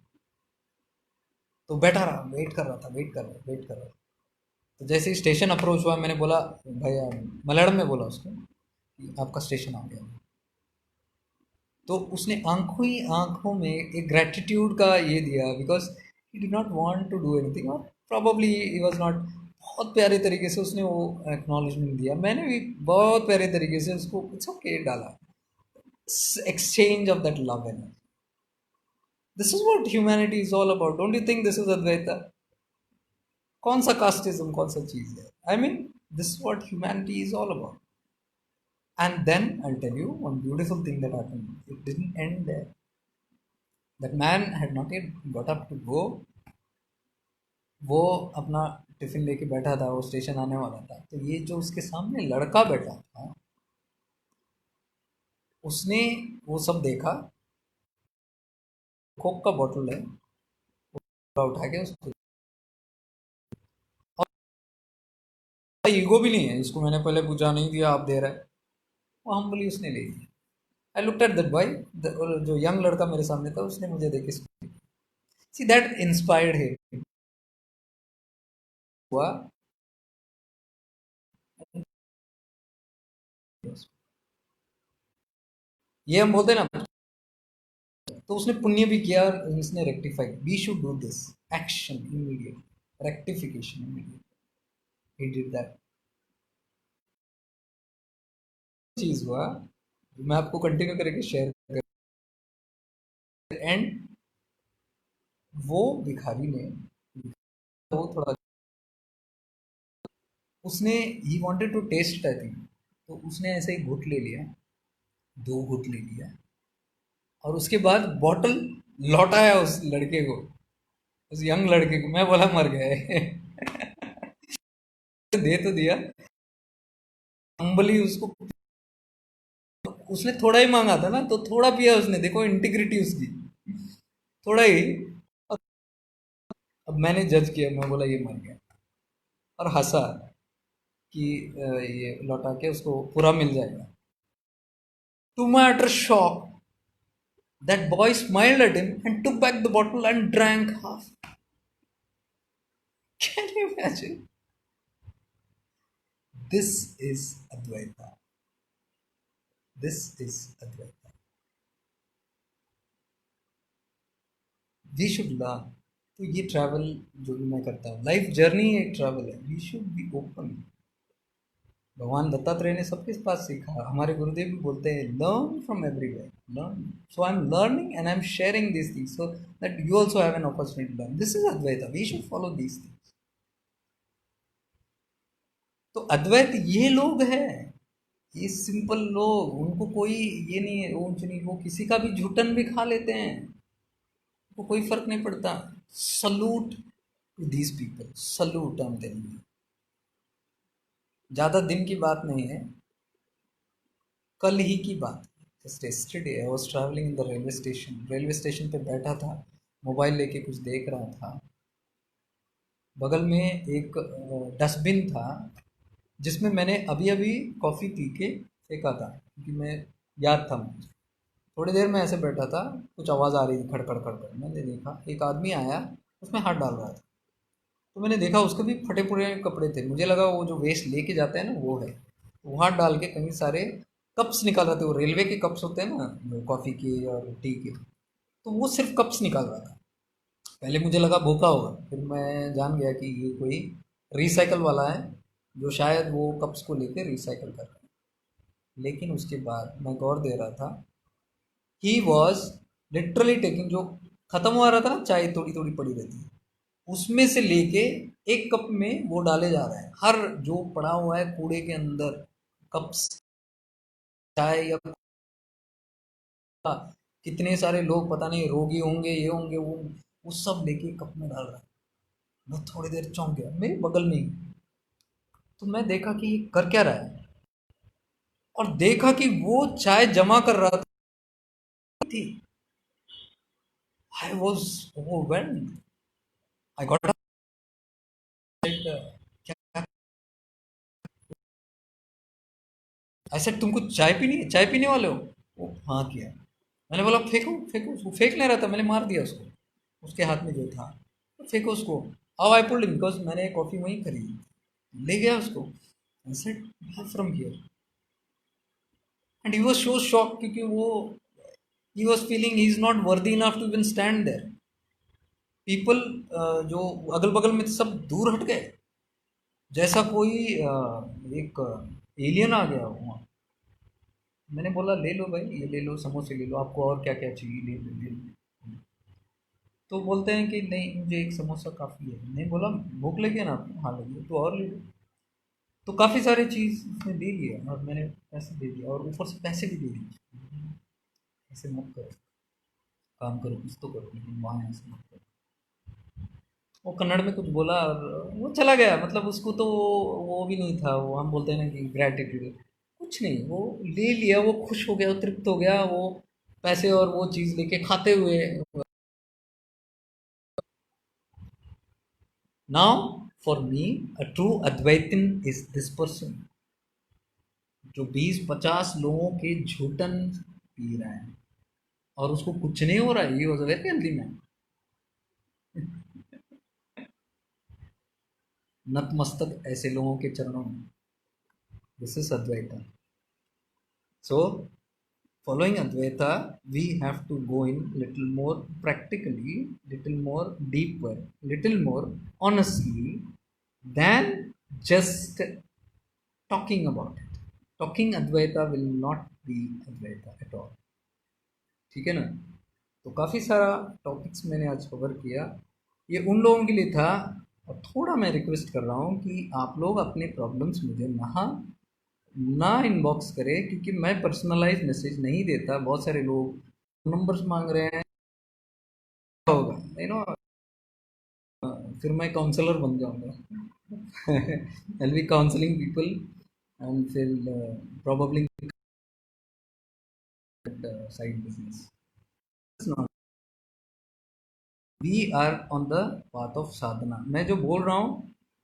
तो बैठा रहा, वेट कर रहा था, वेट कर रहा, वेट कर रहा। तो जैसे ही स्टेशन अप्रोच हुआ, मैंने बोला भैया, मलयालम में बोला उसको कि आपका स्टेशन आ गया। तो उसने आंखों ही आंखों में एक ग्रेटिट्यूड का ये दिया, because he did not want to do anything, और प्रॉब्ली ही वाज नॉट। बहुत प्यारे तरीके से उसने वो एक्नॉलेजमेंट दिया, मैंने भी बहुत प्यारे तरीके से उसको इट्स ओके डाला। Exchange of that love and this is what humanity is all about. Don't you think this is Advaita? कौन सा कास्टिज्म, कौन सा चीज है? आई mean this is what humanity is all about. And then I'll tell you one beautiful thing that happened. It didn't end there. That man had not yet got up to go. वो अपना tiffin लेके बैठा था, वो station आने वाला था। तो ये जो उसके सामने लड़का बैठा था, उसने वो सब देखा, कोक का बोतल है, उठा के उसको, और ईगो भी नहीं है इसको, मैंने पहले पूछा नहीं दिया, आप दे रहे हैं, वो हम्बली उसने ले लिया। I looked at that boy, जो यंग लड़का मेरे सामने था, उसने मुझे देखे, सी दैट इंस्पायर्ड हिम। हुआ ये हम बोलते हैं ना, तो उसने पुण्य भी किया और उसने rectify. We should do this action immediate, rectification immediate. He did that. चीज हुआ, मैं आपको कंटिन्यू करके शेयर कर। एंड वो भिखारी ने, वो थोड़ा, उसने he wanted to test I think, तो उसने ऐसे ही घुट ले लिया, दो घुट ले लिया, और उसके बाद बॉटल लौटाया उस लड़के को, उस यंग लड़के को। मैं बोला मर गए। दे तो दिया, हम्बली उसको उसने थोड़ा ही मांगा था ना, तो थोड़ा पिया उसने, देखो इंटीग्रिटी उसकी, थोड़ा ही। अब मैंने जज किया, मैं बोला ये मर गया, और हंसा कि ये लौटा के उसको पूरा मिल जाएगा। To my utter shock, that boy smiled at him and took back the bottle and drank half. Can you imagine? This is Advaita. This is Advaita. We should learn. तो ये ट्रैवल जो भी मैं करता हूँ, लाइफ जर्नी एक travel है, we should be open. भगवान दत्तात्रेय ने सबके पास सीखा, हमारे गुरुदेव भी बोलते हैं learn from everywhere, learn. So I am learning and I am sharing this things so that you also have an opportunity to learn. This is Advaita, we should follow these things. तो अद्वैत ये लोग हैं, ये सिंपल लोग, उनको कोई ये नहीं है ऊंच नहीं, वो किसी का भी झुटन भी खा लेते हैं, उनको कोई फर्क नहीं पड़ता। Salute to these people, salute I am telling you. ज़्यादा दिन की बात नहीं है, कल ही की बात है, just yesterday I was travelling in the railway station पे बैठा था, मोबाइल लेके कुछ देख रहा था। बगल में एक डस्टबिन था, जिसमें मैंने अभी अभी कॉफ़ी पी के फेंका था, क्योंकि मैं याद था मुझे। थोड़ी देर में ऐसे बैठा था, कुछ आवाज़ आ रही थी खड़खड़ खड़खड़, मैंने देखा एक आदमी आया, उसमें हाथ डाल रहा था। तो मैंने देखा उसके भी फटे पुरे कपड़े थे, मुझे लगा वो जो वेस्ट लेके जाते हैं ना वो है। वो हाथ डाल के कई सारे कप्स निकाल रहे थे, वो रेलवे के कप्स होते हैं ना, कॉफ़ी के और टी के, तो वो सिर्फ कप्स निकाल रहा था। पहले मुझे लगा भूखा होगा, फिर मैं जान गया कि ये कोई रिसाइकल वाला है, जो शायद वो कप्स को लेके रिसाइकल कर रहा है। लेकिन उसके बाद मैं गौर दे रहा था, ही वॉज लिटरली टेकिंग, जो खत्म हुआ रहा था ना, चाय थोड़ी थोड़ी पड़ी रहती है, उसमें से लेके एक कप में वो डाले जा रहा है। हर जो पड़ा हुआ है कूड़े के अंदर, कप्स, चाय या कितने सारे लोग पता नहीं रोगी होंगे, ये होंगे, वो सब लेके कप में डाल रहा है। मैं थोड़ी देर चौंक गया, मेरे बगल में ही। तो मैं देखा कि ये कर क्या रहा है, और देखा कि वो चाय जमा कर रहा थी। I was overwhelmed, I got क्या, ऐसे तुमको चाय पीनी है, चाय पीने वाले हो? वो हाँ किया। मैंने बोला फेंको फेंको उसको, फेंक नहीं रहा था, मैंने मार दिया उसको, उसके हाथ में जो था, तो फेंको उसको। How I pulled him, because मैंने कॉफ़ी वहीं खरीदी, ले गया उसको, I said from here, and he was so shock, क्योंकि वो he was feeling he is not worthy enough to even stand there. People जो अगल बगल में थे, सब दूर हट गए, जैसा कोई एक एलियन आ गया वहाँ। मैंने बोला ले लो भाई, ये ले लो, समोसे ले लो, आपको और क्या क्या चाहिए ले लो ले लो। तो बोलते हैं कि नहीं मुझे एक समोसा काफ़ी है। नहीं, बोला भूख लगी है ना आपको, हाँ लगी है, तो और ले लो। तो काफ़ी सारी चीज़ उसने दे लिया, और मैंने पैसे दे दिया, और ऊपर से पैसे भी दे दिए। ऐसे मत करो, काम करो, कुछ तो करो, लेकिन वहाँ ऐसे मत करो। वो कन्नड़ में कुछ बोला और वो चला गया, मतलब उसको तो वो भी नहीं था, वो हम बोलते हैं ना कि ग्रैटिट्यूड, कुछ नहीं, वो ले लिया, वो खुश हो गया, वो तृप्त हो गया, वो पैसे और वो चीज़ लेके खाते हुए। Now for me a true Advaitin is this person, जो 20-50 लोगों के झूठन पी रहा है, और उसको कुछ नहीं हो रहा है, ये was a very healthy man. नतमस्तक ऐसे लोगों के चरणों में। This is Advaita. So, following Advaita, we have to go in little more practically, little more deeper, little more honestly than just talking about it. Talking Advaita will not be Advaita at all. ठीक है ना? तो काफ़ी सारा topics मैंने आज cover किया, ये उन लोगों के लिए था। और थोड़ा मैं रिक्वेस्ट कर रहा हूँ कि आप लोग अपने प्रॉब्लम्स मुझे ना इनबॉक्स करें, क्योंकि मैं पर्सनलाइज मैसेज नहीं देता। बहुत सारे लोग नंबर्स मांग रहे हैं, क्या होगा यू नो, फिर मैं काउंसलर बन जाऊंगा। I be counselling people, and फिर probably side business. It's not. We are on the path of sadhana. मैं जो बोल रहा हूँ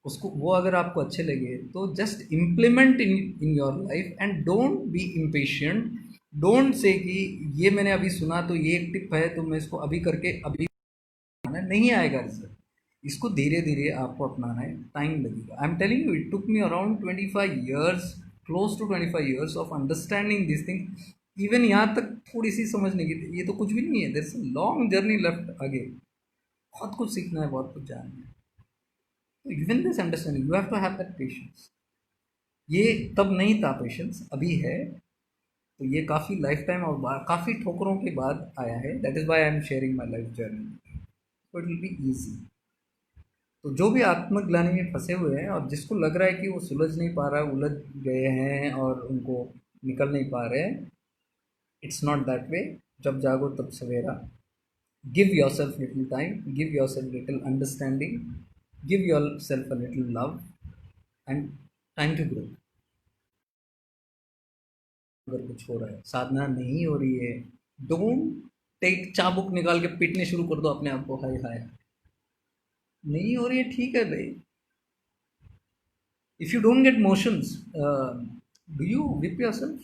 उसको, वो अगर आपको अच्छे लगे तो just implement in your life and don't be impatient. Don't say कि ये मैंने अभी सुना तो ये एक टिप है तो मैं इसको अभी करके अभी आना नहीं आएगा रिजल्ट। इसको धीरे धीरे आपको अपनाना है, टाइम लगेगा। I am telling you, it took me around 25 years, close to 25 years of understanding this thing. Even यहाँ तक थोड़ी सी समझने की, ये तो कुछ भी नहीं है, there is a long journey left आगे। बहुत कुछ सीखना है, बहुत कुछ जानना है। तो even this understanding you have to have that patience. ये तब नहीं था पेशेंस, अभी है। तो ये काफ़ी लाइफ टाइम और काफ़ी ठोकरों के बाद आया है। That is why I am sharing my life journey, but will be easy. तो जो भी आत्मग्लानि में फंसे हुए हैं और जिसको लग रहा है कि वो सुलझ नहीं पा रहा है, उलझ गए हैं और उनको निकल नहीं पा रहे हैं, इट्स नॉट दैट वे। जब जागो तब सवेरा। Give yourself little time, give yourself little understanding, give yourself a little love, and time to grow। अगर कुछ हो रहा है, साधना नहीं हो रही है, डोंट टेक चाबुक निकाल के पीटने शुरू कर दो अपने आप को, हाय हाय। नहीं हो रही है, ठीक है भाई। If you don't gate motions, do you whip yourself?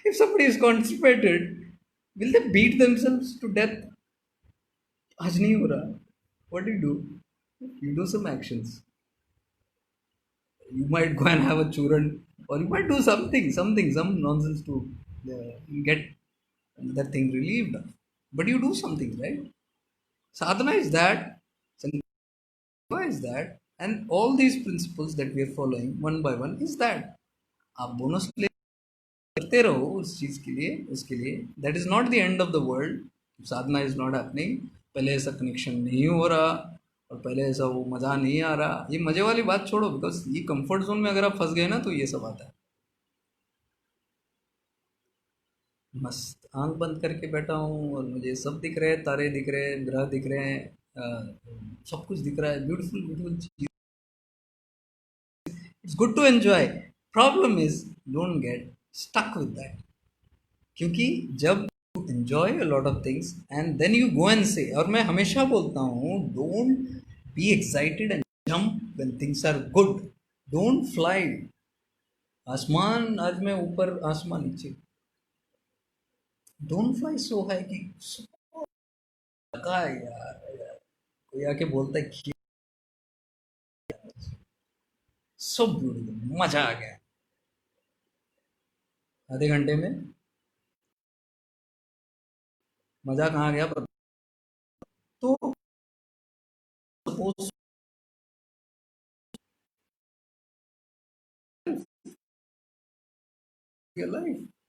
If somebody is constipated, will they beat themselves to death? आज नहीं हो रहा, what do? You do some actions. You might go and have a churran, or you might do some nonsense to get that thing relieved. But you do something, right? Sadhana is that, Sankल्प is that, and all these principles that we are following one by one is that। आप bonus करते रहो उस चीज़ के लिए, उसके लिए। That is not the end of the world. Sadhana is not happening. पहले ऐसा कनेक्शन नहीं हो रहा और पहले ऐसा वो मज़ा नहीं आ रहा, ये मज़े वाली बात छोड़ो, बिकॉज ये कंफर्ट जोन में अगर आप फंस गए ना तो ये सब आता है। मस्त आंख बंद करके बैठा हूँ और मुझे सब दिख रहे हैं, तारे दिख रहे हैं, ग्रह दिख रहे हैं, सब कुछ दिख रहा है, ब्यूटीफुल ब्यूटीफुल चीज। It's good to enjoy. Problem is don't get stuck with that. क्योंकि जब enjoy a lot of things and then you go and say, और मैं हमेशा बोलता हूँ, don't be excited and jump when things are good, don't fly। आसमान आज मैं ऊपर, आसमान नीचे, don't fly so high कि लगा यार कोई आके बोलता है कि सो ब्यूटीफुल, मजा आ गया, आधे घंटे में मजा कहाँ गया पर। तो सपोज लाइफ